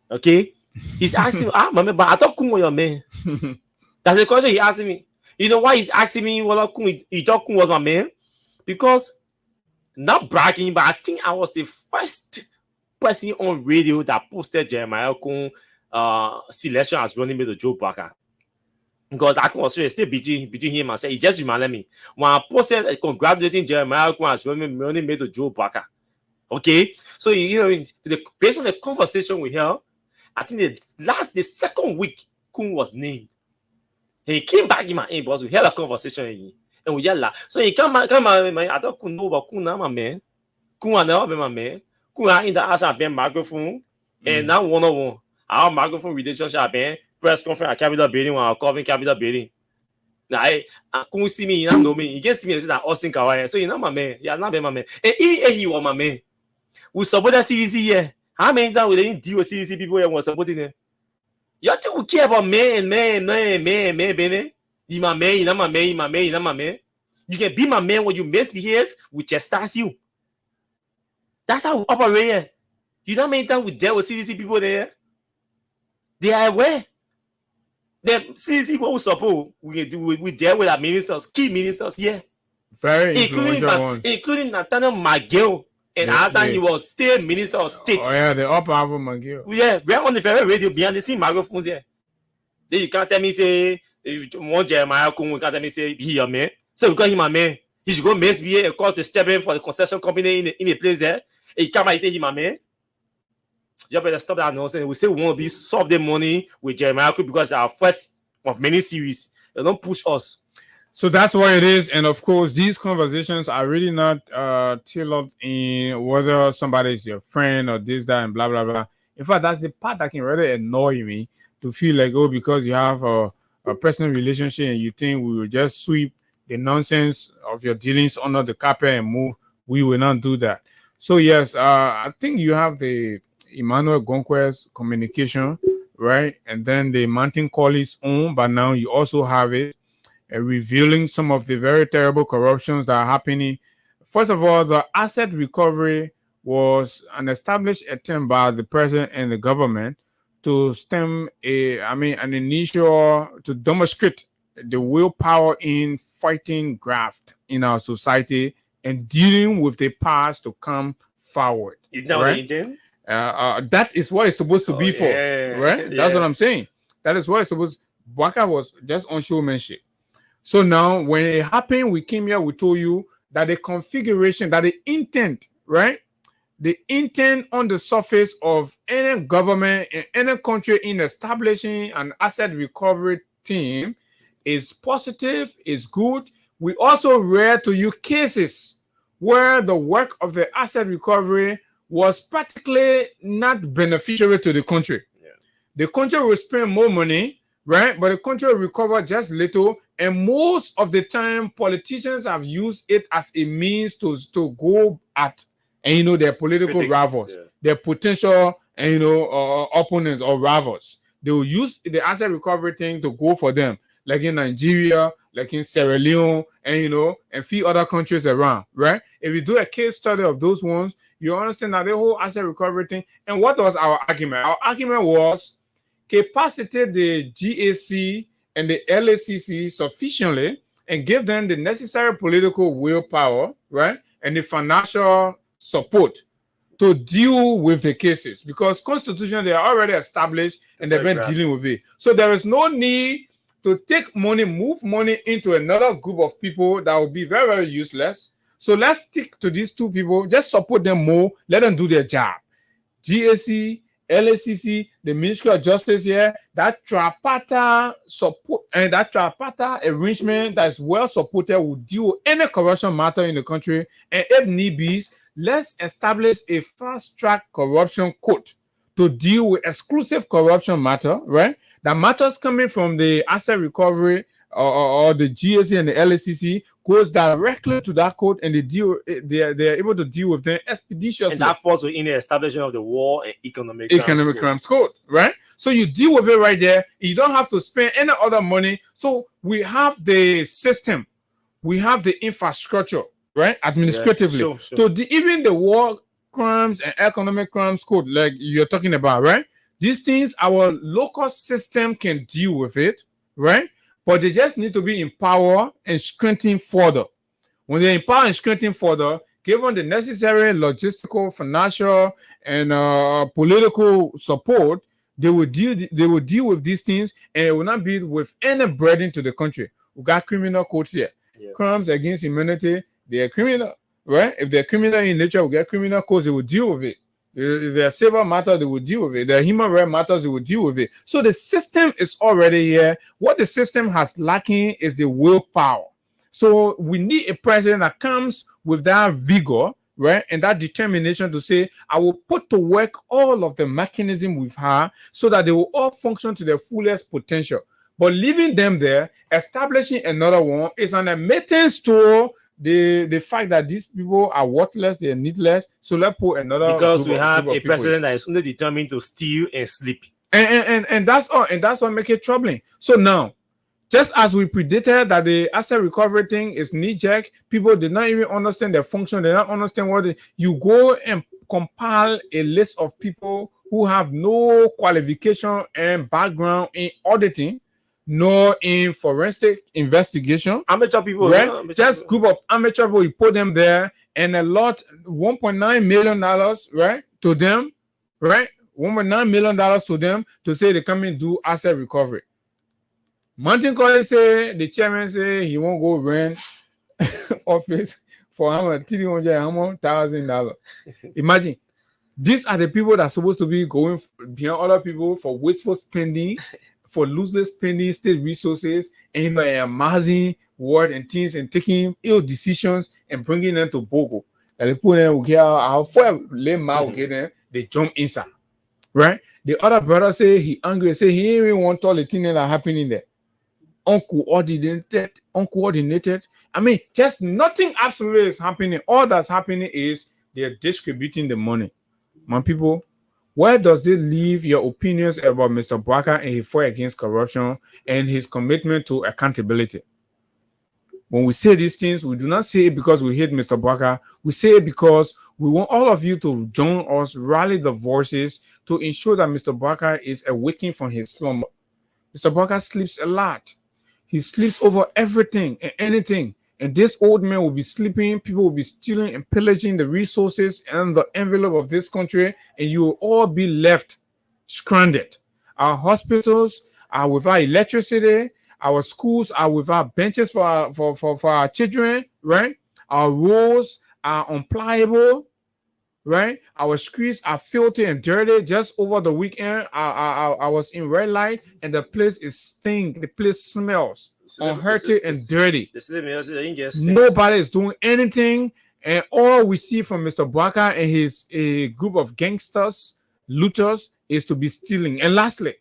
[SPEAKER 10] Okay? He's asking, man, but I thought Kun was your man. That's the question he asked me. You know why he's asking me whether he thought Kun was my man? Because, not bragging, but I think I was the first person on radio that posted Jeremiah Kun selection as running mate to Joe Barker. Because I was still between him and said, he just reminded me when I posted congratulating Jeremiah Kun as running mate to Joe Barker. Okay, so based on the conversation we held, I think the second week Kun was named. And he came back in my inbox. We had a conversation and we just laughed. So he come I thought Kun know about Kun now, my man. Kun never been my man. Kun in the house have been microphone and now one-on-one. Our microphone relationship have been press conference at Capitol Building when I was covering Capitol Building. Now, I couldn't see me, he don't know me. He gets me and said that Austin Kawhi. So he's not my man. He has not been my man. And even if he was my man, we support the CDC here. How many times we didn't deal with CDC people here was supporting them? You think we care about man, baby? You my man, you not my man, you my man, you not my man. You can be my man when you misbehave, we chastise you. That's how we operate here. You know how many times we dealt with CDC people there? They are aware. The CDC people who support, we deal with our ministers, key ministers here.
[SPEAKER 13] Very influential ones.
[SPEAKER 10] Including Nathaniel McGill. And after he was still minister of state.
[SPEAKER 13] Oh yeah, the upper Alvin McGill.
[SPEAKER 10] Yeah, we're on the very radio behind the scene microphones here. Then you can't tell me say if you want Jeremiah Kun, you can't tell me say he your man. So because he my man, he should go misbehave and cause disturbance for the concession company in a place there. And you come and say he my man. You better stop that nonsense. We say we want to be solve the money with Jeremiah Kun because it's our first of many series. They don't push us.
[SPEAKER 13] So that's what it is. And of course, these conversations are really not tailored in whether somebody is your friend or this, that, and blah, blah, blah. In fact, that's the part that can really annoy me to feel like, oh, because you have a personal relationship and you think we will just sweep the nonsense of your dealings under the carpet and move. We will not do that. So, yes, I think you have the Emmanuel Gonquest communication, right? And then the Mountain Collie's own, but now you also have it. Revealing some of the very terrible corruptions that are happening. First of all, the asset recovery was an established attempt by the president and the government to stem an initial to demonstrate the willpower in fighting graft in our society and dealing with the past to come forward.
[SPEAKER 10] Is that what they did?
[SPEAKER 13] That is what it's supposed to be for, right? Yeah. That's what I'm saying. That is what it's supposed. Waka was just on showmanship. So now, when it happened, we came here, we told you that the configuration, that the intent, right? The intent on the surface of any government in any country in establishing an asset recovery team is positive, is good. We also read to you cases where the work of the asset recovery was practically not beneficiary to the country. Yeah. The country will spend more money, right? But the country will recover just little. And most of the time, politicians have used it as a means to go at, and their political rivals, their potential, and opponents or rivals. They will use the asset recovery thing to go for them, like in Nigeria, like in Sierra Leone, and and a few other countries around, right? If you do a case study of those ones, you understand that the whole asset recovery thing. And what was our argument? Our argument was capacitate the GAC and the LACC sufficiently and give them the necessary political willpower, right? And the financial support to deal with the cases, because constitutionally they are already established and they've been dealing with it. So there is no need to take money, move money into another group of people that will be very, very useless. So let's stick to these two people. Just support them more. Let them do their job. GAC, LACC, the Ministry of Justice here, that tripartite support and that tripartite arrangement that is well supported will deal with any corruption matter in the country. And if need be, let's establish a fast-track corruption court to deal with exclusive corruption matter, right? That matters coming from the asset recovery or the GAC and the LACC goes directly to that court, and they're able to deal with them expeditiously.
[SPEAKER 10] And that falls within the establishment of the War and Economic
[SPEAKER 13] Crimes Code, right? So you deal with it right there. You don't have to spend any other money. So we have the system, we have the infrastructure, right? Administratively.
[SPEAKER 10] Sure.
[SPEAKER 13] So even the War Crimes and Economic Crimes Code, like you're talking about, right? These things, our local system can deal with it, right? But they just need to be empowered and strengthened further. When they empower and strengthen further, given the necessary logistical, financial, and political support, they will deal with these things, and it will not be with any burden to the country. We got criminal courts here. Crimes against humanity, they are criminal, right? If they're criminal in nature, we get criminal courts, they will deal with it. If they're civil matters, they will deal with it. They're human rights matters, they will deal with it. So the system is already here. What the system has lacking is the willpower. So we need a president that comes with that vigor, right? And that determination to say, I will put to work all of the mechanism we've had so that they will all function to their fullest potential. But leaving them there, establishing another one is an admittance to the fact that these people are worthless, they're needless. So let's put another,
[SPEAKER 10] because we have a president that is only determined to steal and sleep.
[SPEAKER 13] And that's all, and that's what makes it troubling. So now, just as we predicted that the asset recovery thing is knee-jerk, people did not even understand their function, they don't understand what you go and compile a list of people who have no qualification and background in auditing, nor in forensic investigation.
[SPEAKER 10] Amateur people,
[SPEAKER 13] right?
[SPEAKER 10] Amateur
[SPEAKER 13] Just
[SPEAKER 10] people.
[SPEAKER 13] group of amateur people, you put them there, and a lot, $1.9 million, right, to them, right? $1.9 million to them to say they come and do asset recovery. Martin Collins say, the chairman say he won't go rent office for $300,000. Imagine. These are the people that are supposed to be going behind other people for wasteful spending, for lossless spending state resources, and amassing word and things and taking ill decisions and bringing them to Bogo. And they put them, they jump inside, right? The other brother say he angry, say he even want all the things that are happening there. Uncoordinated. I mean, just nothing absolutely is happening. All that's happening is they're distributing the money. My people, where does this leave your opinions about Mr. Bwaka and his fight against corruption and his commitment to accountability? When we say these things, we do not say it because we hate Mr. Bwaka. We say it because we want all of you to join us, rally the voices to ensure that Mr. Bwaka is awakening from his slumber. Mr. Bwaka sleeps a lot. He sleeps over everything and anything. And this old man will be sleeping, people will be stealing and pillaging the resources and the envelope of this country, and you will all be left stranded. Our hospitals are without electricity, our schools are without benches for our children, right? Our roads are unpliable, right? Our streets are filthy and dirty. Just over the weekend, I was in red light, and the place is stink. The place smells unhealthy and dirty. Nobody is doing anything, and all we see from Mr. Bwaka and his group of gangsters, looters, is to be stealing. And lastly,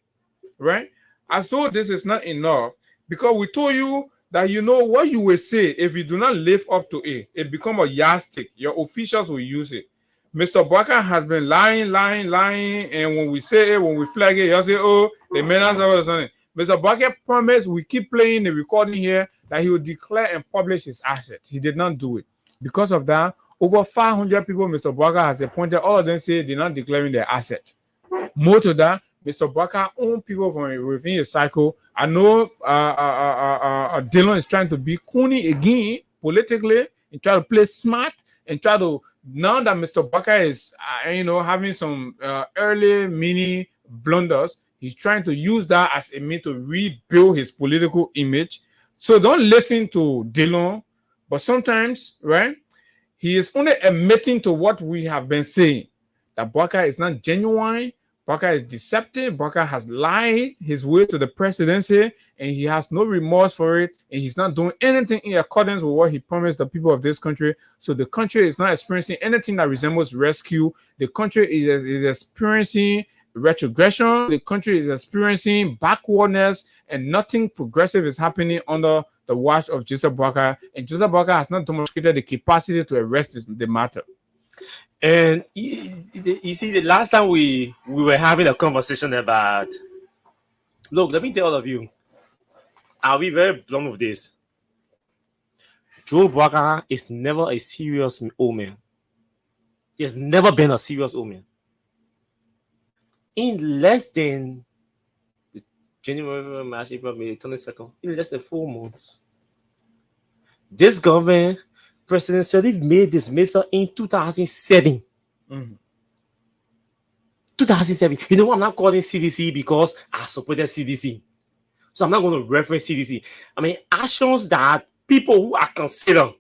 [SPEAKER 13] right, as though this is not enough, because we told you that you know what you will say if you do not live up to it, it become a yardstick. Your officials will use it. Mr. Bwaka has been lying, and when we say it, when we flag it, you say, oh, the menace or something. Mr. Bwaka promised, we keep playing the recording here, that he will declare and publish his assets. He did not do it. Because of that, over 500 people Mr. Bwaka has appointed, all of them say they're not declaring their assets. More to that, Mr. Bwaka own people from within his cycle. I know Dylan is trying to be coony again politically and try to play smart and try to, now that Mr. Bwaka is having some early mini blunders, He's trying to use that as a means to rebuild his political image. So don't listen to Dillon, but sometimes, right, he is only admitting to what we have been saying, that Bwaka is not genuine, Bwaka is deceptive, Bwaka has lied his way to the presidency, and he has no remorse for it, and he's not doing anything in accordance with what he promised the people of this country. So the country is not experiencing anything that resembles rescue. The country is experiencing retrogression. The country is experiencing backwardness, and nothing progressive is happening under the watch of Joseph Bwaka. And Joseph Bwaka has not demonstrated the capacity to arrest the matter.
[SPEAKER 10] And you see, the last time we were having a conversation about, look, let me tell all of you, I'll be very blunt with this. Joe Bwaka is never a serious old man. He has never been a serious old man. In less than January, March, April, May, 22nd, in less than 4 months, this government, President Sirleaf made dismissal in 2007. 2007. You know what? I'm not calling CDC because I supported CDC. So I'm not going to reference CDC. I mean, actions that people who are considered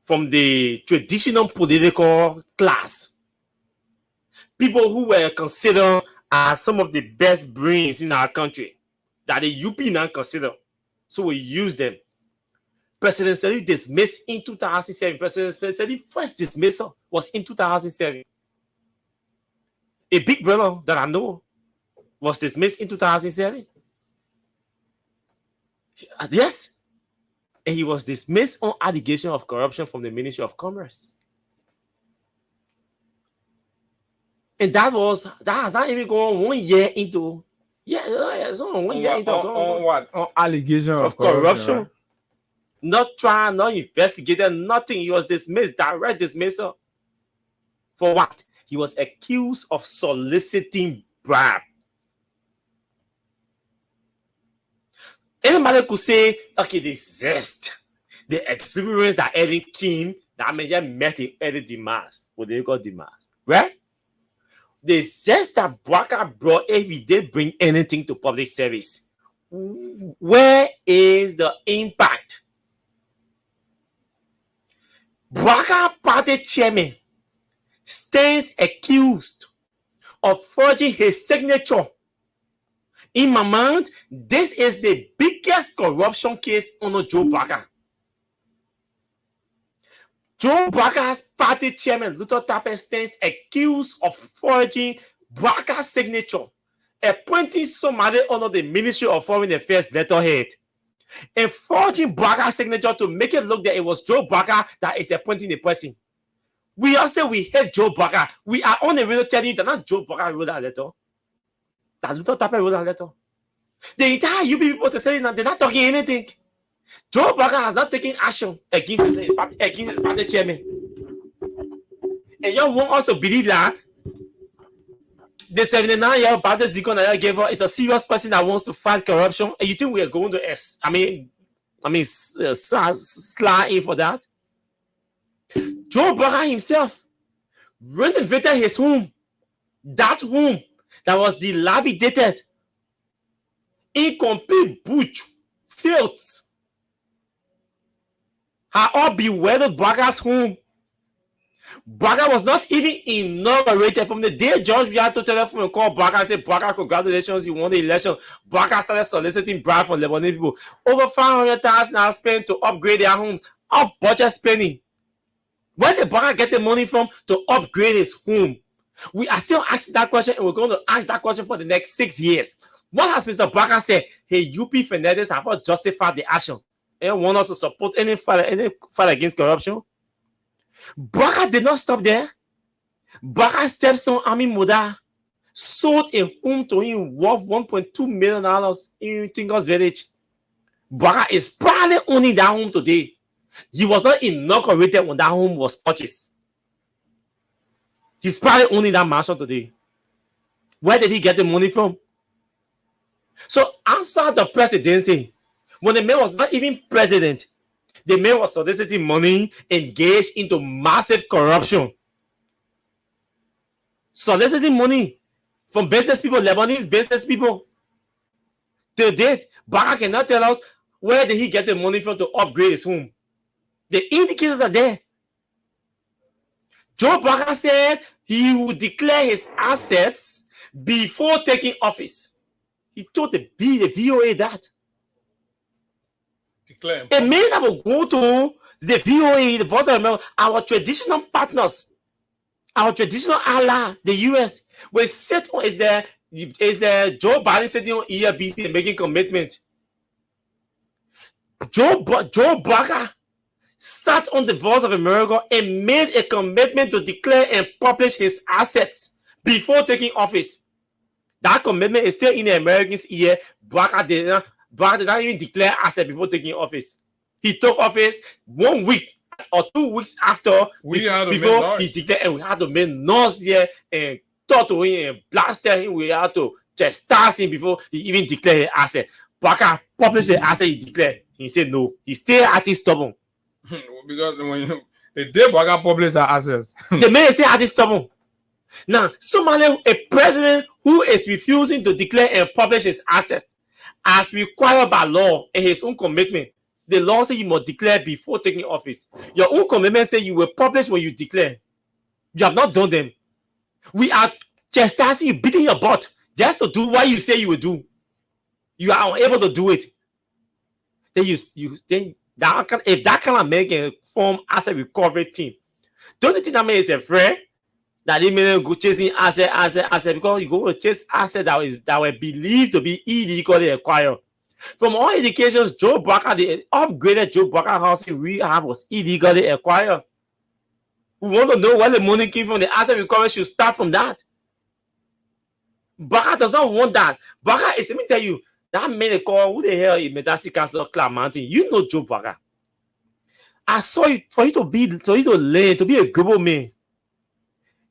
[SPEAKER 10] from the traditional political class, people who were considered as some of the best brains in our country, that the UP now consider. So we use them. President Sirleaf dismissed in 2007. President Sirleaf's first dismissal was in 2007. A big brother that I know was dismissed in 2007. Yes. And he was dismissed on allegation of corruption from the Ministry of Commerce. And that was that even going 1 year into, it's on 1 year into
[SPEAKER 13] on what? On allegation of
[SPEAKER 10] corruption.
[SPEAKER 13] Right?
[SPEAKER 10] Not trial, not investigated, nothing. He was dismissed, direct dismissal. For what? He was accused of soliciting bribe. Anybody could say, okay, the zest, the exuberance that Eddie came, that man just met Eddie Dimas, what they call Dimas, right? The zest that Bwaka brought, if he did bring anything to public service, where is the impact? Bwaka party chairman stands accused of forging his signature. In my mind, this is the biggest corruption case under Joe Bwaka. Joe Bwaka's party chairman, Luther Tappe, stands accused of forging Bwaka's signature, appointing somebody under the Ministry of Foreign Affairs letterhead, and forging Bwaka's signature to make it look that it was Joe Bwaka that is appointing the person. We all say we hate Joe Bwaka. We are on the radio telling you that not Joe Bwaka wrote that letter. That Luther Tappe wrote that letter. The entire UP people to say that they're not talking anything. Joe Bwaka has not taken action against his party chairman. And you want us to believe that the 79-year-old Baptist deacon that I gave her is a serious person that wants to fight corruption, and you think we are going to slide in for that? Joe Bwaka himself renovated his home, that home that was dilapidated, incomplete, butch, filth, had all bewildered Bwaka's home. Bwaka was not even inaugurated. From the day George had to telephone and call Bwaka and say, Bwaka, congratulations, you won the election. Bwaka started soliciting bribe from Lebanese people. Over 500,000 are spent to upgrade their homes, off budget spending. Where did Bwaka get the money from to upgrade his home? We are still asking that question, and we're going to ask that question for the next 6 years. What has Mr. Bwaka said? Hey, UP Fernandez have not justified the action. They want us to support any fight against corruption. Bwaka did not stop there. Bwaka's stepson, Amin Moda, sold a home to him worth $1.2 million in Tingos Village. Bwaka is probably owning that home today. He was not inaugurated when that home was purchased. He's probably owning that mansion today. Where did he get the money from? So outside the presidency, when the man was not even president, the man was soliciting money, engaged into massive corruption. Soliciting money from business people, Lebanese business people. Till date, Baka cannot tell us where did he get the money from to upgrade his home. The indicators are there. Joe Baka said he would declare his assets before taking office. He told the VOA that. It means that we'll go to the VOA, the Voice of America, our traditional partners, our traditional ally, the US, will sit on, is there Joe Biden sitting on ERBC and making commitment. Joe Baka sat on the Voice of America and made a commitment to declare and publish his assets before taking office. That commitment is still in the Americans' ear. Baka did not even declare assets before taking office. He took office 1 week or 2 weeks after before he declared, and we had to make noise here and talk to him and blast him. We had to chastise him before he even declared his asset. Baka published the asset he declared. He said no. He still at his stubborn.
[SPEAKER 13] Because when the day Baka published the assets,
[SPEAKER 10] the man is still at his stubborn. Now, Somalia, a president who is refusing to declare and publish his assets as required by law and his own commitment. The law says you must declare before taking office. Your own commitment says you will publish when you declare. You have not done them. We are chastising you, beating your butt just to do what you say you will do. You are unable to do it. Then if that kind of American form asset recovery team, don't you think that man is afraid that they may go chasing asset because you go to chase asset that were believed to be illegally acquired. From all indications, Joe Baka, the upgraded Joe Baka house in rehab was illegally acquired. We want to know where the money came from. The asset recovery should start from that. Baka does not want that. Baka is, let me tell you, that man they call, who the hell is Medasi Council Clark Mountain? You know Joe Baka. I saw you for you to learn, to be a global man.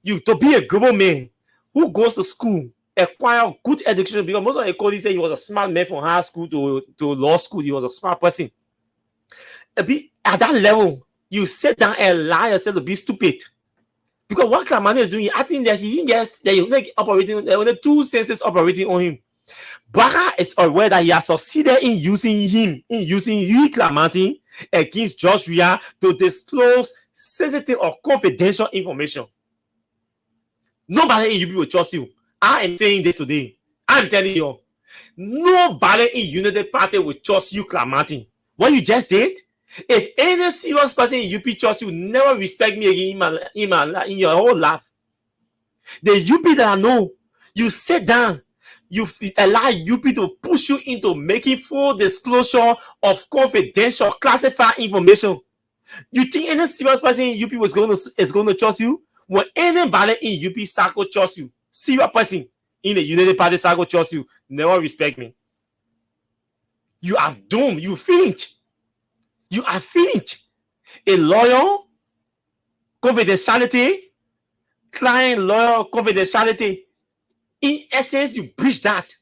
[SPEAKER 10] To be a global man who goes to school, acquire good education, because most of the colleagues say he was a smart man from high school to law school. He was a smart person. At that level, you sit down and lie yourself to be stupid. Because what Klamani is doing, I think that he like operating, there were two senses operating on him. Baka is aware that he has succeeded in using you, Klamani, against George Weah to disclose sensitive or confidential information. Nobody in UP will trust you. I am saying this today. I'm telling you, nobody in United Party will trust you, Klamati. What you just did? If any serious person in UP trusts you, never respect me again in your whole life. The UP that I know, you sit down, you allow UP to push you into making full disclosure of confidential, classified information. You think any serious person in UP is going to trust you? When anybody in UP circle trusts you, serious person in the United Party circle trusts you, never respect me. You are doomed. You finished. You are finished. A lawyer, confidentiality, client, lawyer, confidentiality. In essence, you breach that.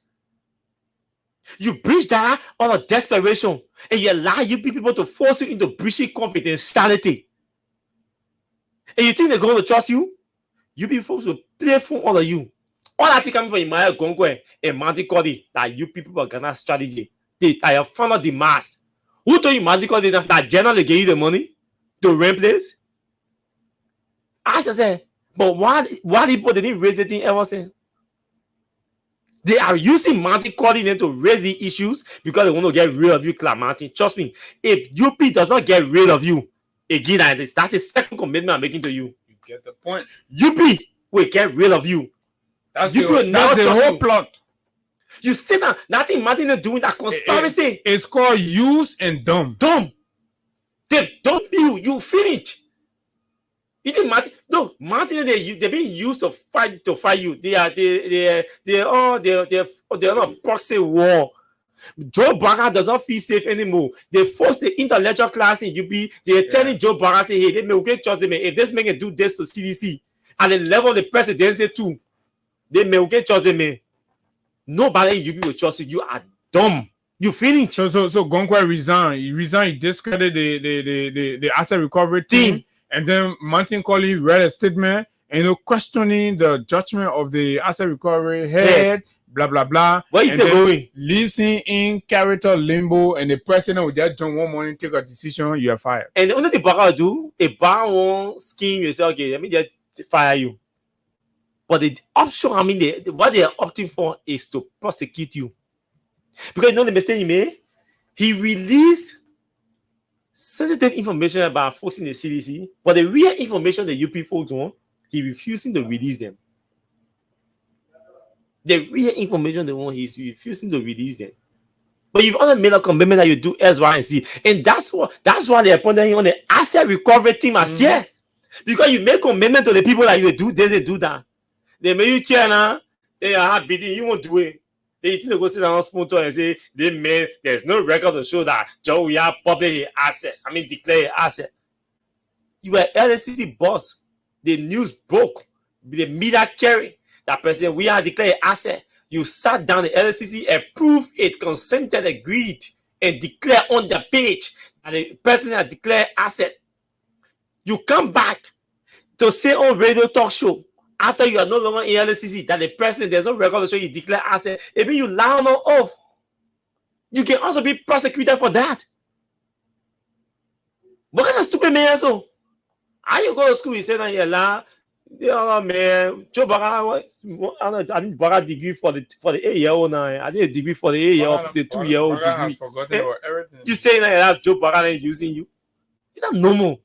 [SPEAKER 10] You breach that out of desperation, and you allow UP people to force you into breaching confidentiality. And you think they're going to trust you? You people will play for all of you. All that coming from Imaya Gongwe and Manti Kodi, that you people are gonna strategy. They are your final demise. Who told you Manti Kodi that generally gave you the money to rent place? I said, but why people didn't raise the thing ever since? They are using Manti Kodi to raise the issues because they want to get rid of you, Klamati. Trust me, if UP does not get rid of you, again, that's the second commitment I'm making to you.
[SPEAKER 13] You get the point.
[SPEAKER 10] UP will get rid of you.
[SPEAKER 13] That's the whole plot.
[SPEAKER 10] You see now, nothing Martin is doing that conspiracy.
[SPEAKER 13] It's called use and dumb.
[SPEAKER 10] Dumb. They've dumped you. You finish. You think Martin? No, Martin. They're being used to fight you. They're on a proxy war. Joe Baka does not feel safe anymore. They force the intellectual class in UP. They're telling Joe Baka, say, hey, they may trust them. If this man can do this to CDC at the level of the presidency too, they may trust them. Nobody in UP will trust you. You are dumb. You finished.
[SPEAKER 13] So Gonkwa resigned. He resigned. He discredited the asset recovery team. And then Martin Colley read a statement and questioning the judgment of the asset recovery head, blah blah blah.
[SPEAKER 10] Where is they going?
[SPEAKER 13] Leaves him in character limbo, and the president will just jump one morning, take a decision, you are fired.
[SPEAKER 10] And the only thing Baka do, a bar won't scheme you say, okay, let me just fire you. But the option, I mean, what they are opting for is to prosecute you. Because you know the mistake he made? He released sensitive information about folks in the CDC, but the real information the UP folks want, he refusing to release them. The real information they want, he's refusing to release them. But you've only made a commitment that you do X, Y, and Z. And that's why they appointed him on the asset recovery team as chair. Because you make commitment to the people that you do this, they do that. They make you chair now, they are beating, you won't do it. They think they go sit down on sponsor and say there's no record to show that Joe have public asset. I mean declare asset. You were LSCC boss. The news broke. The media carry that person we are declared asset. You sat down the LSCC, approved it, consented, agreed, and declared on the page that the person has declared asset. You come back to say on radio talk show after you are no longer in LSCC that the president, there's no record to show you declare asset. It means you lie on off. You can also be prosecuted for that. What kind of stupid man so? How you go to school? You say that you lie. Yeah, man. Joe Baga, I didn't Baga degree for the 8-year-old now. I did a degree for the 8-year-old, the 2-year-old degree. You say that Joe Baga ain't using you. It's not normal.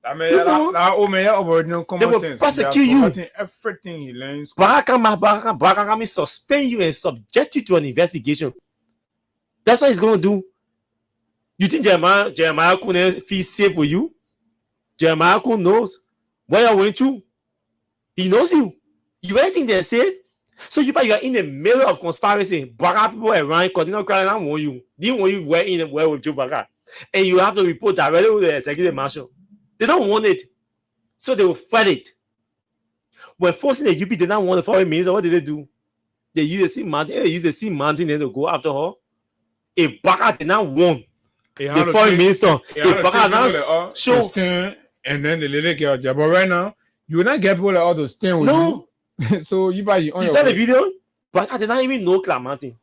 [SPEAKER 13] I mean, they
[SPEAKER 10] will prosecute you.
[SPEAKER 13] Everything he learns.
[SPEAKER 10] Baga may suspend you and subject you to an investigation. That's what he's going to do. You think Jeremiah couldn't feel safe with you? Jeremiah Kun knows where you're going to. He knows you. You think they're safe? So you are in the middle of conspiracy. Baga people around, continue crying, I want you. They want you where in where with Joe Baga. And you have to report directly with the executive marshal. They don't want it. So they will fight it. When forcing the UP, they don't want the foreign minister, what did they do? They use the same mountain. They use the same mountain then to go after her. If Baga did not want the foreign minister, if Baga now show.
[SPEAKER 13] And then the lady get a job. But right now, you will not get people like all those staying with you. So you buy your own.
[SPEAKER 10] You saw the video? Baga did not even know Clamartin.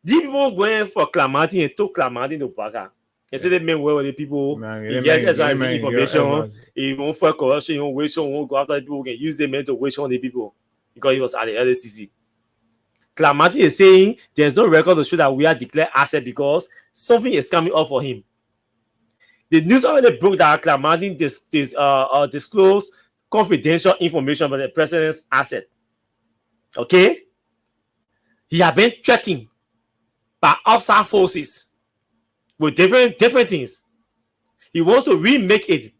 [SPEAKER 10] These people going for Clamartin and took Clamartin to Baga. And say they mean well with the people. He gets information. He won't for corruption. He won't waste on. He won't go after the people. He can use them to waste on the people because he was at the LSCC. Clamartin is saying there's no record to show that we are declared asset because something is coming up for him. The news already broke that Clamartin disclosed confidential information about the president's asset. Okay? He has been threatened by outside forces with different things. He wants to remake it.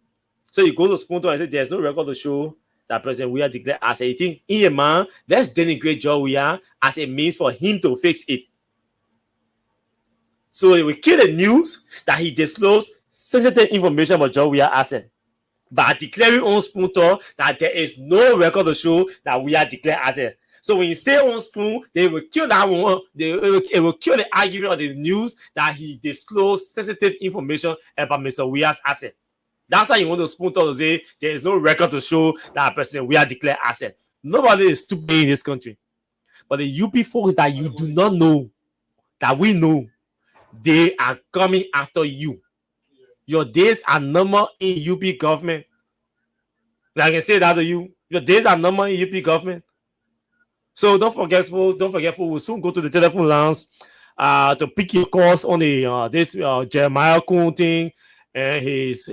[SPEAKER 10] So he goes to Spunto and says there's no record to show that President we are declared as a thing. In a man, let's denigrate Joe we are as a means for him to fix it. So he will kill the news that he disclosed sensitive information about Joe we are asset by declaring on Spunto that there is no record to show that we are declared asset. So when you say on Spoon, they will kill that one. It will kill the argument of the news that he disclosed sensitive information about Mr. Weir's asset. That's why you want to Spoon to say there is no record to show that person we are declared asset. Nobody is stupid in this country. But the UP folks that you do not know, that we know, they are coming after you. Your days are numbered in UP government. I can say that to you. Your days are numbered in UP government. So don't forget, we'll soon go to the telephone lines to pick your calls on the this Jeremiah Kun thing and his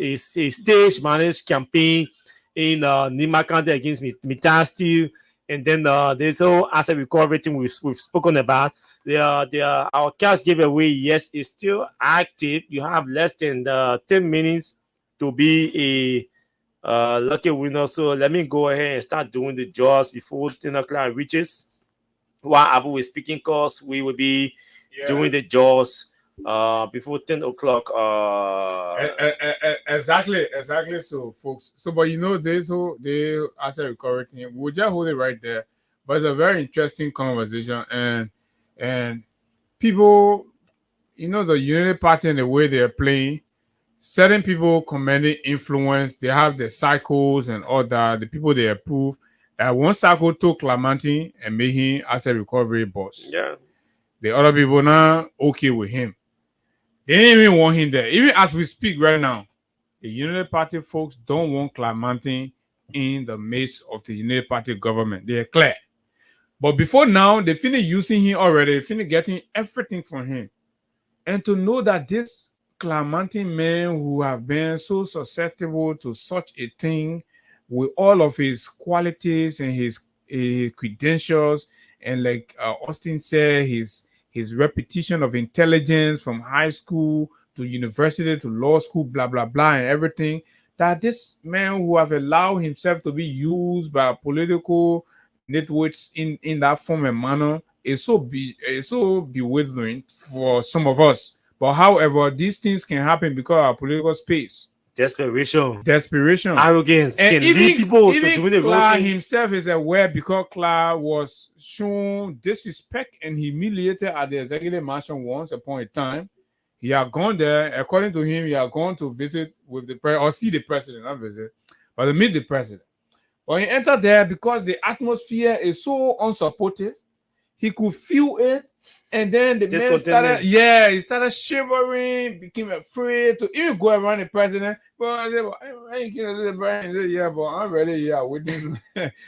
[SPEAKER 10] stage managed campaign in Nimba County against Mita Steel, and then this whole asset recovery thing we've spoken about. Our cash giveaway, yes, is still active. You have less than 10 minutes to be a lucky winner. So let me go ahead and start doing the draws before 10 o'clock reaches. While Abu is speaking calls, we will be doing the draws before 10 o'clock.
[SPEAKER 13] Exactly. So, folks. So, but you know, they asset recovery thing. We'll just hold it right there. But it's a very interesting conversation, and people, you know, the Unity Party and the way they're playing. certain people commanding influence, they have the cycles and all that, the people they approve. That one cycle took Clemente and made him as a recovery boss.
[SPEAKER 10] Yeah.
[SPEAKER 13] The other people now okay with him. They didn't even want him there. Even as we speak right now, the Unity Party folks don't want Clemente in the midst of the Unity Party government. They are clear. But before now, they finished using him already. They finished getting everything from him. And to know that this Clemente man who have been so susceptible to such a thing with all of his qualities and his credentials, and like Austin said, his repetition of intelligence from high school to university to law school, blah, blah, blah, and everything, that this man who have allowed himself to be used by political nitwits in that form and manner is so bewildering for some of us. But however, these things can happen because of our political space.
[SPEAKER 10] Desperation,
[SPEAKER 13] and
[SPEAKER 10] arrogance can lead people to doing the wrong
[SPEAKER 13] Clark
[SPEAKER 10] thing.
[SPEAKER 13] himself is aware because Clark was shown disrespect and humiliated at the executive mansion once upon a time. He had gone there, according to him, he had gone to visit with the president, or see the president, not visit, but to meet the president. But he entered there because the atmosphere is so unsupportive. He could feel it. And then the man he started shivering, became afraid to even go around the president. But I said, well, I ain't gonna do the president. He said, yeah, but I'm ready, yeah, with this.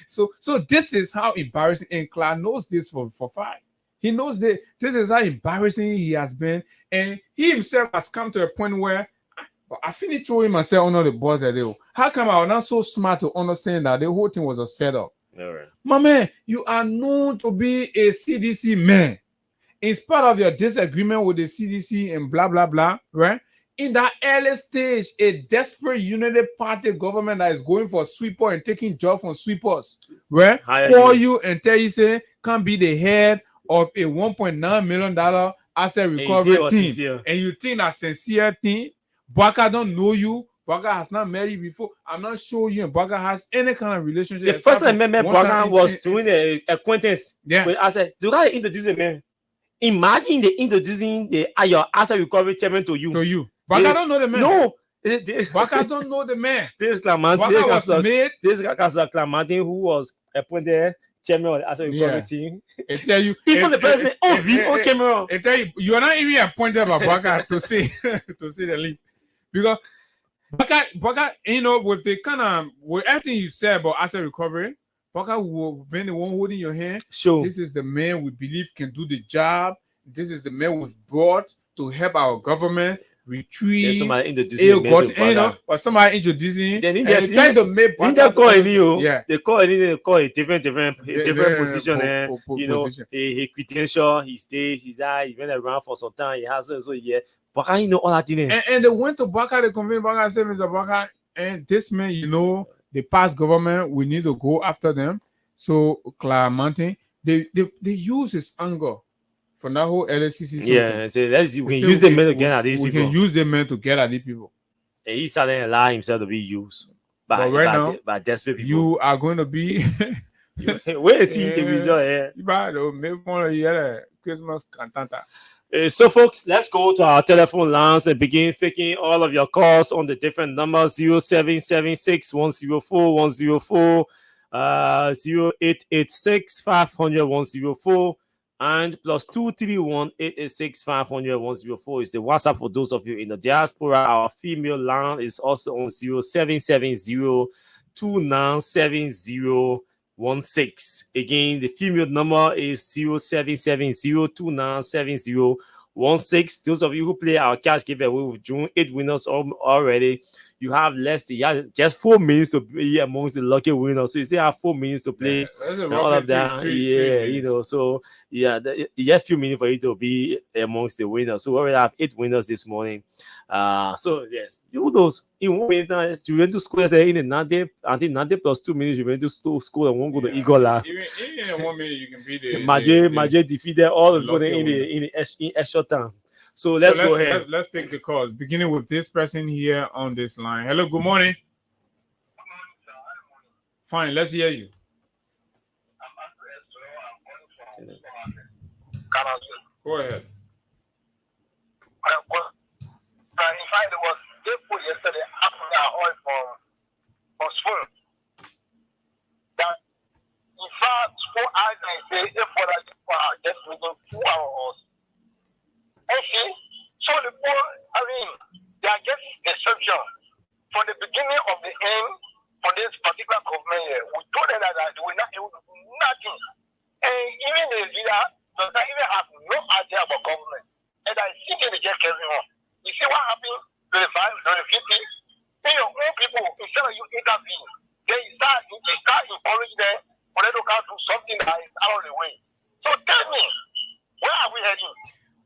[SPEAKER 13] So this is how embarrassing, and Clark knows this for fact. He knows that this is how embarrassing he has been. And he himself has come to a point where I finished throwing myself under the bus that day. How come I was not so smart to understand that the whole thing was a setup?
[SPEAKER 10] All right.
[SPEAKER 13] My man, you are known to be a CDC man. In spite of your disagreement with the CDC and blah, blah, blah, right? In that early stage, a desperate Unity Party government that is going for sweeper and taking jobs from sweepers, right? Call you and tell you, say, can't be the head of a $1.9 million asset recovery team. And you think that sincere thing, Baka don't know you, Baka has not met you before. I'm not sure you and Baka has any kind of relationship.
[SPEAKER 10] The first time I met Baka was doing an acquaintance.
[SPEAKER 13] Yeah.
[SPEAKER 10] I said, do I introduce a man? Imagine they introducing your asset recovery chairman to you.
[SPEAKER 13] To you. Baka don't know the man.
[SPEAKER 10] No.
[SPEAKER 13] Baka don't know the man.
[SPEAKER 10] This Clemente who was appointed chairman of the asset recovery team.
[SPEAKER 13] I tell you,
[SPEAKER 10] even the president on camera.
[SPEAKER 13] I tell you, you are not even appointed by Baka to say the least. Because Baka, you know, with the kind of with everything you said about asset recovery, Baka will be the one holding your hand.
[SPEAKER 10] Sure.
[SPEAKER 13] This is the man we believe can do the job. This is the man we've brought to help our government retrieve.
[SPEAKER 10] Somebody introducing
[SPEAKER 13] or somebody introducing.
[SPEAKER 10] Then
[SPEAKER 13] they try to make
[SPEAKER 10] Baka call any,
[SPEAKER 13] yeah.
[SPEAKER 10] They call a different position. You know, he credential, he stays, he's that, he went around for some time, he has so yeah. Baka, you know all that thing.
[SPEAKER 13] And they went to Baka, they convinced Baka and said, Mr. Baka, and this man, you know, the past government, we need to go after them. So Clemente, they use his anger from that whole LSCC.
[SPEAKER 10] Yeah, so we can use the men to get at these people.
[SPEAKER 13] We can use the men to get at these people.
[SPEAKER 10] And he started allowing himself to be used by desperate people.
[SPEAKER 13] You are going to be
[SPEAKER 10] where is he the result here?
[SPEAKER 13] You make fun of you Christmas cantata.
[SPEAKER 10] So folks, let's go to our telephone lines and begin taking all of your calls on the different numbers 0776 104 104 0886 500 104 and plus 231 886 500 104 is the WhatsApp for those of you in the diaspora. Our female line is also on 0770 2970 16. Again, the female number is 0770297016. Those of you who play our cash giveaway with June 8 winners already, you have just 4 minutes to be amongst the lucky winners. So you still have 4 minutes to play and all of that. You know, so you have a few minutes for you to be amongst the winners. So we already have 8 winners this morning. So yes, you those in 1 minute you went to school in the 90 until 90 plus 2 minutes you went to school and won't go to Eagle.
[SPEAKER 13] Even in 1 minute you can be there.
[SPEAKER 10] Major defeated all of them in extra time. So let's go ahead.
[SPEAKER 13] Let's take the calls, beginning with this person here on this line. Hello, good morning. Fine, let's hear you. Go ahead.
[SPEAKER 14] In fact, it was the VP, then your own people, instead of you intervene, then you start encouraging them for them to come do something that is out of the way. So tell me, where are we heading?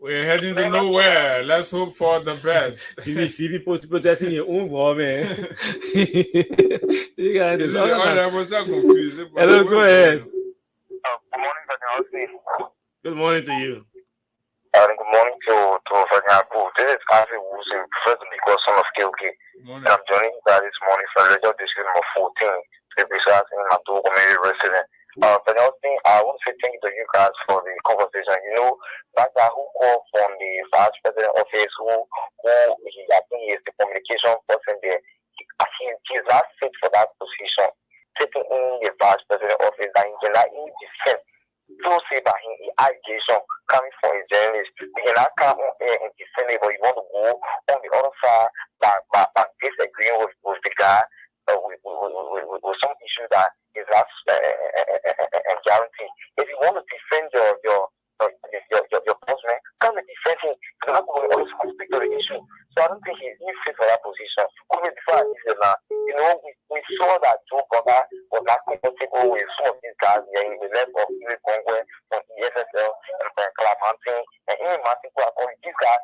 [SPEAKER 13] We're heading to nowhere. Let's hope for the best.
[SPEAKER 10] Phoebe protesting your own war, man. You guys,
[SPEAKER 13] Is it the other? I was so confused.
[SPEAKER 10] Hello, go ahead.
[SPEAKER 14] Good morning, Daniel.
[SPEAKER 10] Good morning to you.
[SPEAKER 14] Good morning to Fanyabu. This is Isaac Wilson, Professor Nicholas, son of KOK. And I'm joining you guys this morning from Regional District number 14, to be precise, in my two community resident. Daniel, I want to say thank you to you guys for the conversation. You know, that guy who called from the Vice President office, I think he is the communication person there. He's not fit for that position. Sitting in the Vice President office, that he cannot even defend. So say by him, the allegation coming from a journalist, he cannot come on air and defend it, but you want to go on the other side by disagreeing with the guy with some issue that is not guaranteed. If you want to defend your boss man, come and defend him. You're not going to always speak to the issue. So I don't think he's fit for that position. Even before I said that, you know, we saw that Joe Bugger was not comfortable with some of these guys here in the left of Iwe Kongwe, from ESSL, and from Calamantin, and even Martin Kwakori. These guys,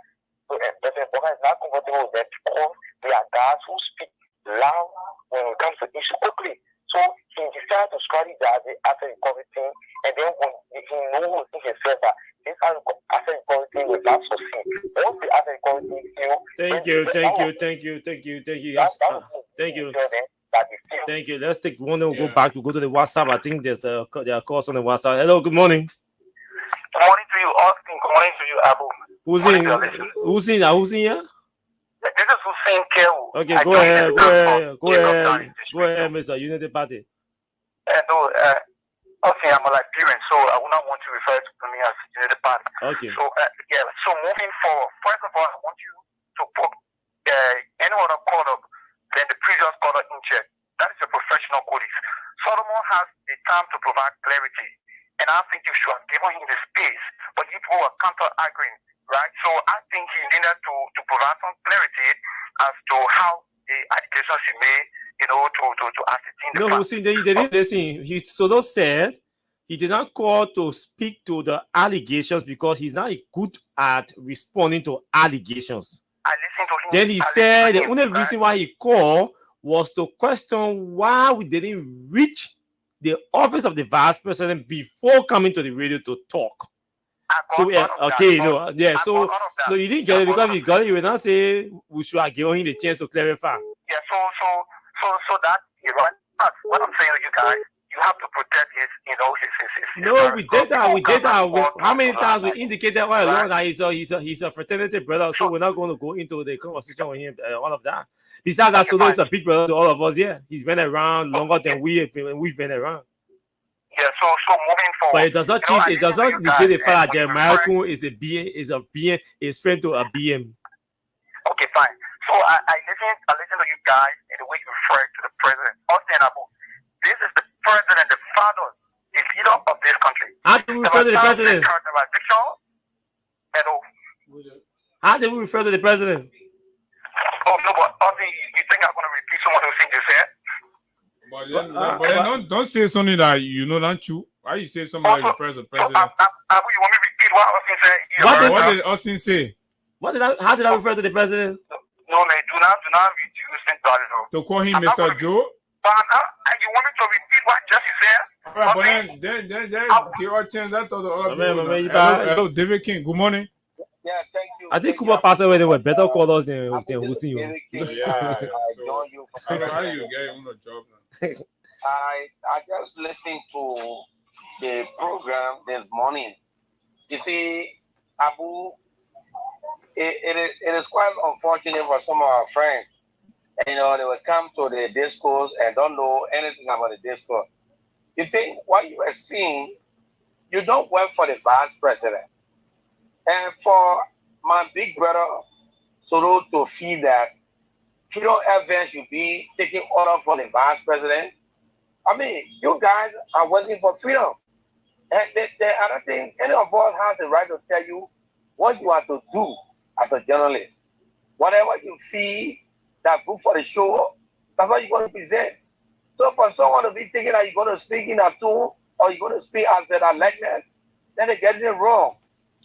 [SPEAKER 14] President Bugger is not comfortable with them because they are guys who speak loud when it comes to issue quickly. So he decided to study that after recovery team, and then when he knows himself that this after recovery team will not succeed. Once the after recovery team fail,
[SPEAKER 10] Thank you. Yes, thank you. Thank you. Let's take one and we'll go to the WhatsApp. I think there are calls on the WhatsApp. Hello, good morning.
[SPEAKER 14] Good morning to you, Austin. Good morning to you, Abu.
[SPEAKER 10] Who's in here?
[SPEAKER 14] This is Hussein Kewu.
[SPEAKER 10] Okay, go ahead, Mr. Unity Party.
[SPEAKER 14] No, Austin, I'm a Liberian, so I would not want to refer to me as Unity Party.
[SPEAKER 10] Okay.
[SPEAKER 14] So, so moving forward, first of all, I want you to put any other call up than the previous caller in check. That is a professional colleague. Solomon has the time to provide clarity, and I think you should have given him the space, but you people were counter-arguing. Right, so I think he needed to provide some clarity as to how the allegations he made, you know, to ascertain the
[SPEAKER 10] No, see, they didn't listen. Solo said he did not call to speak to the allegations because he's not good at responding to allegations.
[SPEAKER 14] I listened to him.
[SPEAKER 10] Then he said the only reason why he called was to question why we didn't reach the office of the vice president before coming to the radio to talk. So okay, no, so no, you didn't get it because you got it. You will not say we should have given him the chance to clarify.
[SPEAKER 14] Yeah, so that you know, that's what I'm saying to you guys. You have to protect his, you know, his.
[SPEAKER 10] No, we did that. How many times we indicated all along that he's a fraternity brother, so we're not going to go into the conversation with him, all of that. Besides that, Solo is a big brother to all of us. Yeah, he's been around longer than we've been around.
[SPEAKER 14] Yeah, so moving forward.
[SPEAKER 10] But it does not change. It does not negate the fact that Jeremiah Kun is friend to a BM.
[SPEAKER 14] Okay, fine. So I listen to you guys in the way you refer to the president. Austin Abu, this is the president, the father, the leader of this country.
[SPEAKER 10] How do we refer to the president? How do we refer to the president?
[SPEAKER 14] Oh no, but Austin, you think I'm going to repeat some of those things you said?
[SPEAKER 13] But then don't say something that you know not true. Why you say somebody refers to the president?
[SPEAKER 14] Abu, you want me to repeat what Austin said?
[SPEAKER 13] What did Austin say?
[SPEAKER 10] How did I refer to the president?
[SPEAKER 14] No, man, do not reduce it.
[SPEAKER 13] To call him Mr. Joe?
[SPEAKER 14] But you want me to repeat what Jesse said?
[SPEAKER 13] But then the audience, I thought the other Hello, David King. Good morning.
[SPEAKER 3] Yeah, thank you.
[SPEAKER 10] I think Kuba passed away. They were better callers than Hussein.
[SPEAKER 3] Yeah,
[SPEAKER 13] how do you get on a job now?
[SPEAKER 3] I just listened to the program this morning. You see, Abu, it is quite unfortunate for some of our friends. You know, they will come to the discourse and don't know anything about the discourse. You think what you are seeing, you don't work for the vice president. And for my big brother Solo to feel that freedom events should be taking order from the vice president, I mean, you guys are working for freedom. And the other thing, any of us has the right to tell you what you have to do as a journalist.
[SPEAKER 15] Whatever you feel that good for the show, that's what you're going to present. So for someone to be thinking that you're going to speak in a tune or you're going to speak as the likeness, then they're getting it wrong.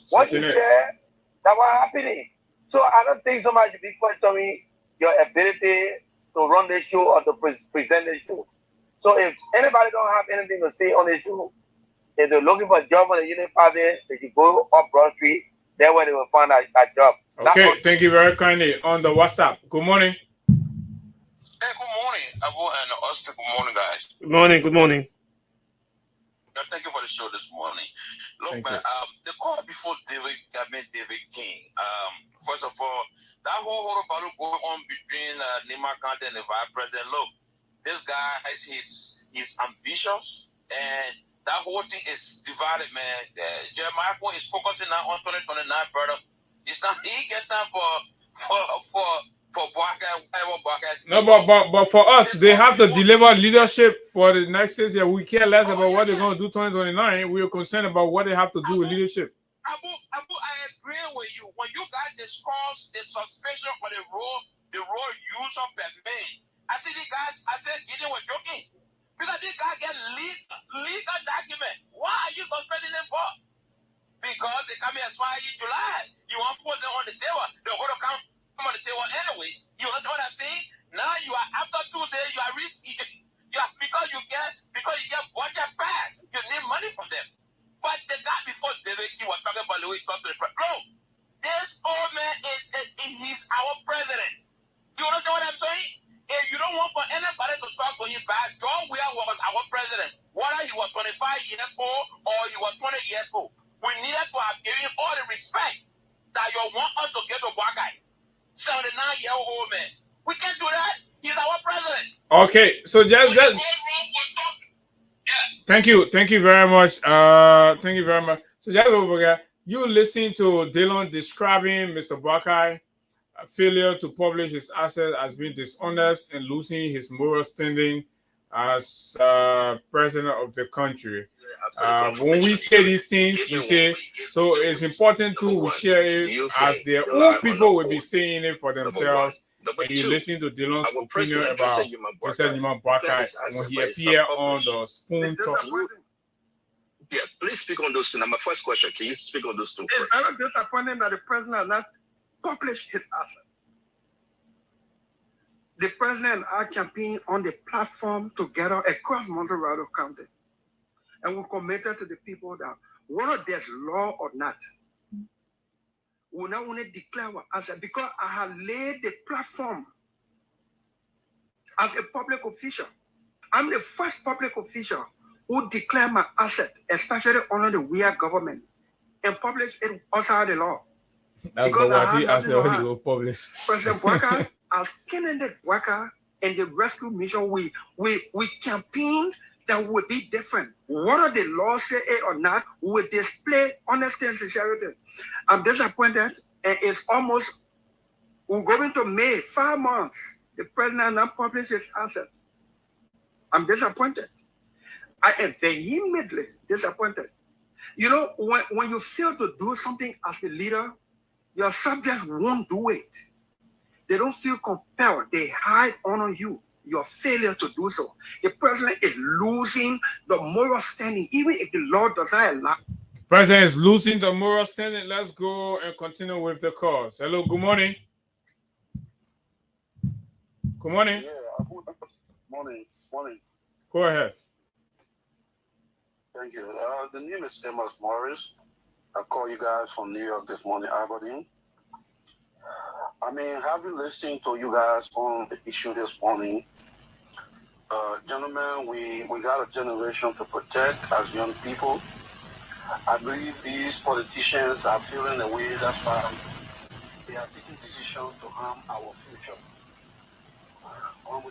[SPEAKER 15] What you share, that's what happening. So I don't think somebody should be questioning your ability to run the show or to present the show. So if anybody don't have anything to say on the show, if they're looking for a job on the Union Party, they should go up Broad Street. That's where they will find a job.
[SPEAKER 13] Okay, thank you very kindly. On the WhatsApp. Good morning.
[SPEAKER 16] Hey, good morning, Abu and Austin. Good morning, guys.
[SPEAKER 10] Good morning. Good morning.
[SPEAKER 16] Thank you for the show this morning. Look,
[SPEAKER 10] Thank
[SPEAKER 16] man,
[SPEAKER 10] you.
[SPEAKER 16] the call before David King. First of all, that whole battle going on between Nimba County and the vice president. Look, this guy has he's ambitious, and that whole thing is divided, man. Jeremiah is focusing now on 2029, brother. It's not he get time for
[SPEAKER 13] No, but for us, they have to deliver leadership for the next 6 years. We care less about what they're going to do 2029. We are concerned about what they have to do with leadership.
[SPEAKER 16] Abu, I agree with you. When you guys discuss the suspension of the road use of permit, I see the guys. I said Gideon was joking because this guy get legal document. Why are you suspending them for? Because they come here as far as July. You want to put them on the table. They're going to come on the table anyway. You understand what I'm saying? Now you are after 2 days. You are risky. Because you get budget pass. You need money from them. But the guy before David, he was talking about the way he talked to the president. Bro, this old man he's our president. You understand what I'm saying? If you don't want for anybody to talk to him back, John Weir was our president. Whether he was 25 years old or he was 20 years old. We needed to have given him all the respect that you want us to give to black guy. 79-year-old man. We can't do that. He's our president.
[SPEAKER 13] Okay, so just thank you very much. Thank you very much. So just over here, you listen to Dylan describing Mr. Buckeye failure to publish his assets as being dishonest and losing his moral standing as president of the country. When we say these things, you say, so it's important to share it as their own people will be saying it for themselves. And you listen to Dylan's opinion about Joseph Nimba Buckeye when he appeared on the Spoon Talk.
[SPEAKER 17] Yeah, please speak on those two. Now, my first question, can you speak on those two first?
[SPEAKER 4] It's very disappointing that the president has not published his assets. The president and I campaign on the platform together across Monterey County. And we're committed to the people that whether there's law or not, we not want to declare our asset because I have laid the platform as a public official. I'm the first public official who declare my asset, especially under the weird government, and publish it outside the law.
[SPEAKER 13] That's what he asked when he will publish.
[SPEAKER 4] President Walker, as Kennedy Walker and the rescue mission, we campaigned that would be different. Whether the law say it or not, we will display honesty and sincerity. I'm disappointed, and it's almost, we're going to May, 5 months. The president has not published his assets. I'm disappointed. I am vehemently disappointed. You know, when you fail to do something as the leader, your subjects won't do it. They don't feel compelled. They hide on you. Your failure to do so. The president is losing the moral standing, even if the law does not allow.
[SPEAKER 13] President is losing the moral standing. Let's go and continue with the calls. Hello, good morning. Good morning.
[SPEAKER 18] Yeah, morning.
[SPEAKER 13] Go ahead.
[SPEAKER 18] Thank you. The name is Amos Morris. I call you guys from New York this morning, Aberdeen. I mean, having listened to you guys on the issue this morning, gentlemen, we got a generation to protect as young people. I believe these politicians are feeling the way that's why they are taking decisions to harm our future.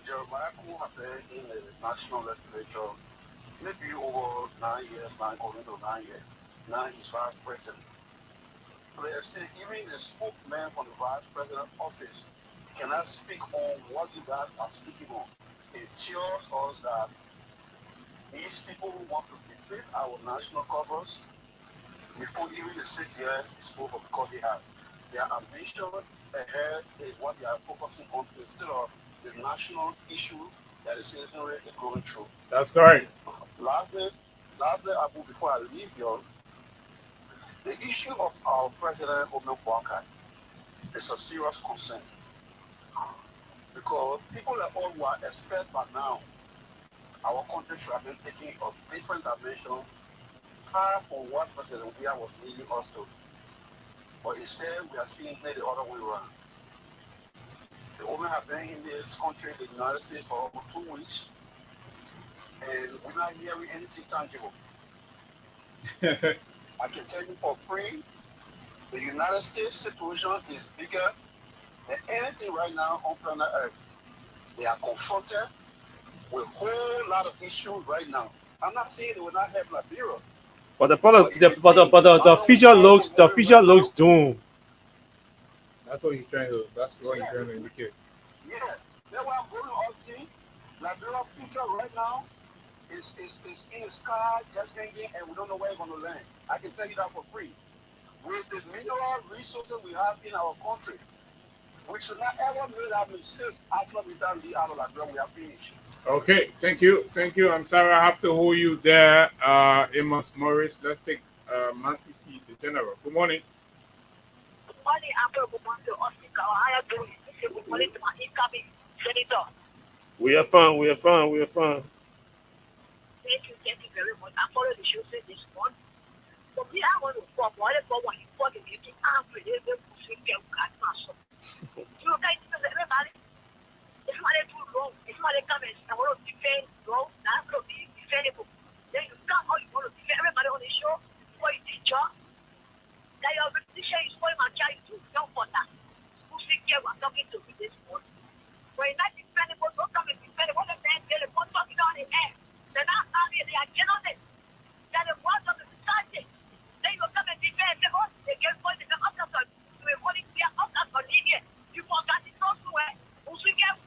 [SPEAKER 18] Jeremiah appeared in the national legislature maybe over 9 years, going to 9 years. Now he's vice president. Even the spokesman from the vice president office cannot speak on what you guys are speaking on. It shows us that these people who want to deplete our national covers before even the 6 years is over because they have their ambition ahead is what they are focusing on instead of the national issue that the citizenry is going through.
[SPEAKER 13] That's correct.
[SPEAKER 18] Lastly, Abu, before I leave you, the issue of our president, Omen Kwaka, is a serious concern because people like all who are expect by now our country should have been taking a different dimension far from what President Weah was leading us to. But instead, we are seeing it the other way around. The women have been in this country, the United States, for over 2 weeks, and we're not hearing anything tangible. I can tell you for free, the United States situation is bigger than anything right now on planet Earth. They are confronted with a whole lot of issues right now. I'm not saying they will not have Liberia.
[SPEAKER 10] But the future looks doomed.
[SPEAKER 13] That's what he's trying to indicate.
[SPEAKER 18] Yeah, that's why I'm going to see Liberia future right now is in the sky, just hanging, and we don't know where it's going to land. I can tell you that for free. With the mineral resources we have in our country, we should not ever make that mistake after we done the out of Liberia, we are finished.
[SPEAKER 13] Okay, thank you. I'm sorry I have to hold you there, Amos Morris. Let's take Mercy C, the general. Good morning.
[SPEAKER 14] Good morning, Uncle. Good morning to Oscar. How are you doing? Good morning to my incoming senator.
[SPEAKER 10] We are fine.
[SPEAKER 14] Thank you very much. I followed the show this morning. So me, I want to talk about what you call the beauty. I'm really able to figure out myself. You guys, everybody. If somebody do wrong, if somebody come and I want to defend wrong, that's going to be defendable. Then you come out, you want to defend everybody on the show, for your teacher. That your repetition is for my child to don't for that. Who think you are talking to me this morning? When you're not defendable, don't come and defend what the man tell you, what's talking on the air. They're not happy, they are genuine. They're the ones of the society. Then you come and defend them, they get for the officers. You are calling their officers on India. You forgot it's not so well. Who's we get?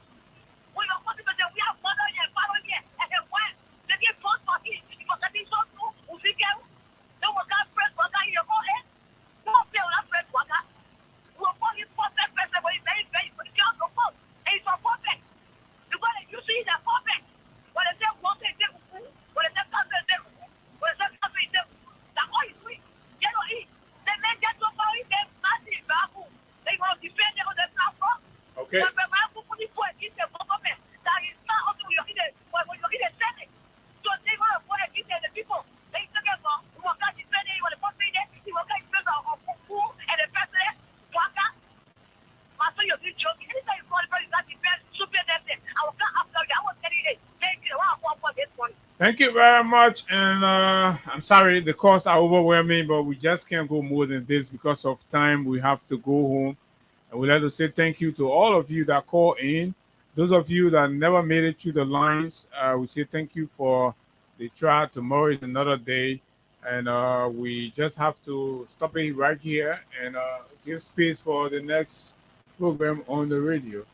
[SPEAKER 14] We don't want to say we have father here, and then when they get forced for it, because that is so true, who's we get? Don't want that press worker in your head. Don't feel that press worker. We're calling perfect person, but it's very, very good. It's not fault. It's not perfect. Because you see that perfect. When they say one thing, they will do. When they say something, they will do. When they say something, they will do. That's all you do. You know, they make that so far, they massive babu. They want to defend them on the platform.
[SPEAKER 13] Okay. Thank you very much. And I'm sorry, the calls are overwhelming, but we just can't go more than this because of time. We have to go home. And we'd like to say thank you to all of you that call in. Those of you that never made it through the lines, we say thank you for the trial. Tomorrow is another day. And we just have to stop it right here and give space for the next program on the radio.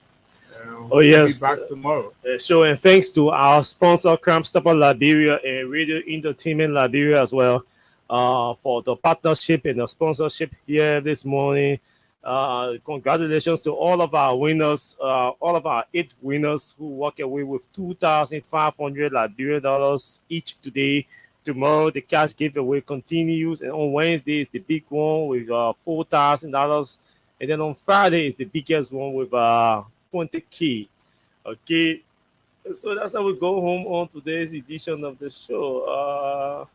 [SPEAKER 10] Oh, yes.
[SPEAKER 13] We'll be back tomorrow.
[SPEAKER 10] Sure, and thanks to our sponsor, Crime Stopper Liberia and Radio Entertainment Liberia as well, for the partnership and the sponsorship here this morning. Congratulations to all of our winners, all of our 8 winners who walk away with $2,500 Liberian each today. Tomorrow, the cash giveaway continues, and on Wednesday is the big one with $4,000, and then on Friday is the biggest one with 20K. Okay, so that's how we go home on today's edition of the show.